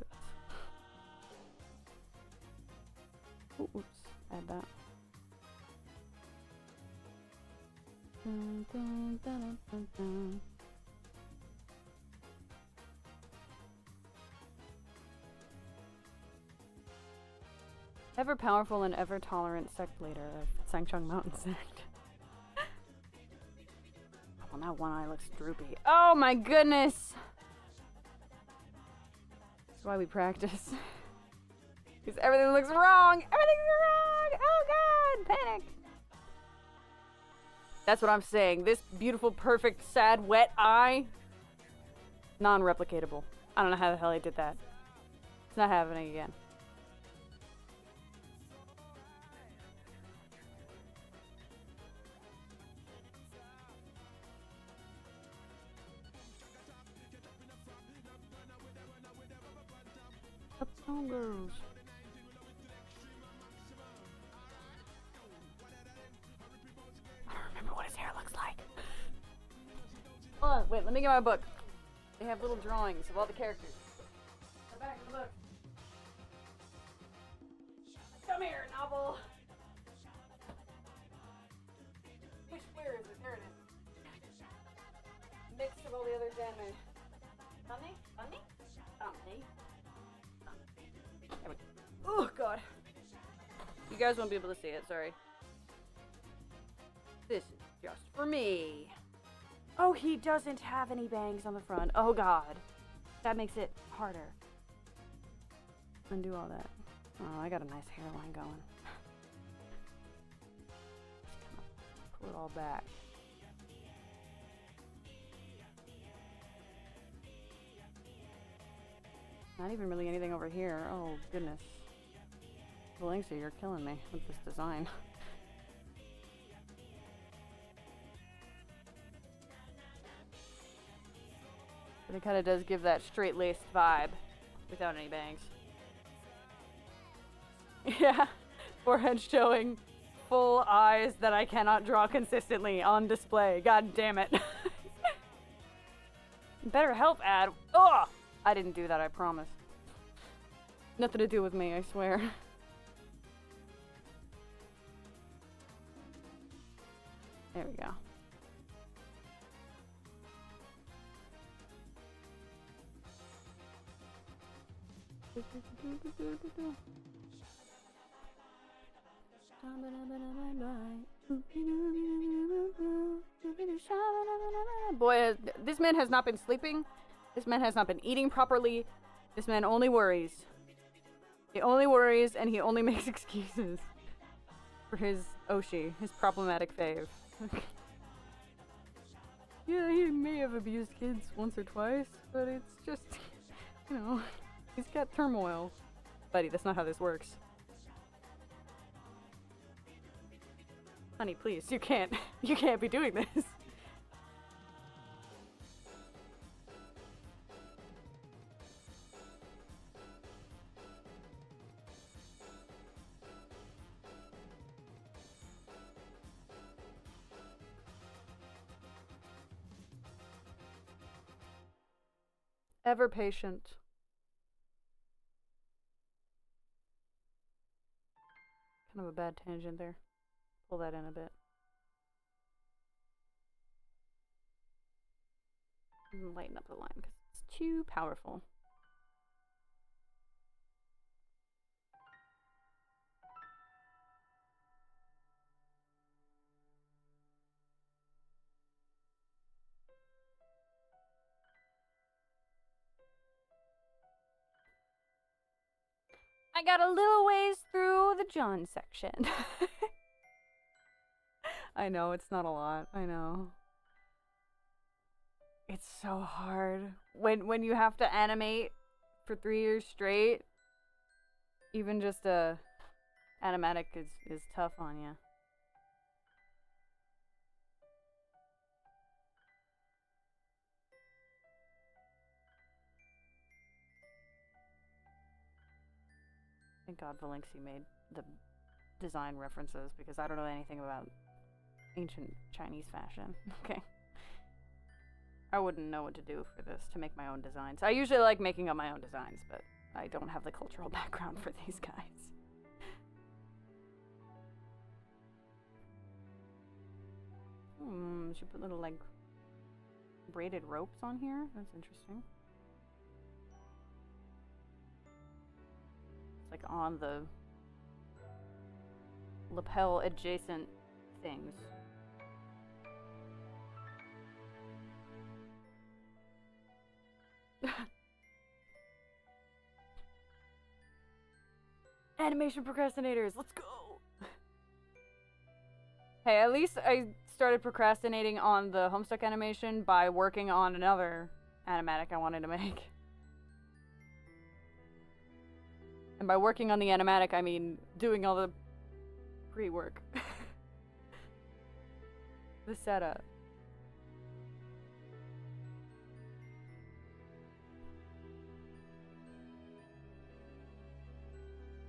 Ooh, oops, add that. Dun, dun, dun, dun, dun. Ever powerful and ever tolerant sect leader of Sangchong Mountain Sect. Oh, now one eye looks droopy. Oh my goodness! That's why we practice. Because everything looks wrong! Everything's wrong! Oh god! Panic! That's what I'm saying. This beautiful, perfect, sad, wet eye. Non-replicatable. I don't know how the hell I did that. It's not happening again. Uptown Girls. I don't remember what it Wait, let me get my book. They have little drawings of all the characters. The back of the book. Come here, novel. Where is it? There it is. Mix of all the other anime. Funny? Funny? Funny. There we go. Oh, God. You guys won't be able to see it, sorry. This is just for me. Oh, he doesn't have any bangs on the front. Oh, God. That makes it harder. Undo all that. Oh, I got a nice hairline going. Pull it all back. Not even really anything over here. Oh, goodness. Valencia, you're killing me with this design. But it kind of does give that straight-laced vibe without any bangs. Yeah, forehead showing, full eyes that I cannot draw consistently on display. God damn it. Better help ad. Ugh! I didn't do that, I promise. Nothing to do with me, I swear. There we go. Boy, this man has not been sleeping. This man has not been eating properly. This man only worries. He only worries and he only makes excuses for his Oshi, his problematic fave. Yeah, he may have abused kids once or twice, but it's just, you know, he's got turmoil. Buddy, that's not how this works. Honey, please, you can't be doing this. Ever patient. Kind of a bad tangent there. Pull that in a bit. And lighten up the line because it's too powerful. I got a little ways through the John section. I know, it's not a lot. I know. It's so hard. When you have to animate for 3 years straight, even just a animatic is tough on you. Thank God Valenxi made the design references because I don't know anything about ancient Chinese fashion. Okay. I wouldn't know what to do for this to make my own designs. I usually like making up my own designs, but I don't have the cultural background for these guys. Should put little like braided ropes on here. That's interesting. Like on the lapel adjacent things. Animation procrastinators, let's go! Hey, at least I started procrastinating on the Homestuck animation by working on another animatic I wanted to make. And by working on the animatic, I mean doing all the pre-work. The setup.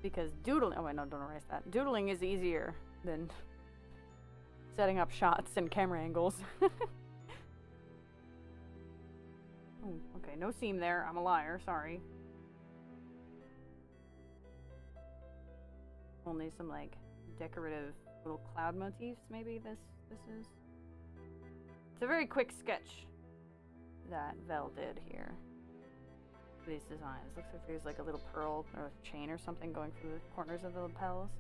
Because doodling, oh wait, no, don't erase that. Doodling is easier than setting up shots and camera angles. Oh, okay, no seam there. I'm a liar, sorry. Only some, like, decorative little cloud motifs, maybe this is. It's a very quick sketch that Vel did here. These designs. Looks like there's like a little pearl or a chain or something going through the corners of the lapels.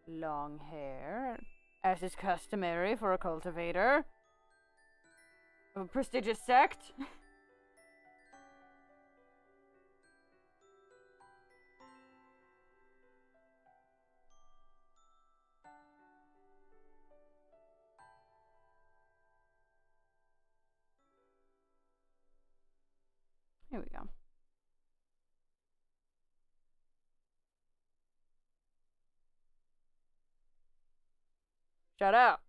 Long hair, as is customary for a cultivator of a prestigious sect. Here we go. Shut up.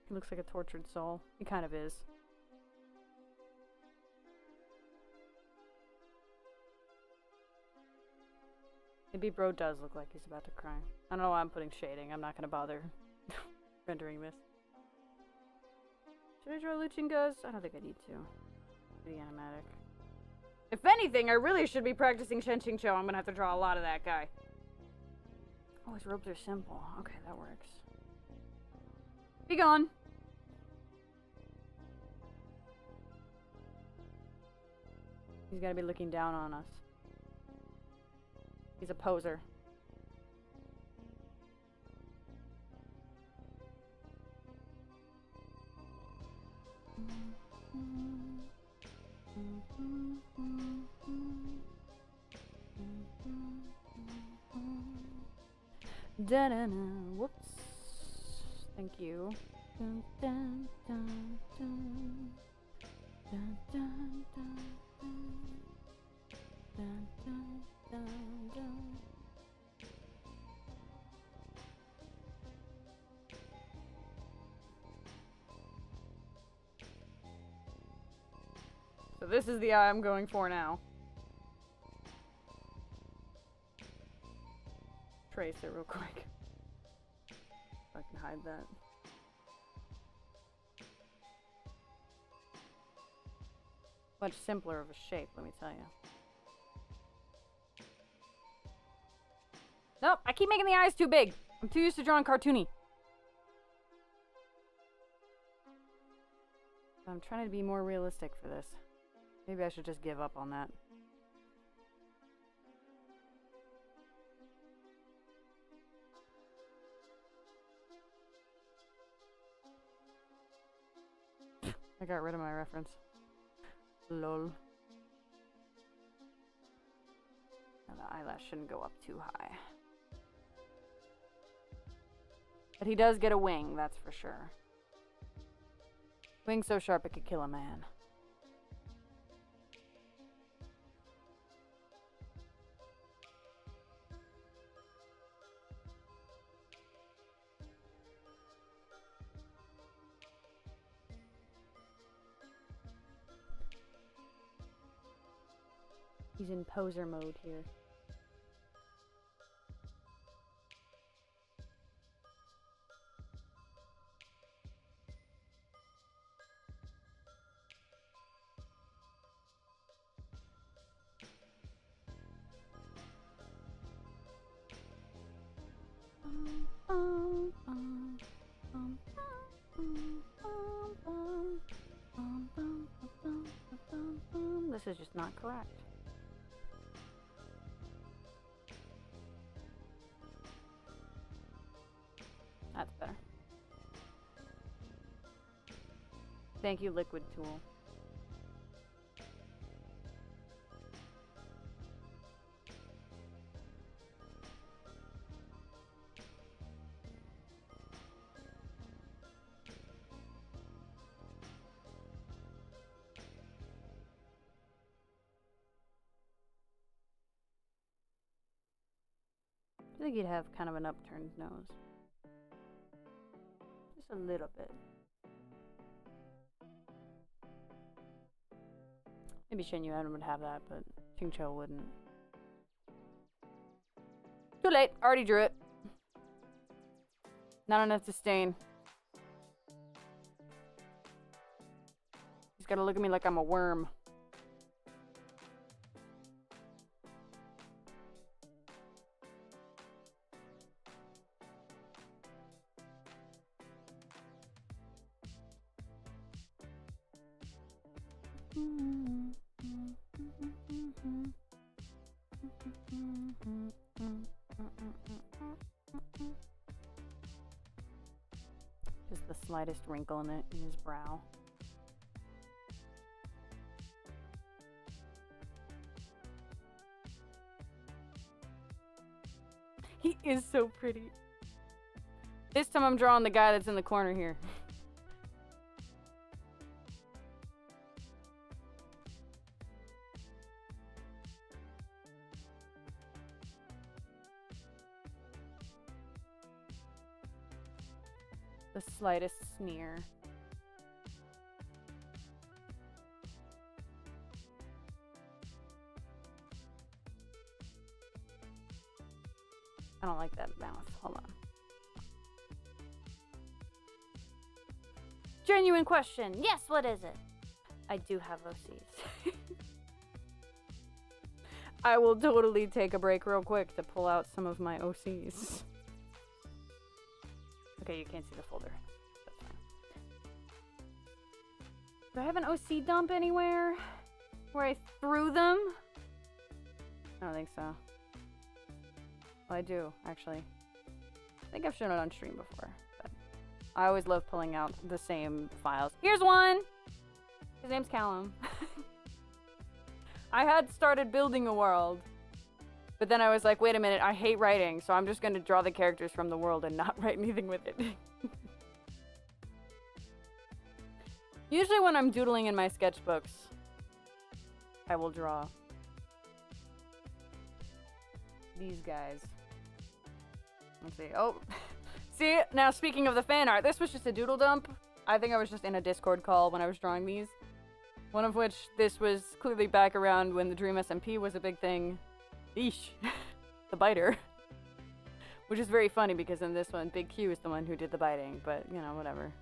He looks like a tortured soul. He kind of is. Maybe bro does look like he's about to cry. I don't know why I'm putting shading. I'm not gonna bother rendering this. Should I draw Luchingas? I don't think I need to. Pretty animatic. If anything, I really should be practicing Shenxing Cho. I'm gonna have to draw a lot of that guy. Oh, his robes are simple. Okay, that works. Be gone. He's gotta be looking down on us. He's a poser. Da-da-da. Whoops. Thank you. Dun, dun, dun, dun. Dun, dun, dun, dun. Dun, dun, dun, dun. So this is the eye I'm going for now. Trace it real quick. If I can hide that. Much simpler of a shape, let me tell you. Nope, I keep making the eyes too big. I'm too used to drawing cartoony. I'm trying to be more realistic for this. Maybe I should just give up on that. I got rid of my reference. Lol. Now the eyelash shouldn't go up too high. But he does get a wing, that's for sure. Wing so sharp it could kill a man. He's in poser mode here. This is just not correct. That's better. Thank you, Liquid Tool. I think you'd have kind of an upturned nose. Just a little bit. Maybe Shin Yuan would have that, but Ching Cho wouldn't. Too late. Already drew it. Not enough to stain. He's gotta look at me like I'm a worm. Just the slightest wrinkle in his brow. He is so pretty. This time I'm drawing the guy that's in the corner here. The slightest sneer. I don't like that mouth. Hold on. Genuine question. Yes, what is it? I do have OCs. I will totally take a break real quick to pull out some of my OCs. Okay, you can't see the folder. That's fine. Do I have an OC dump anywhere? Where I threw them? I don't think so. Well, I do, actually. I think I've shown it on stream before. But I always love pulling out the same files. Here's one! His name's Callum. I had started building a world. But then I was like, wait a minute, I hate writing, so I'm just going to draw the characters from the world and not write anything with it. Usually when I'm doodling in my sketchbooks, I will draw these guys. Let's see. Oh, see, now speaking of the fan art, this was just a doodle dump. I think I was just in a Discord call when I was drawing these. One of which, this was clearly back around when the Dream SMP was a big thing. Eesh. The biter. Which is very funny because in this one, Big Q is the one who did the biting, but, you know, whatever.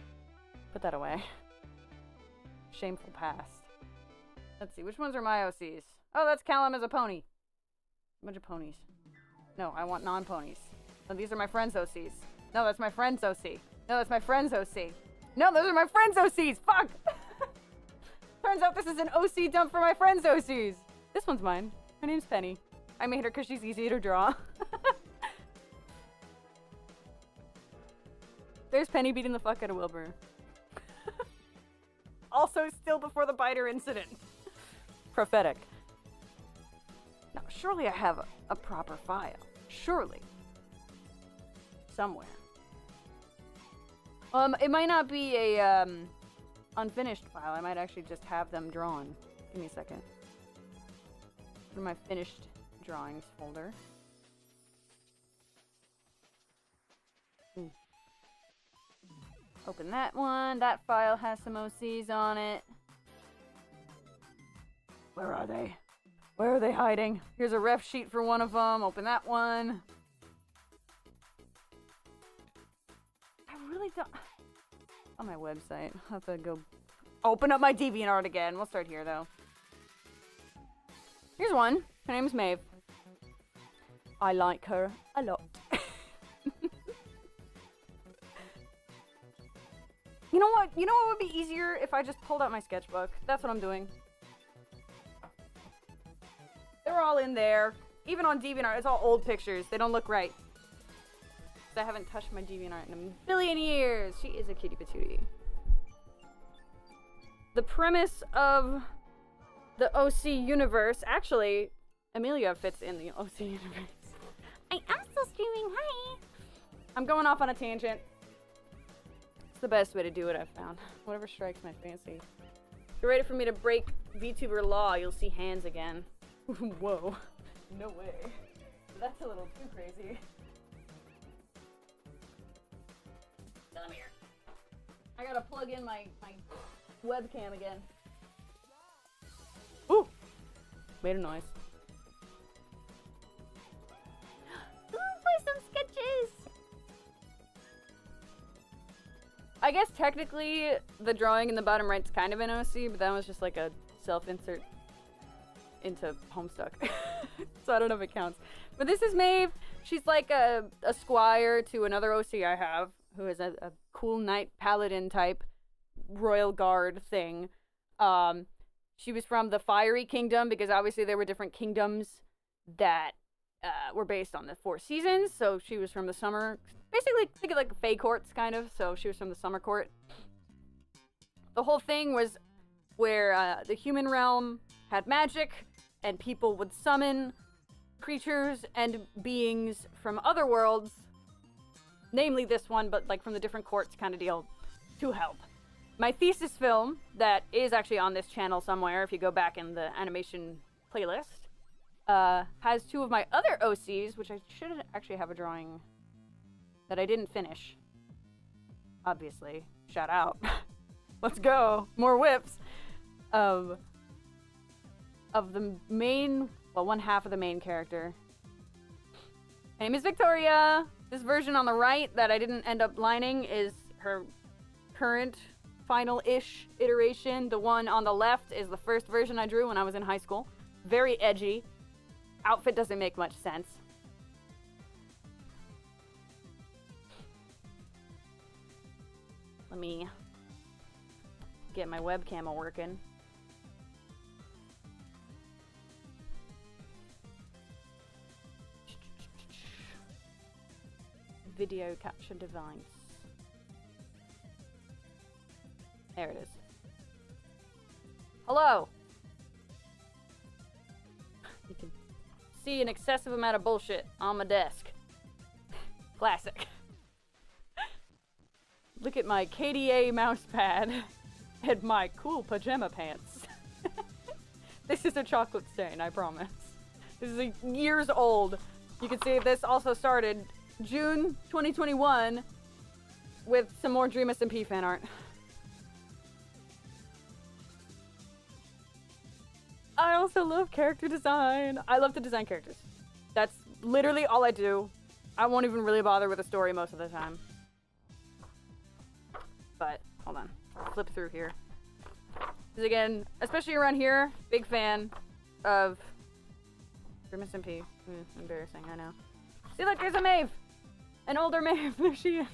Put that away. Shameful past. Let's see, which ones are my OCs? Oh, that's Callum as a pony. A bunch of ponies. No, I want non-ponies. So these are my friend's OCs. No, that's my friend's OC. No, that's my friend's OC. No, those are my friend's OCs! Fuck! Turns out this is an OC dump for my friend's OCs. This one's mine. Her name's Penny. I made her because she's easy to draw. There's Penny beating the fuck out of Wilbur. Also, still before the biter incident. Prophetic. Now, surely I have a proper file. Surely. Somewhere. It might not be a, unfinished file. I might actually just have them drawn. Give me a second. For my finished drawings folder. Open that one. That file has some OCs on it. Where are they? Where are they hiding? Here's a ref sheet for one of them. Open that one. I really don't... On my website. I'll have to go open up my DeviantArt again. We'll start here, though. Here's one. Her name's Maeve. I like her a lot. You know what? You know what would be easier if I just pulled out my sketchbook? That's what I'm doing. They're all in there. Even on DeviantArt, it's all old pictures. They don't look right. I haven't touched my DeviantArt in a billion years. She is a cutie patootie. The premise of the OC universe, actually, Amelia fits in the OC universe. I'm still streaming. Hi. I'm going off on a tangent. It's the best way to do it, I've found. Whatever strikes my fancy. If you're ready for me to break VTuber law, you'll see hands again. Whoa. No way. That's a little too crazy. Come here. I gotta plug in my webcam again. Ooh! Made a noise. Ooh, for some sketches. I guess technically the drawing in the bottom right's kind of an OC, but that was just like a self-insert into Homestuck. So I don't know if it counts. But this is Maeve. She's like a squire to another OC I have, who is a cool knight paladin type royal guard thing. She was from the Fiery Kingdom, because obviously there were different kingdoms that were based on the 4 seasons. So she was from the summer, basically think of like Fae courts kind of. So she was from the summer court. The whole thing was where the human realm had magic, and people would summon creatures and beings from other worlds, namely this one, but like from the different courts kind of deal, to help. My thesis film, that is actually on this channel somewhere, if you go back in the animation playlist, has 2 of my other OCs, which I should actually have a drawing that I didn't finish. Obviously. Shout out. Let's go. More whips. Of the main, well, one half of the main character. Her name is Victoria. This version on the right that I didn't end up lining is her current final-ish iteration. The one on the left is the first version I drew when I was in high school. Very edgy. Outfit doesn't make much sense. Let me get my webcam working. Video capture device. There it is. Hello! You can see an excessive amount of bullshit on my desk. Classic. Look at my KDA mouse pad and my cool pajama pants. This is a chocolate stain, I promise. This is years old. You can see this also started June 2021 with some more Dream SMP fan art. I also love character design. I love to design characters. That's literally all I do. I won't even really bother with a story most of the time. But, hold on. Flip through here. Because again, especially around here, big fan of Dream SMP. Embarrassing, I know. See, look, there's a Maeve! An older Maeve. There she is.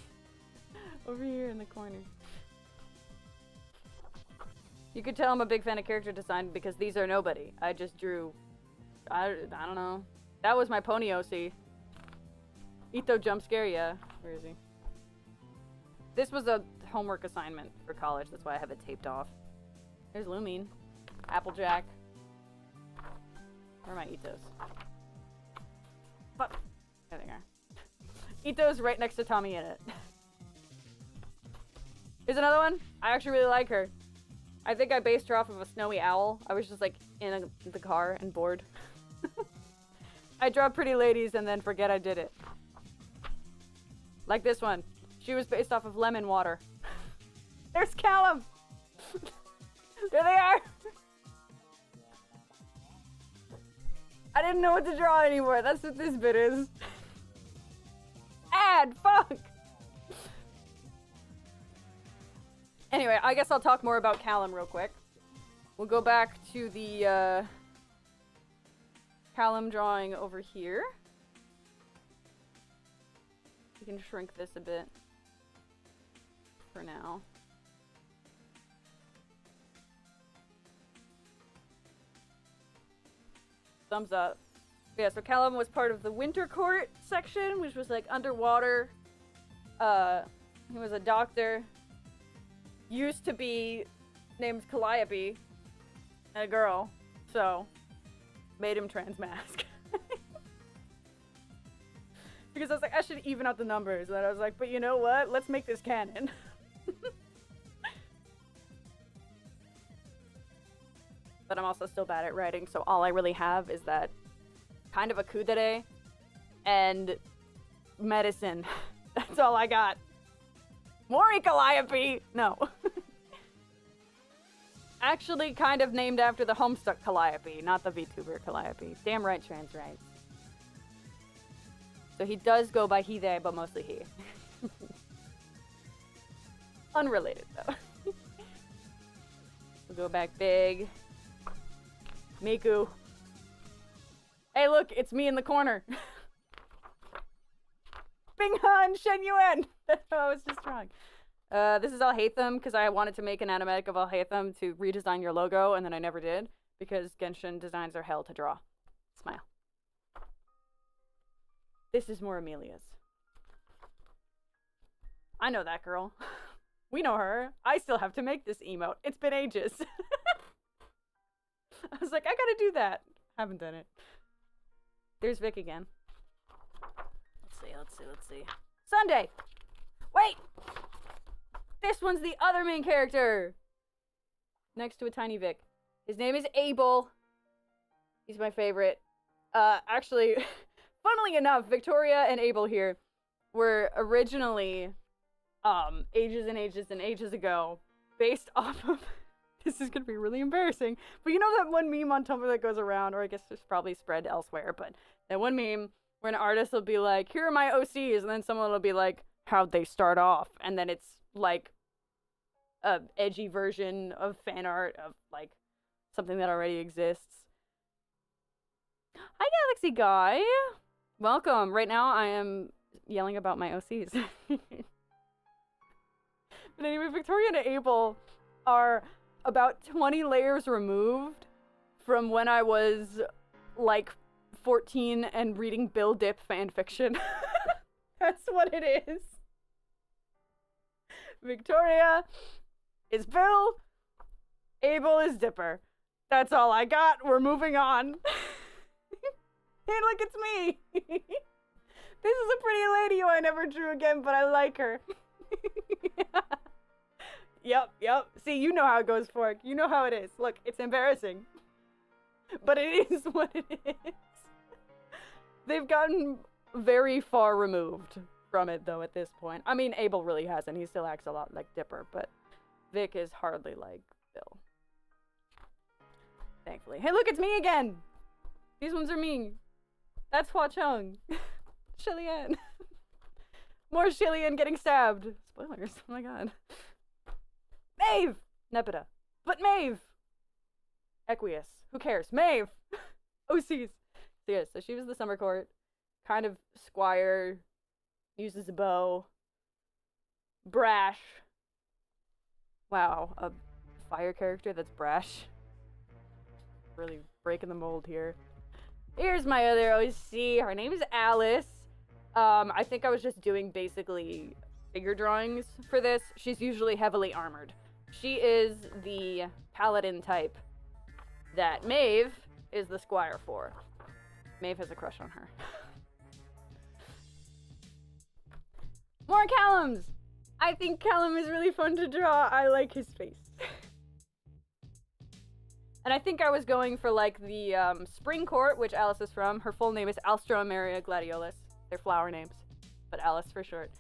Over here in the corner. You could tell I'm a big fan of character design because these are nobody. I just drew... I don't know. That was my pony OC. Ito jump scare, yeah. Where is he? This was a homework assignment for college. That's why I have it taped off. There's Lumine. Applejack. Where are my Itos? Fuck. There they are. Ito's right next to Tommy in it. Here's another one. I actually really like her. I think I based her off of a snowy owl. I was just like in the car and bored. I draw pretty ladies and then forget I did it. Like this one. She was based off of lemon water. There's Callum! There they are! I didn't know what to draw anymore. That's what this bit is. Add! Fuck! Anyway, I guess I'll talk more about Callum real quick. We'll go back to the Callum drawing over here. We can shrink this a bit for now. Thumbs up. Yeah, so Callum was part of the Winter Court section, which was like underwater. He was a doctor. Used to be named Calliope, a girl, so made him trans mask. Because I was like, I should even out the numbers, and I was like, but you know what? Let's make this canon. But I'm also still bad at writing, so all I really have is that kind of a kudere and medicine. That's all I got. Mori Calliope! No. Actually kind of named after the Homestuck Calliope, not the VTuber Calliope. Damn right, trans right. So he does go by he, they, but mostly he. Unrelated, though. We'll go back big. Miku. Hey, look, it's me in the corner. Bing Han Shen Yuan. I was just wrong. This is Alhaitham, because I wanted to make an animatic of Alhaitham to redesign your logo, and then I never did, because Genshin designs are hell to draw. Smile. This is more Amelia's. I know that girl. We know her. I still have to make this emote. It's been ages. I was like, I gotta do that. Haven't done it. There's Vic again. Let's see. Sunday! Wait! This one's the other main character! Next to a tiny Vic. His name is Abel. He's my favorite. Actually, funnily enough, Victoria and Abel here were originally, ages and ages and ages ago, based off of, this is gonna be really embarrassing, but you know that one meme on Tumblr that goes around, or I guess it's probably spread elsewhere, but that one meme where an artist will be like, here are my OCs, and then someone will be like, how'd they start off? And then it's like a edgy version of fan art of like something that already exists. Hi, Galaxy Guy. Welcome. Right now I am yelling about my OCs. But anyway, Victoria and Abel are about 20 layers removed from when I was like 14 and reading Bill Dip fanfiction. That's what it is. Victoria is Bill. Abel is Dipper. That's all I got. We're moving on. Hey, look, it's me. This is a pretty lady who I never drew again, but I like her. Yep. See, you know how it goes, Fork. You know how it is. Look, it's embarrassing. But it is what it is. They've gotten very far removed from it, though, at this point. I mean, Abel really hasn't. He still acts a lot like Dipper, but Vic is hardly like Bill. Thankfully. Hey, look, it's me again! These ones are me. That's Hua Chung. Shillian. More Shillian getting stabbed. Spoilers. Oh my god. Maeve! Nepeta. But Maeve! Equius. Who cares? Maeve! OCs. So yeah, so she was the summer court. Kind of squire. Uses a bow. Brash. Wow, a fire character that's brash. Really breaking the mold here. Here's my other OC. Her name is Alice. I think I was just doing basically figure drawings for this. She's usually heavily armored. She is the paladin type that Maeve is the squire for. Maeve has a crush on her. More Callums! I think Callum is really fun to draw. I like his face. And I think I was going for like the Spring Court, which Alice is from. Her full name is Alstra Maria Gladiolus. They're flower names, but Alice for short.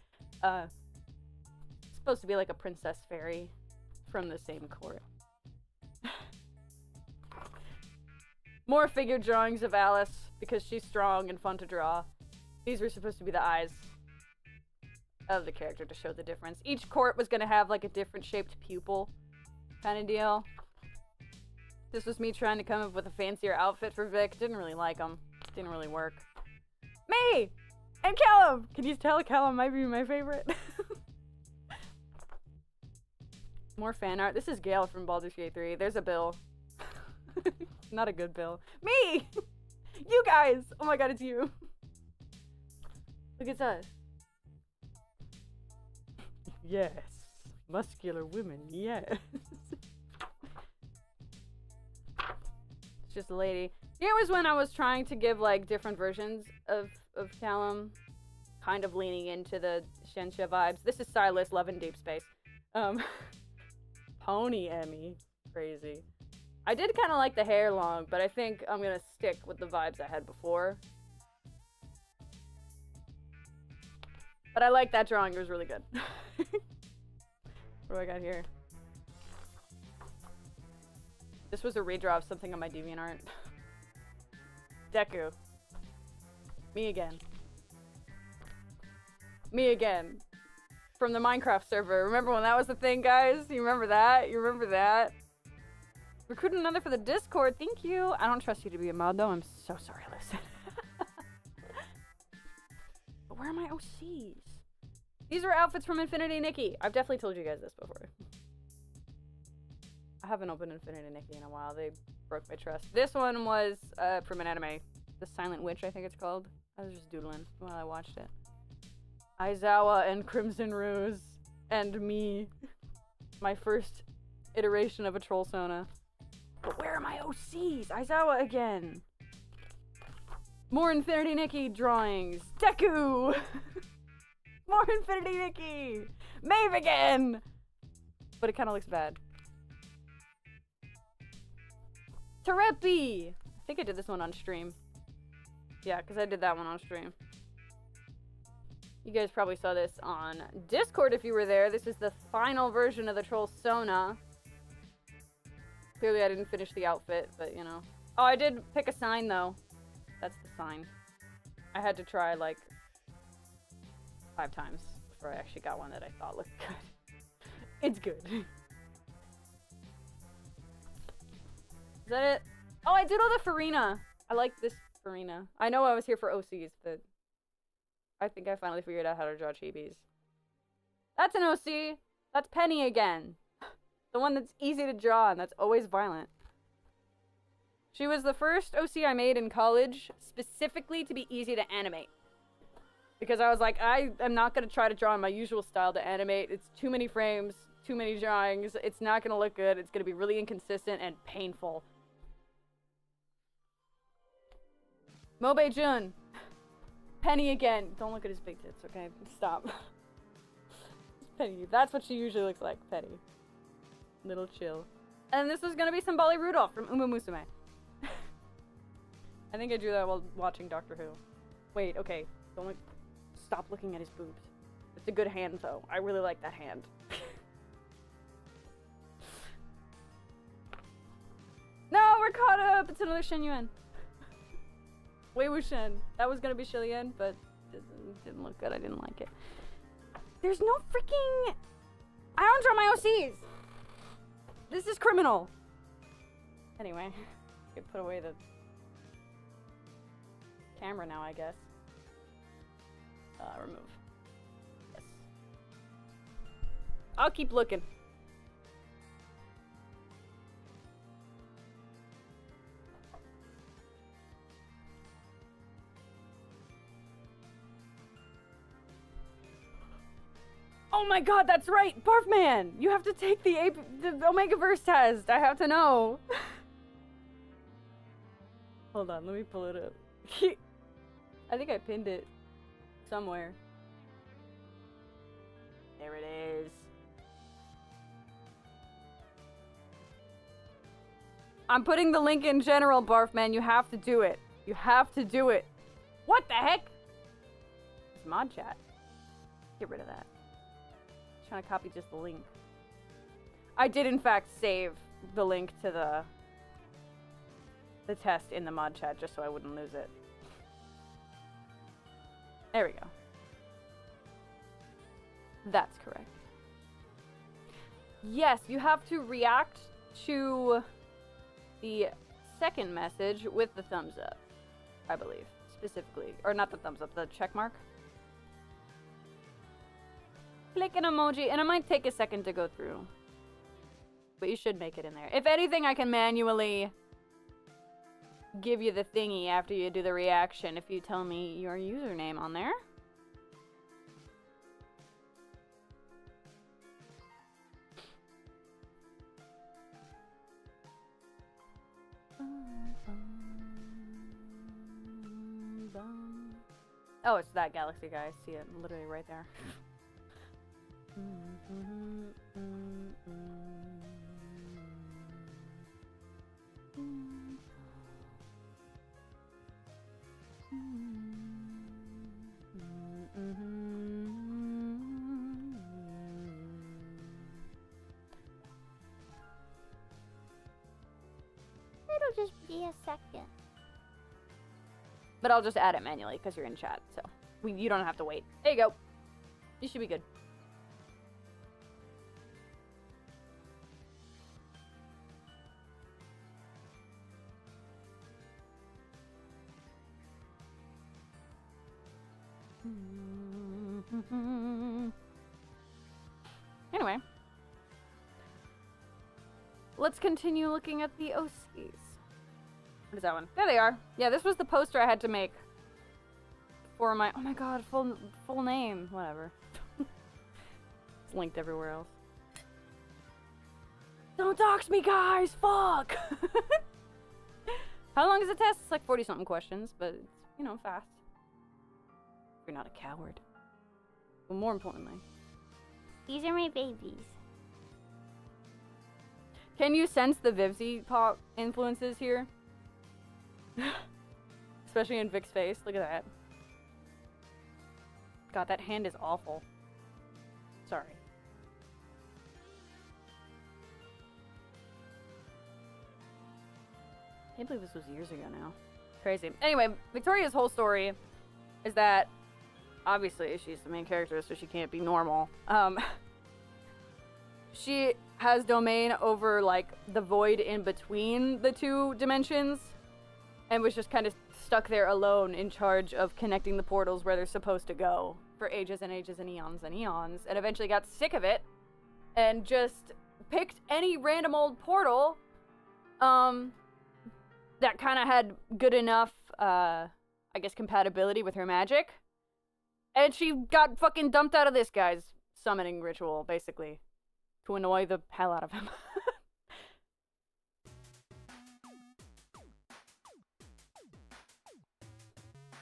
Supposed to be like a princess fairy from the same court. More figure drawings of Alice because she's strong and fun to draw. These were supposed to be the eyes of the character to show the difference. Each court was going to have like a different shaped pupil kind of deal. This was me trying to come up with a fancier outfit for Vic. Didn't really like him. Didn't really work. Me! And Callum! Can you tell Callum might be my favorite? More fan art. This is Gale from Baldur's Gate 3. There's a Bill. Not a good Bill. Me! You guys! Oh my god, it's you. Look at us. Yes. Muscular women, yes. It's just a lady. Here was when I was trying to give like different versions of Callum. Kind of leaning into the Shensha vibes. This is Silas, Love in Deep Space. Pony Emmy. Crazy. I did kind of like the hair long, but I think I'm gonna stick with the vibes I had before. But I like that drawing, it was really good. What do I got here? This was a redraw of something on my DeviantArt. Deku. Me again. Me again. From the Minecraft server. Remember when that was the thing, guys? You remember that? You remember that? Recruiting another for the Discord. Thank you. I don't trust you to be a mod, though. I'm so sorry, listen. But where are my OCs? These are outfits from Infinity Nikki. I've definitely told you guys this before. I haven't opened Infinity Nikki in a while. They broke my trust. This one was from an anime. The Silent Witch, I think it's called. I was just doodling while I watched it. Aizawa and Crimson Ruse. And me. My first iteration of a troll Sona. But where are my OCs? Aizawa again. More Infinity Nikki drawings. Deku! More Infinity Nikki! Maeve again! But it kind of looks bad. Terepi! I think I did this one on stream. Yeah, because I did that one on stream. You guys probably saw this on Discord if you were there. This is the final version of the Troll Sona. Clearly I didn't finish the outfit, but you know. Oh, I did pick a sign though. That's the sign. I had to try like 5 times before I actually got one that I thought looked good. It's good. Is that it? Oh, I did all the Farina. I like this Farina. I know I was here for OCs, but I think I finally figured out how to draw chibis. That's an OC. That's Penny again. The one that's easy to draw and that's always violent. She was the first OC I made in college specifically to be easy to animate. Because I was like, I am not going to try to draw in my usual style to animate. It's too many frames, too many drawings. It's not going to look good. It's going to be really inconsistent and painful. Mobe Jun. Penny again. Don't look at his big tits, okay? Stop. Penny. That's what she usually looks like, Penny. Little chill. And this is going to be some Bali Rudolph from Uma Musume. I think I drew that while watching Doctor Who. Wait, okay. Don't look. Stop looking at his boobs. It's a good hand, though. I really like that hand. No, we're caught up! It's another Shen Yuan. Wei Wuxian. That was gonna be Shilian, but it didn't look good. I didn't like it. There's no freaking... I don't draw my OCs! This is criminal! Anyway, I can put away the camera now, I guess. Remove. Yes. I'll keep looking. Oh my god, that's right! Barfman! You have to take the Omegaverse test! I have to know! Hold on, let me pull it up. I think I pinned it somewhere. There it is. I'm putting the link in general, Barfman. You have to do it. You have to do it. What the heck? It's mod chat. Get rid of that. Trying to copy just the link. I did in fact save the link to the test in the mod chat just so I wouldn't lose it. There we go. That's correct. Yes, you have to react to the second message with the thumbs up, I believe, specifically. Or not the thumbs up, the check mark. Click an emoji, and it might take a second to go through. But you should make it in there. If anything, I can manually give you the thingy after you do the reaction if you tell me your username on there. Oh, it's that galaxy guy. I see it literally right there. just be a second. But I'll just add it manually because you're in chat, so you don't have to wait. There you go. You should be good. Anyway, let's continue looking at the OCs. What is that one? There they are. Yeah, this was the poster I had to make for my, oh my god, full name. Whatever. It's linked everywhere else. Don't dox me, guys! Fuck! How long is the test? It's like 40-something questions, but it's, you know, fast. You're not a coward. But more importantly, These are my babies. can you sense the Vivzy pop influences here? Especially in Vic's face. Look at that. God, that hand is awful. Sorry. I can't believe this was years ago now. Crazy. Anyway, Victoria's whole story is that obviously she's the main character, so she can't be normal. She has domain over like the void in between the two dimensions and was just kind of stuck there alone in charge of connecting the portals where they're supposed to go for ages and ages and eons, and eventually got sick of it and just picked any random old portal that kind of had good enough I guess compatibility with her magic, and she got fucking dumped out of this guy's summoning ritual basically to annoy the hell out of him.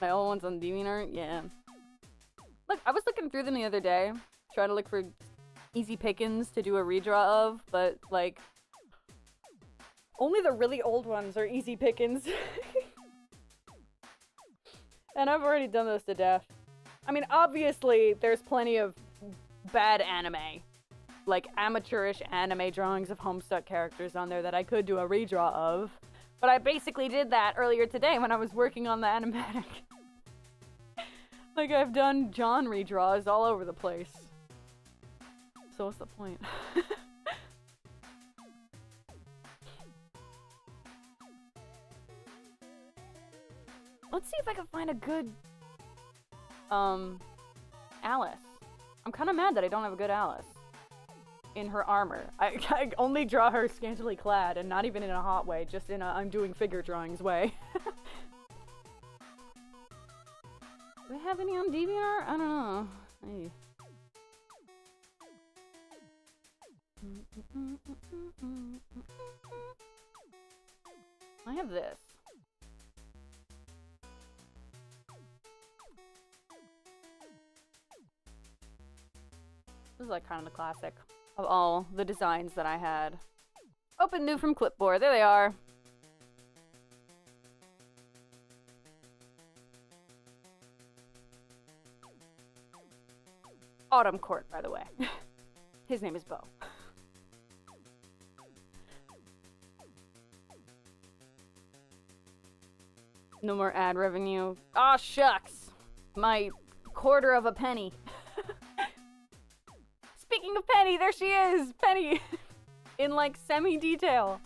My old ones on DeviantArt? Yeah. Look, I was looking through them the other day, trying to look for easy pickings to do a redraw of, but, like, only the really old ones are easy pickings. And I've already done those to death. I mean, obviously, there's plenty of bad anime. Like, amateurish anime drawings of Homestuck characters on there that I could do a redraw of. But I basically did that earlier today when I was working on the animatic. Like, I've done John redraws all over the place. So what's the point? Let's see if I can find a good, Alice. I'm kind of mad that I don't have a good Alice in her armor. I only draw her scantily clad, and not even in a hot way, just in a I'm doing figure drawings way. Do they have any on DeviantArt? I don't know. Hey. I have this. This is like kind of the classic of all the designs that I had. Open new from clipboard. There they are. Autumn Court, by the way. His name is Bo. No more ad revenue. Aw, shucks. My quarter of a penny. Speaking of Penny, there she is! Penny! In, like, semi-detail.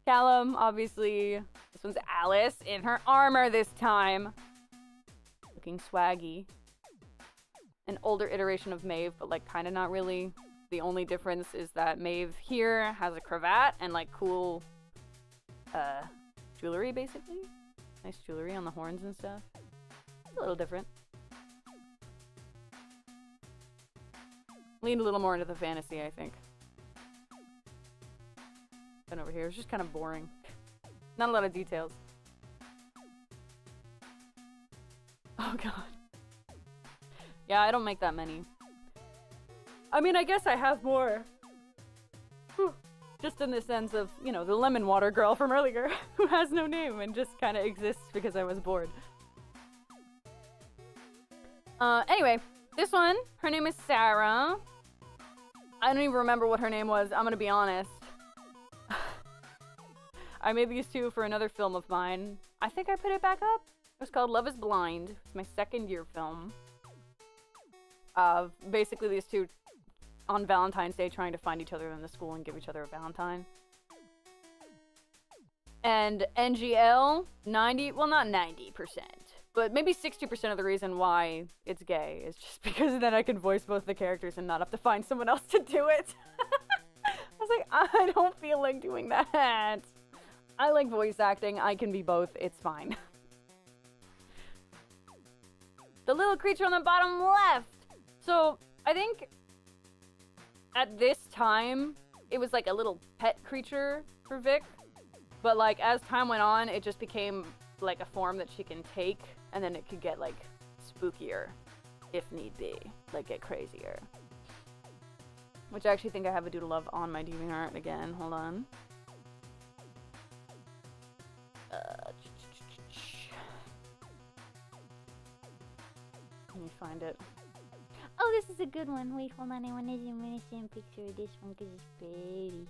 Callum, obviously. This one's Alice in her armor this time. Looking swaggy. An older iteration of Maeve, but, like, kind of not really. The only difference is that Maeve here has a cravat and, like, cool, jewelry, basically. Nice jewelry on the horns and stuff. It's a little different. Leaned a little more into the fantasy, I think. Then over here, it's just kind of boring. Not a lot of details. Oh god. Yeah, I don't make that many. I mean, I guess I have more. Whew. Just in the sense of, you know, the lemon water girl from earlier, who has no name and just kind of exists because I was bored. Anyway, this one, her name is Sarah. I don't even remember what her name was, I'm gonna be honest. I made these two for another film of mine. I think I put it back up. It was called Love is Blind. It's my second year film. Basically these two on Valentine's Day trying to find each other in the school and give each other a Valentine. And NGL, well not 90%, but maybe 60% of the reason why it's gay is just because then I can voice both the characters and not have to find someone else to do it. I was like, I don't feel like doing that. I like voice acting, I can be both, it's fine. The little creature on the bottom left. So, I think at this time, it was like a little pet creature for Vic. But like, as time went on, it just became like a form that she can take, and then it could get like spookier, if need be. Like, get crazier. Which I actually think I have a doodle of on my DeviantArt again. Hold on. Let me find it. Oh, this is a good one. Wait, hold on. I want to zoom in and see a picture of this one because it's pretty.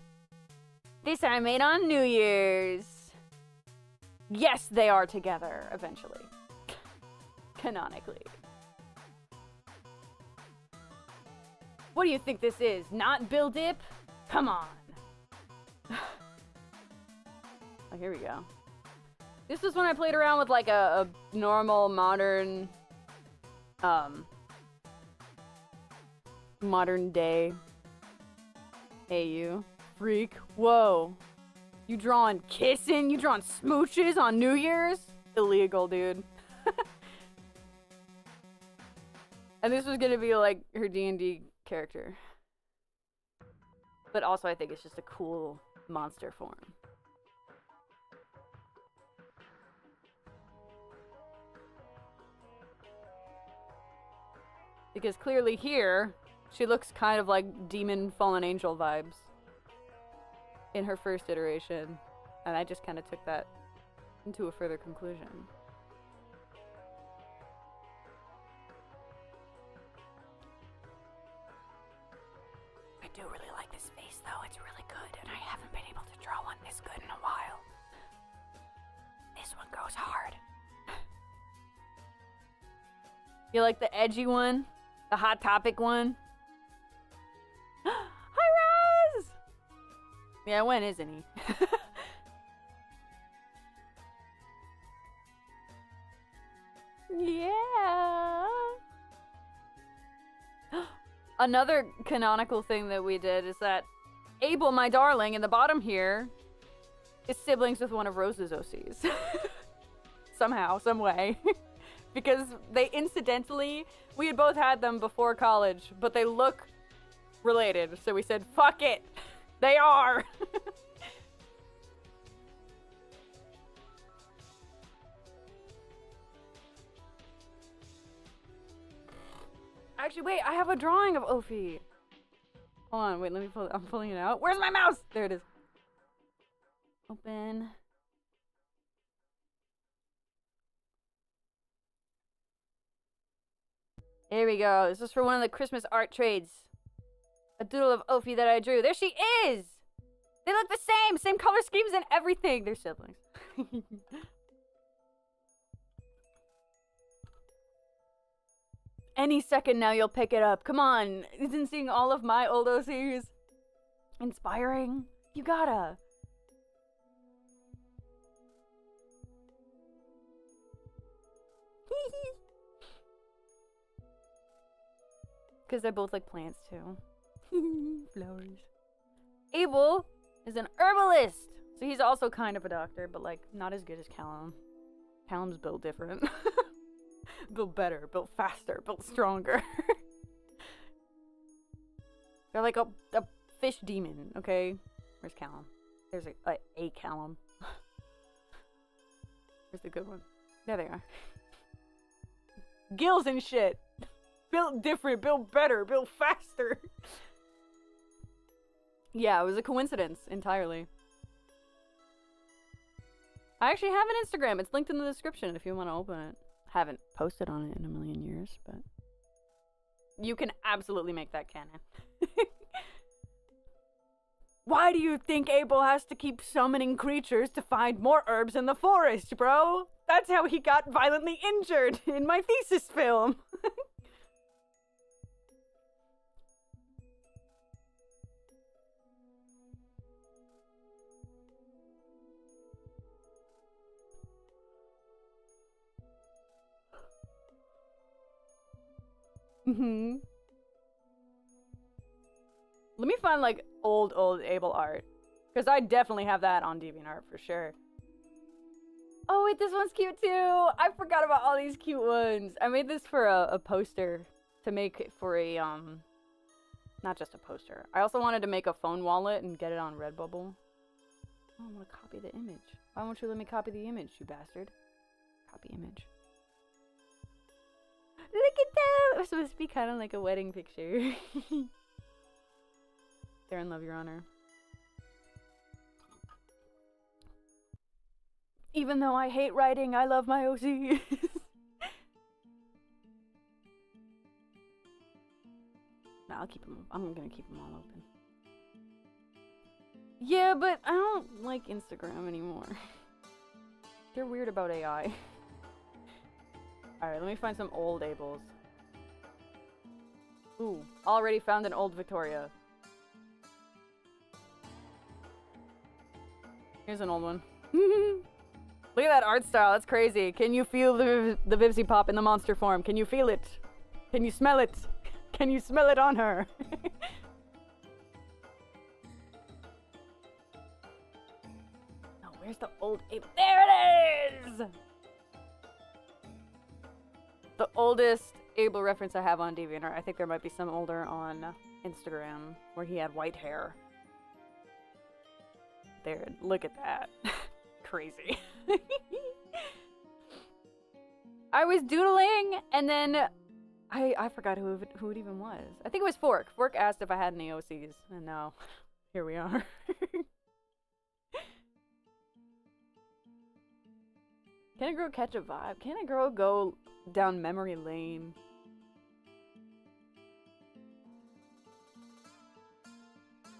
These I made on New Year's. Yes, they are together eventually. Canonically. What do you think this is? Not Bill Dip? Come on. Oh, here we go. This was when I played around with like a normal modern modern day AU. Freak. Whoa. You drawing kissing? You drawing smooches on New Year's? Illegal, dude. And this was gonna be like her D&D character. But also I think it's just a cool monster form. Because clearly here, she looks kind of like demon fallen angel vibes in her first iteration. And I just kind of took that into a further conclusion. I do really like this face though, it's really good. And I haven't been able to draw one this good in a while. This one goes hard. You like the edgy one? The hot topic one? Hi, Raz! Yeah, when isn't he? Yeah. Another canonical thing that we did is that Abel, my darling, in the bottom here, is siblings with one of Rose's OCs. Somehow, some way. Because they incidentally, we had both had them before college, but they look related. So we said, fuck it. They are. Actually, wait, I have a drawing of Ophi. Hold on, wait, let me pull it. I'm pulling it out. Where's my mouse? There it is. Open. Here we go. This is for one of the Christmas art trades. A doodle of Ophi that I drew. There she is! They look the same! Same color schemes and everything! They're siblings. Any second now you'll pick it up. Come on. Isn't seeing all of my old OCs inspiring? You gotta. Because they both like plants too. Flowers. Abel is an herbalist. So he's also kind of a doctor, but like not as good as Callum. Callum's built different. Built better, built faster, built stronger. They're like a fish demon, okay? Where's Callum? There's a Callum. Where's the good one? There they are. Gills and shit. Built different, built better, built faster. Yeah, it was a coincidence entirely. I actually have an Instagram. It's linked in the description if you want to open it. Haven't posted on it in a million years, but you can absolutely make that canon. Why do you think Abel has to keep summoning creatures to find more herbs in the forest, bro? That's how he got violently injured in my thesis film. Mm-hmm. Let me find, like, old Abel art. Because I definitely have that on DeviantArt for sure. Oh, wait, this one's cute too! I forgot about all these cute ones. I made this for a poster to make for a, not just a poster. I also wanted to make a phone wallet and get it on Redbubble. Oh, I want to copy the image. Why won't you let me copy the image, you bastard? Copy image. Look at that! It was supposed to be kind of like a wedding picture. There and love, Your Honor. Even though I hate writing, I love my OC. No, I'll keep them. I'm gonna keep them all open. Yeah, but I don't like Instagram anymore. They're weird about AI. Alright, let me find some old Abels. Ooh, already found an old Victoria. Here's an old one. Look at that art style, that's crazy. Can you feel the Vivsy Pop in the monster form? Can you feel it? Can you smell it? Can you smell it on her? Oh, where's the old Abel? There it is! The oldest Abel reference I have on DeviantArt. I think there might be some older on Instagram where he had white hair. There, look at that. Crazy. I was doodling and then I forgot who it even was. I think it was Fork. Fork asked if I had any OCs and now here we are. Can a girl catch a vibe? Can a girl go down memory lane?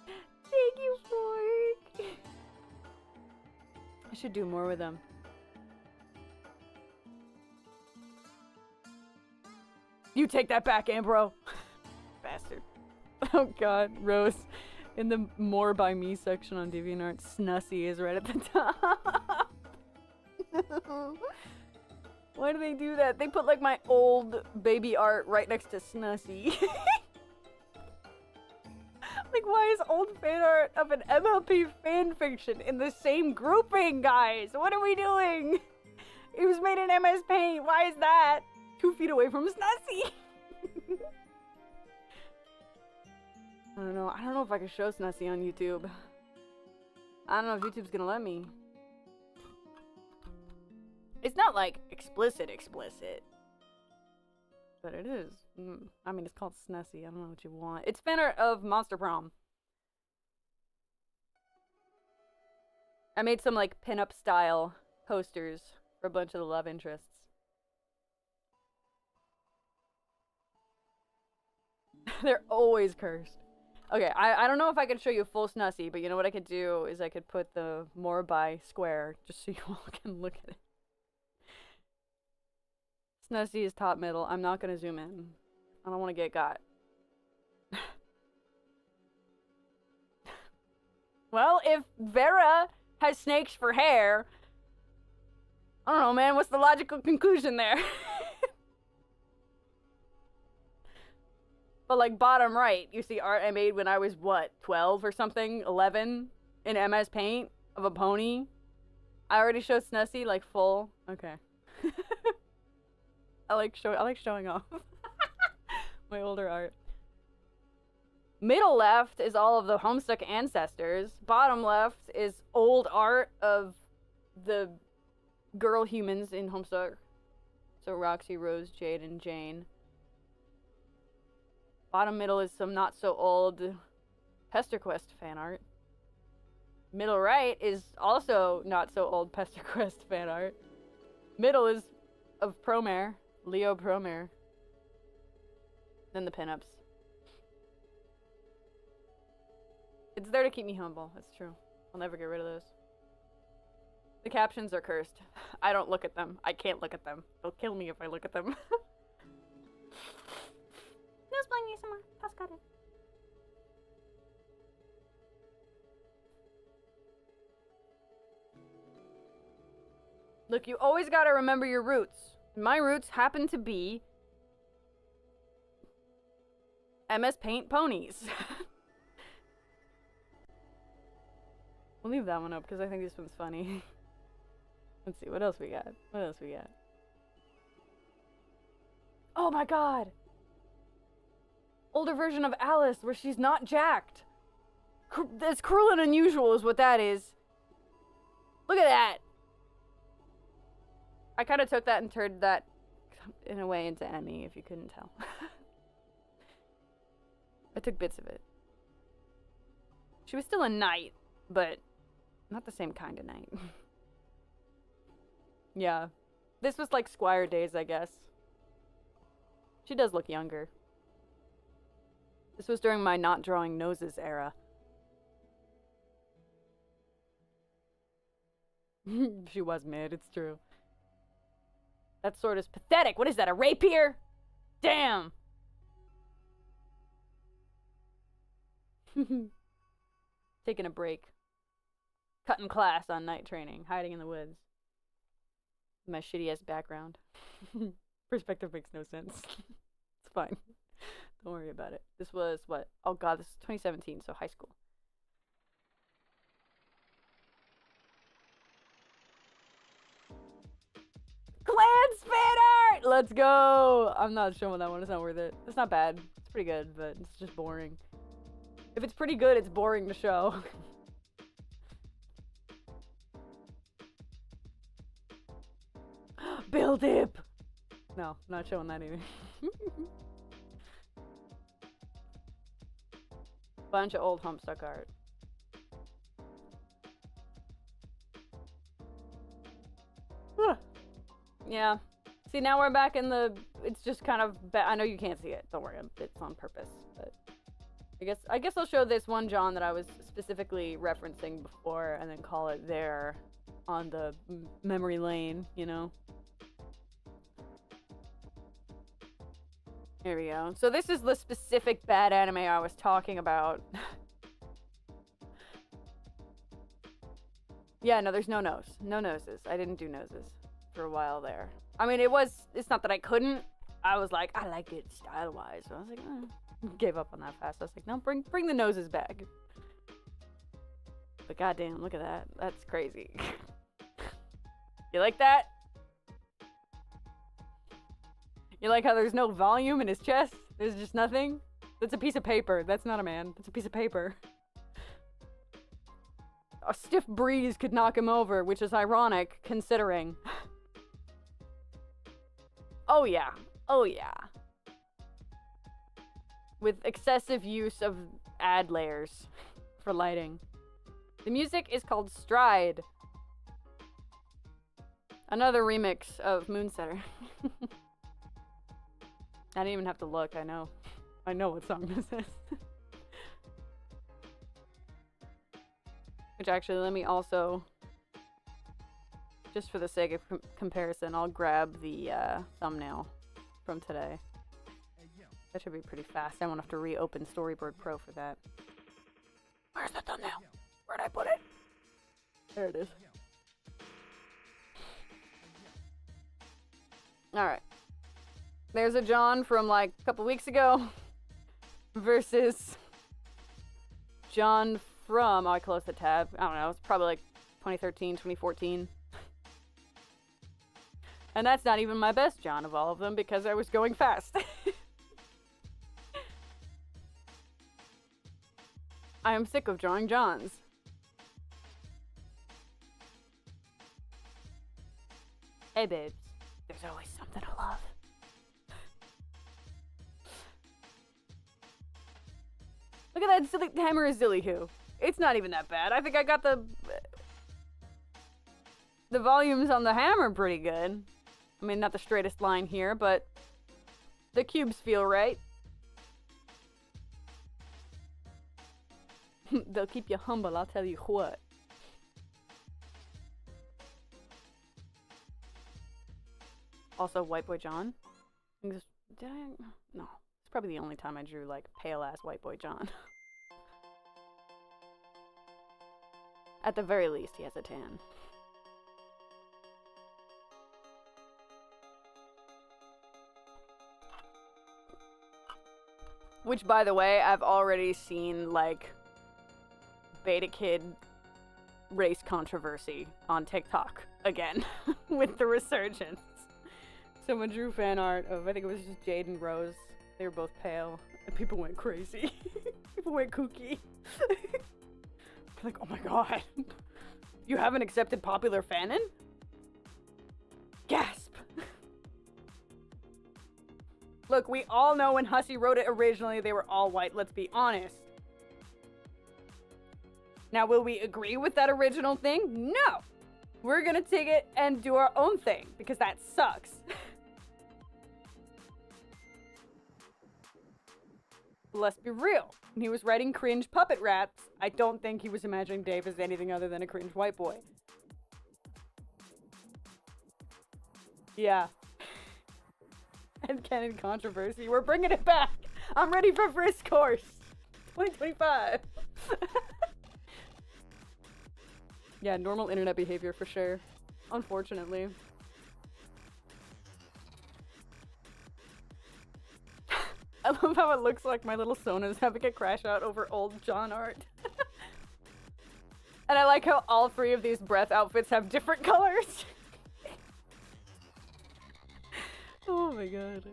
Thank you, Fork. I should do more with them. You take that back, Ambro. Bastard. Oh god, Rose. In the more by me section on DeviantArt, Snussy is right at the top. Why do they do that? They put like my old baby art right next to Snussy. Like, why is old fan art of an MLP fanfiction in the same grouping, guys? What are we doing? It was made in MS Paint. Why is that? 2 feet away from Snussy. I don't know. I don't know if I can show Snussy on YouTube. I don't know if YouTube's gonna let me. It's not like explicit. But it is. I mean, it's called Snussy. I don't know what you want. It's fan art of Monster Prom. I made some, like, pinup style posters for a bunch of the love interests. They're always cursed. Okay, I don't know if I could show you full Snussy, but you know what I could do is I could put the more by square just so you all can look at it. Snussy is top middle. I'm not gonna zoom in. I don't want to get got. Well, if Vera has snakes for hair, I don't know, man. What's the logical conclusion there? But like bottom right, you see art I made when I was what, 12 or something, 11 in MS Paint of a pony. I already showed Snussy like full. Okay. I like showing off my older art. Middle left is all of the Homestuck ancestors. Bottom left is old art of the girl humans in Homestuck. So Roxy, Rose, Jade, and Jane. Bottom middle is some not so old PesterQuest fan art. Middle right is also not so old PesterQuest fan art. Middle is of Promare. Leo Promare. Then the pinups. It's there to keep me humble. That's true. I'll never get rid of those. The captions are cursed. I don't look at them. I can't look at them. They'll kill me if I look at them. Nos bañísima. Pascare. Look, you always gotta remember your roots. My roots happen to be MS Paint ponies. We'll leave that one up because I think this one's funny. Let's see, what else we got? What else we got? Oh my god! Older version of Alice where she's not jacked. That's cruel and unusual is what that is. Look at that! I kind of took that and turned that in a way into Emmy, if you couldn't tell. I took bits of it. She was still a knight, but not the same kind of knight. Yeah. This was like Squire days, I guess. She does look younger. This was during my not drawing noses era. She was mid, it's true. That sword is pathetic. What is that, a rapier? Damn! Taking a break. Cutting class on night training. Hiding in the woods. My shitty-ass background. Perspective makes no sense. It's fine. Don't worry about it. This was what? Oh god, this is 2017, so high school. Clan fanart! Let's go! I'm not showing that one. It's not worth it. It's not bad. It's pretty good, but it's just boring. If it's pretty good, it's boring to show. Bill Dip! No, not showing that either. Bunch of old Humpstuck art. Yeah. See, now we're back in the... It's just kind of... I know you can't see it. Don't worry. It's on purpose. But I guess I'll show this one John that I was specifically referencing before and then call it there on the memory lane, you know? Here we go. So this is the specific bad anime I was talking about. Yeah, no, there's no nose. No noses. I didn't do noses for a while there. I mean, it's not that I couldn't. I was like, I like it style-wise. So I was like, gave up on that fast. I was like, no, bring the noses back. But goddamn, look at that. That's crazy. You like that? You like how there's no volume in his chest? There's just nothing? That's a piece of paper. That's not a man. That's a piece of paper. A stiff breeze could knock him over, which is ironic, considering. Oh yeah. Oh yeah. With excessive use of ad layers for lighting. The music is called Stride. Another remix of Moonsetter. I didn't even have to look, I know. I know what song this is. Which actually, let me also, just for the sake of comparison, I'll grab the thumbnail from today. That should be pretty fast. I won't have to reopen Storyboard Pro for that. Where's the thumbnail? Where'd I put it? There it is. Alright. There's a John from like a couple weeks ago versus John from, oh, I closed the tab. I don't know, it's probably like 2013, 2014. And that's not even my best John of all of them because I was going fast. I am sick of drawing Johns. Hey babes, there's always something to love. Look at that silly hammer of Zillyhoo. It's not even that bad. I think I got the volumes on the hammer pretty good. I mean, not the straightest line here, but the cubes feel right. They'll keep you humble, I'll tell you what. Also, White Boy John. Did I? No. It's probably the only time I drew, like, pale-ass White Boy John. At the very least, he has a tan. Which, by the way, I've already seen, like, Beta Kid race controversy on TikTok again with the resurgence. Someone drew fan art of, I think it was just Jade and Rose. They were both pale, and people went crazy. People went kooky. Like, oh my god. You haven't accepted popular fanon? Gasp. Look, we all know when Hussey wrote it originally, they were all white, let's be honest. Now, will we agree with that original thing? No! We're gonna take it and do our own thing, because that sucks. Let's be real. When he was writing cringe puppet raps, I don't think he was imagining Dave as anything other than a cringe white boy. Yeah. And canon controversy. We're bringing it back. I'm ready for first course. 2025. Yeah, normal internet behavior for sure. Unfortunately. I love how it looks like my little Sona's having a crash out over old John art. And I like how all three of these breath outfits have different colors. Oh my god.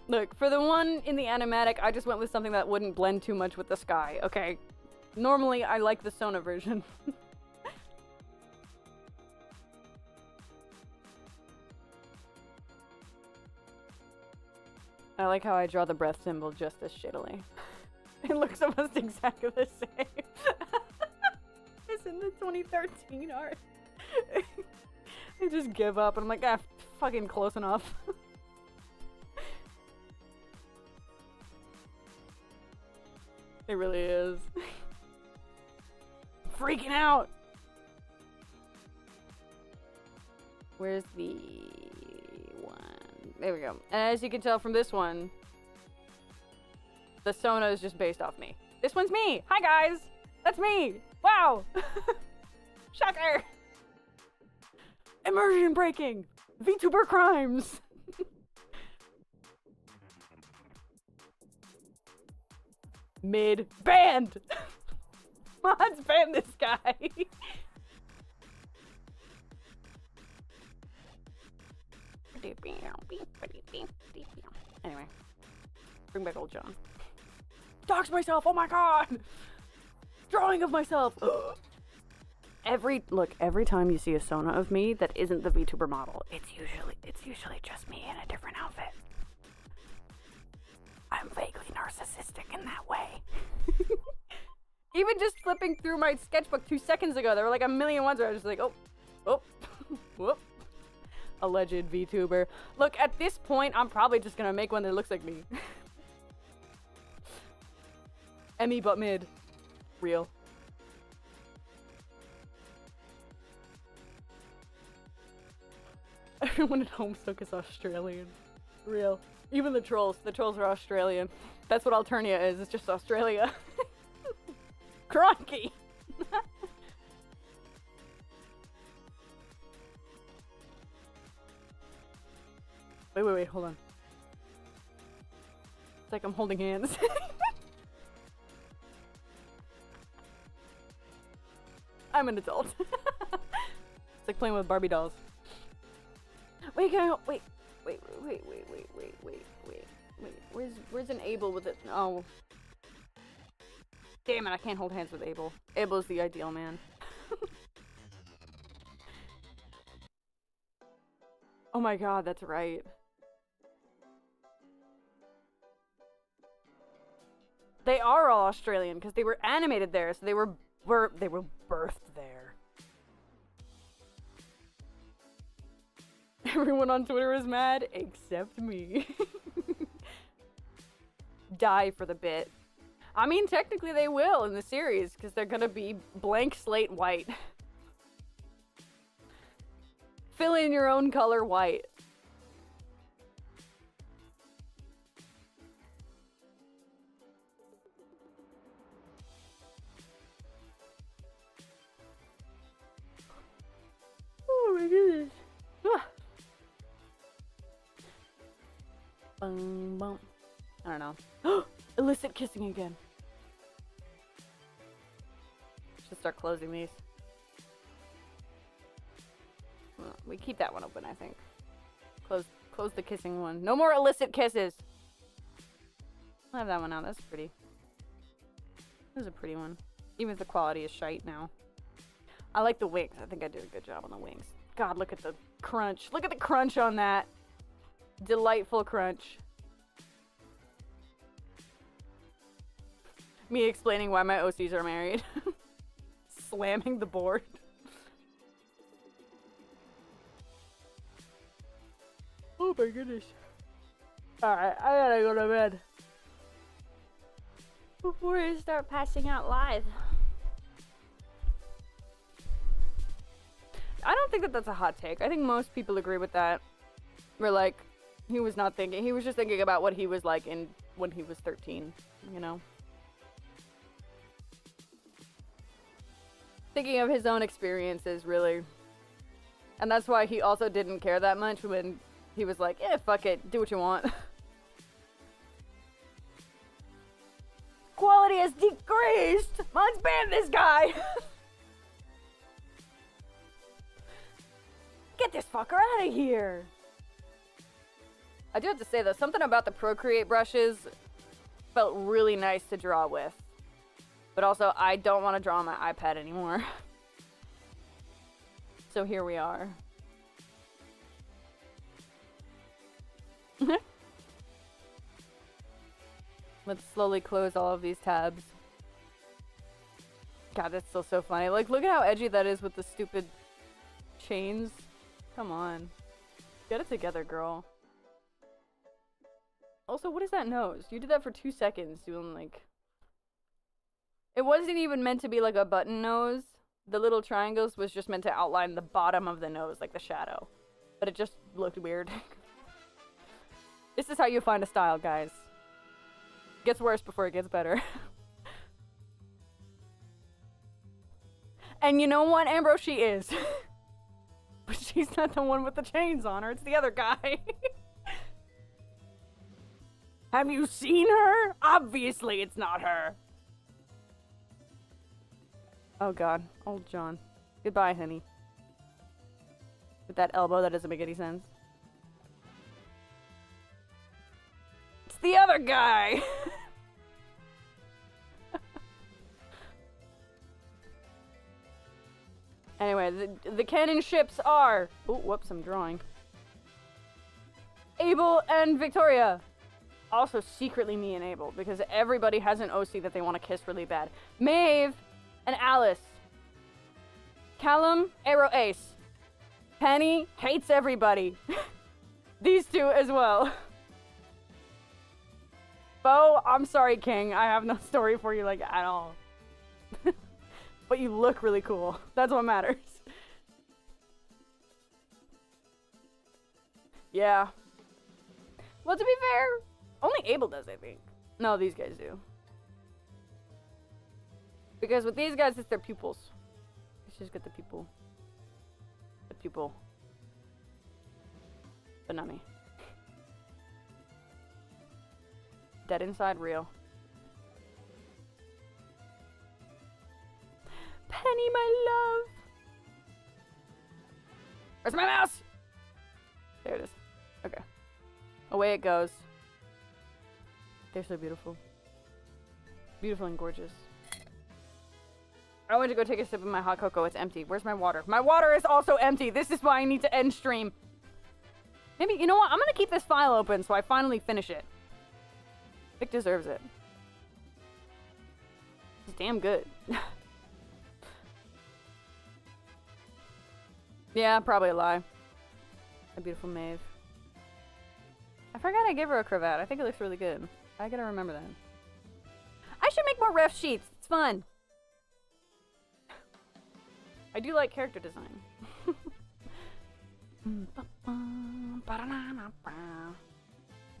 Look, for the one in the animatic, I just went with something that wouldn't blend too much with the sky, okay? Normally, I like the Sona version. I like how I draw the breath symbol just as shittily. It looks almost exactly the same. It's in the 2013 art. I just give up and I'm like, ah, fucking close enough. It really is. Freaking out! Where's the one? There we go. And as you can tell from this one, the Sona is just based off me. This one's me! Hi guys! That's me! Wow! Shocker! Immersion breaking! VTuber crimes! Mid banned! Mods ban this guy! Anyway. Bring back old John. Dox myself! Oh my god! Drawing of myself! Every time you see a Sona of me that isn't the VTuber model, it's usually just me in a different outfit. I'm vaguely narcissistic in that way. Even just flipping through my sketchbook 2 seconds ago, there were like a million ones where I was just like, oh, whoop. Alleged VTuber. Look, at this point, I'm probably just gonna make one that looks like me. Emmy but mid. Real. Everyone at Homestuck is Australian. Real. Even the trolls. The trolls are Australian. That's what Alternia is. It's just Australia. Crikey! Wait, hold on. It's like I'm holding hands. I'm an adult. It's like playing with Barbie dolls. Wait. Where's an Abel with it? Oh. Damn it, I can't hold hands with Abel. Abel's the ideal man. Oh my god, that's right. They are all Australian because they were animated there, so they were birthed there. Everyone on Twitter is mad except me. Die for the bit. I mean, technically they will in the series, because they're gonna be blank slate white. Fill in your own color white. Oh my goodness. Ah. Bum, bum. I don't know. Illicit kissing again. Should start closing these. Well, we keep that one open, I think. Close the kissing one. No more illicit kisses. I'll have that one out. That's pretty. That was a pretty one. Even if the quality is shite now. I like the wings. I think I did a good job on the wings. God, look at the crunch. Look at the crunch on that. Delightful crunch. Me explaining why my OCs are married. Slamming the board. Oh my goodness. Alright, I gotta go to bed. Before you start passing out live. I don't think that that's a hot take. I think most people agree with that. We're like, he was not thinking. He was just thinking about what he was like when he was 13, you know? Thinking of his own experiences, really. And that's why he also didn't care that much when he was like, yeah, fuck it, do what you want. Quality has decreased! Let's ban this guy! Get this fucker out of here! I do have to say though, something about the Procreate brushes felt really nice to draw with. But also, I don't want to draw on my iPad anymore. So here we are. Let's slowly close all of these tabs. God, that's still so funny. Like, look at how edgy that is with the stupid chains. Come on. Get it together, girl. Also, what is that nose? You did that for 2 seconds doing, like... It wasn't even meant to be like a button nose. The little triangles was just meant to outline the bottom of the nose, like the shadow. But it just looked weird. This is how you find a style, guys. Gets worse before it gets better. And you know what, Ambrose? She is. But she's not the one with the chains on her. It's the other guy. Have you seen her? Obviously it's not her. Oh god. Old John. Goodbye, honey. With that elbow that doesn't make any sense. It's the other guy! Anyway, the canon ships are... Oh, whoops, I'm drawing. Abel and Victoria. Also secretly me and Abel, because everybody has an OC that they want to kiss really bad. Maeve and Alice. Callum, Arrow Ace. Penny hates everybody. These two as well. Bo, I'm sorry, King. I have no story for you, like, at all. But you look really cool. That's what matters. Yeah. Well, to be fair, only Abel does, I think. No, these guys do. Because with these guys, it's their pupils. Let's just get the pupil. The pupil. But not me. Dead inside, real. Penny, my love. Where's my mouse? There it is. Okay. Away it goes. They're so beautiful. Beautiful and gorgeous. I went to go take a sip of my hot cocoa. It's empty. Where's my water? My water is also empty. This is why I need to end stream. Maybe, you know what? I'm gonna keep this file open so I finally finish it. Vic deserves it. It's damn good. Yeah, probably a lie. A beautiful Maeve. I forgot I gave her a cravat. I think it looks really good. I gotta remember that. I should more ref sheets. It's fun. I do like character design.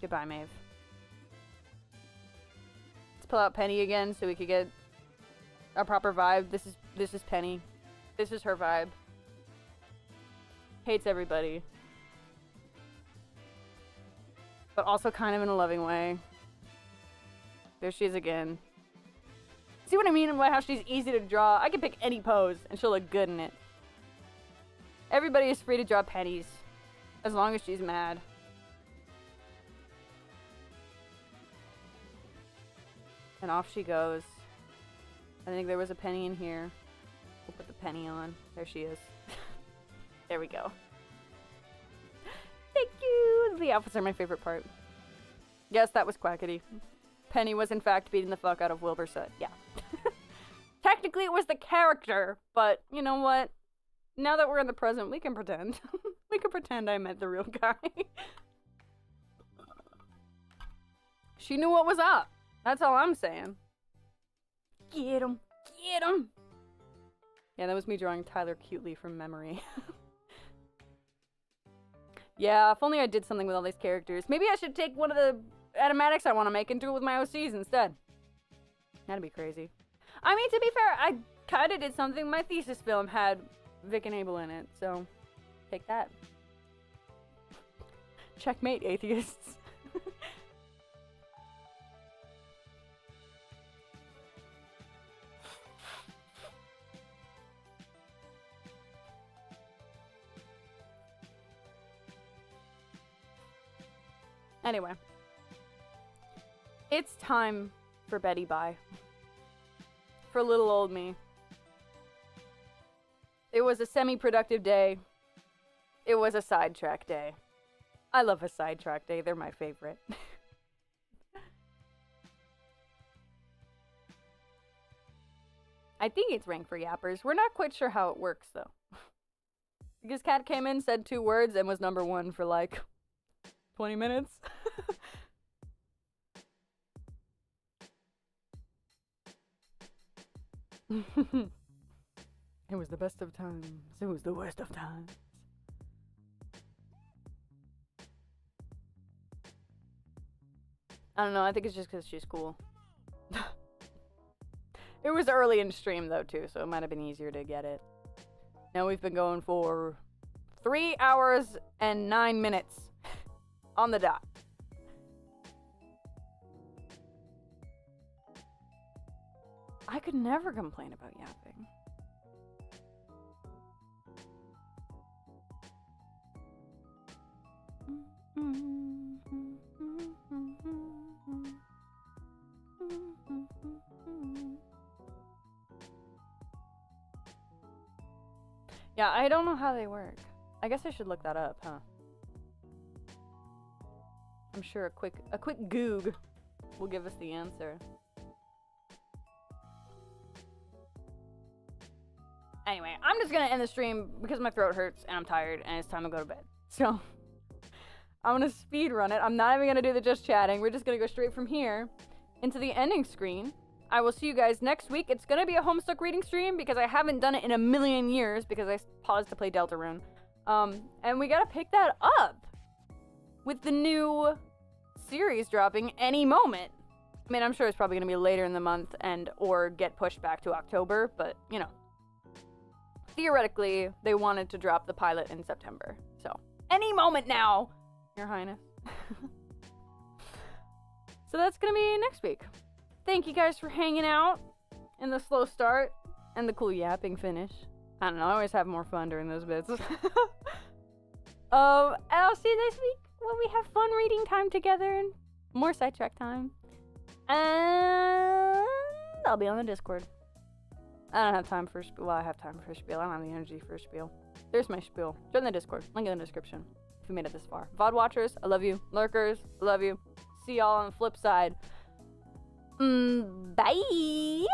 Goodbye, Maeve. Let's pull out Penny again so we could get a proper vibe. This is Penny. This is her vibe. Hates everybody. But also kind of in a loving way. There she is again. See what I mean about how she's easy to draw? I can pick any pose and she'll look good in it. Everybody is free to draw pennies. As long as she's mad. And off she goes. I think there was a penny in here. We'll put the penny on. There she is. There we go. Thank you! The outfits are my favorite part. Yes, that was Quackity. Penny was in fact beating the fuck out of Wilbur Soot. Yeah. Technically it was the character, but you know what? Now that we're in the present, we can pretend. We can pretend I met the real guy. She knew what was up. That's all I'm saying. Get him. Get him. Yeah, that was me drawing Tyler cutely from memory. Yeah, if only I did something with all these characters. Maybe I should take one of the animatics I want to make and do it with my OCs instead. That'd be crazy. I mean, to be fair, I kind of did something. My thesis film had Vic and Abel in it, so take that. Checkmate, atheists. Anyway. It's time for Betty Bye. For little old me. It was a semi-productive day. It was a sidetrack day. I love a sidetrack day. They're my favorite. I think it's ranked for yappers. We're not quite sure how it works, though. Because Kat came in, said 2 words, and was number 1 for like 20 minutes. It was the best of times. It was the worst of times. I don't know. I think it's just because she's cool. It was early in stream, though, too, so it might have been easier to get it. Now we've been going for 3 hours and 9 minutes on the dot. I could never complain about yapping. Yeah, I don't know how they work. I guess I should look that up, huh? I'm sure a quick Goog will give us the answer. Anyway, I'm just gonna end the stream because my throat hurts and I'm tired and it's time to go to bed. So, I'm gonna speed run it. I'm not even gonna do the just chatting. We're just gonna go straight from here into the ending screen. I will see you guys next week. It's gonna be a Homestuck reading stream because I haven't done it in a million years because I paused to play Deltarune. And we gotta pick that up with the new series dropping any moment. I mean, I'm sure it's probably gonna be later in the month and or get pushed back to October, but you know. Theoretically, they wanted to drop the pilot in September. So, any moment now, Your Highness. So that's gonna be next week. Thank you guys for hanging out in the slow start and the cool yapping finish. I don't know, I always have more fun during those bits. And I'll see you this week when we have fun reading time together and more sidetrack time. And I'll be on the Discord. I don't have time for spiel. Well, I have time for spiel. I don't have the energy for spiel. There's my spiel. Join the Discord. Link in the description if you made it this far. VOD watchers, I love you. Lurkers, I love you. See y'all on the flip side. Bye!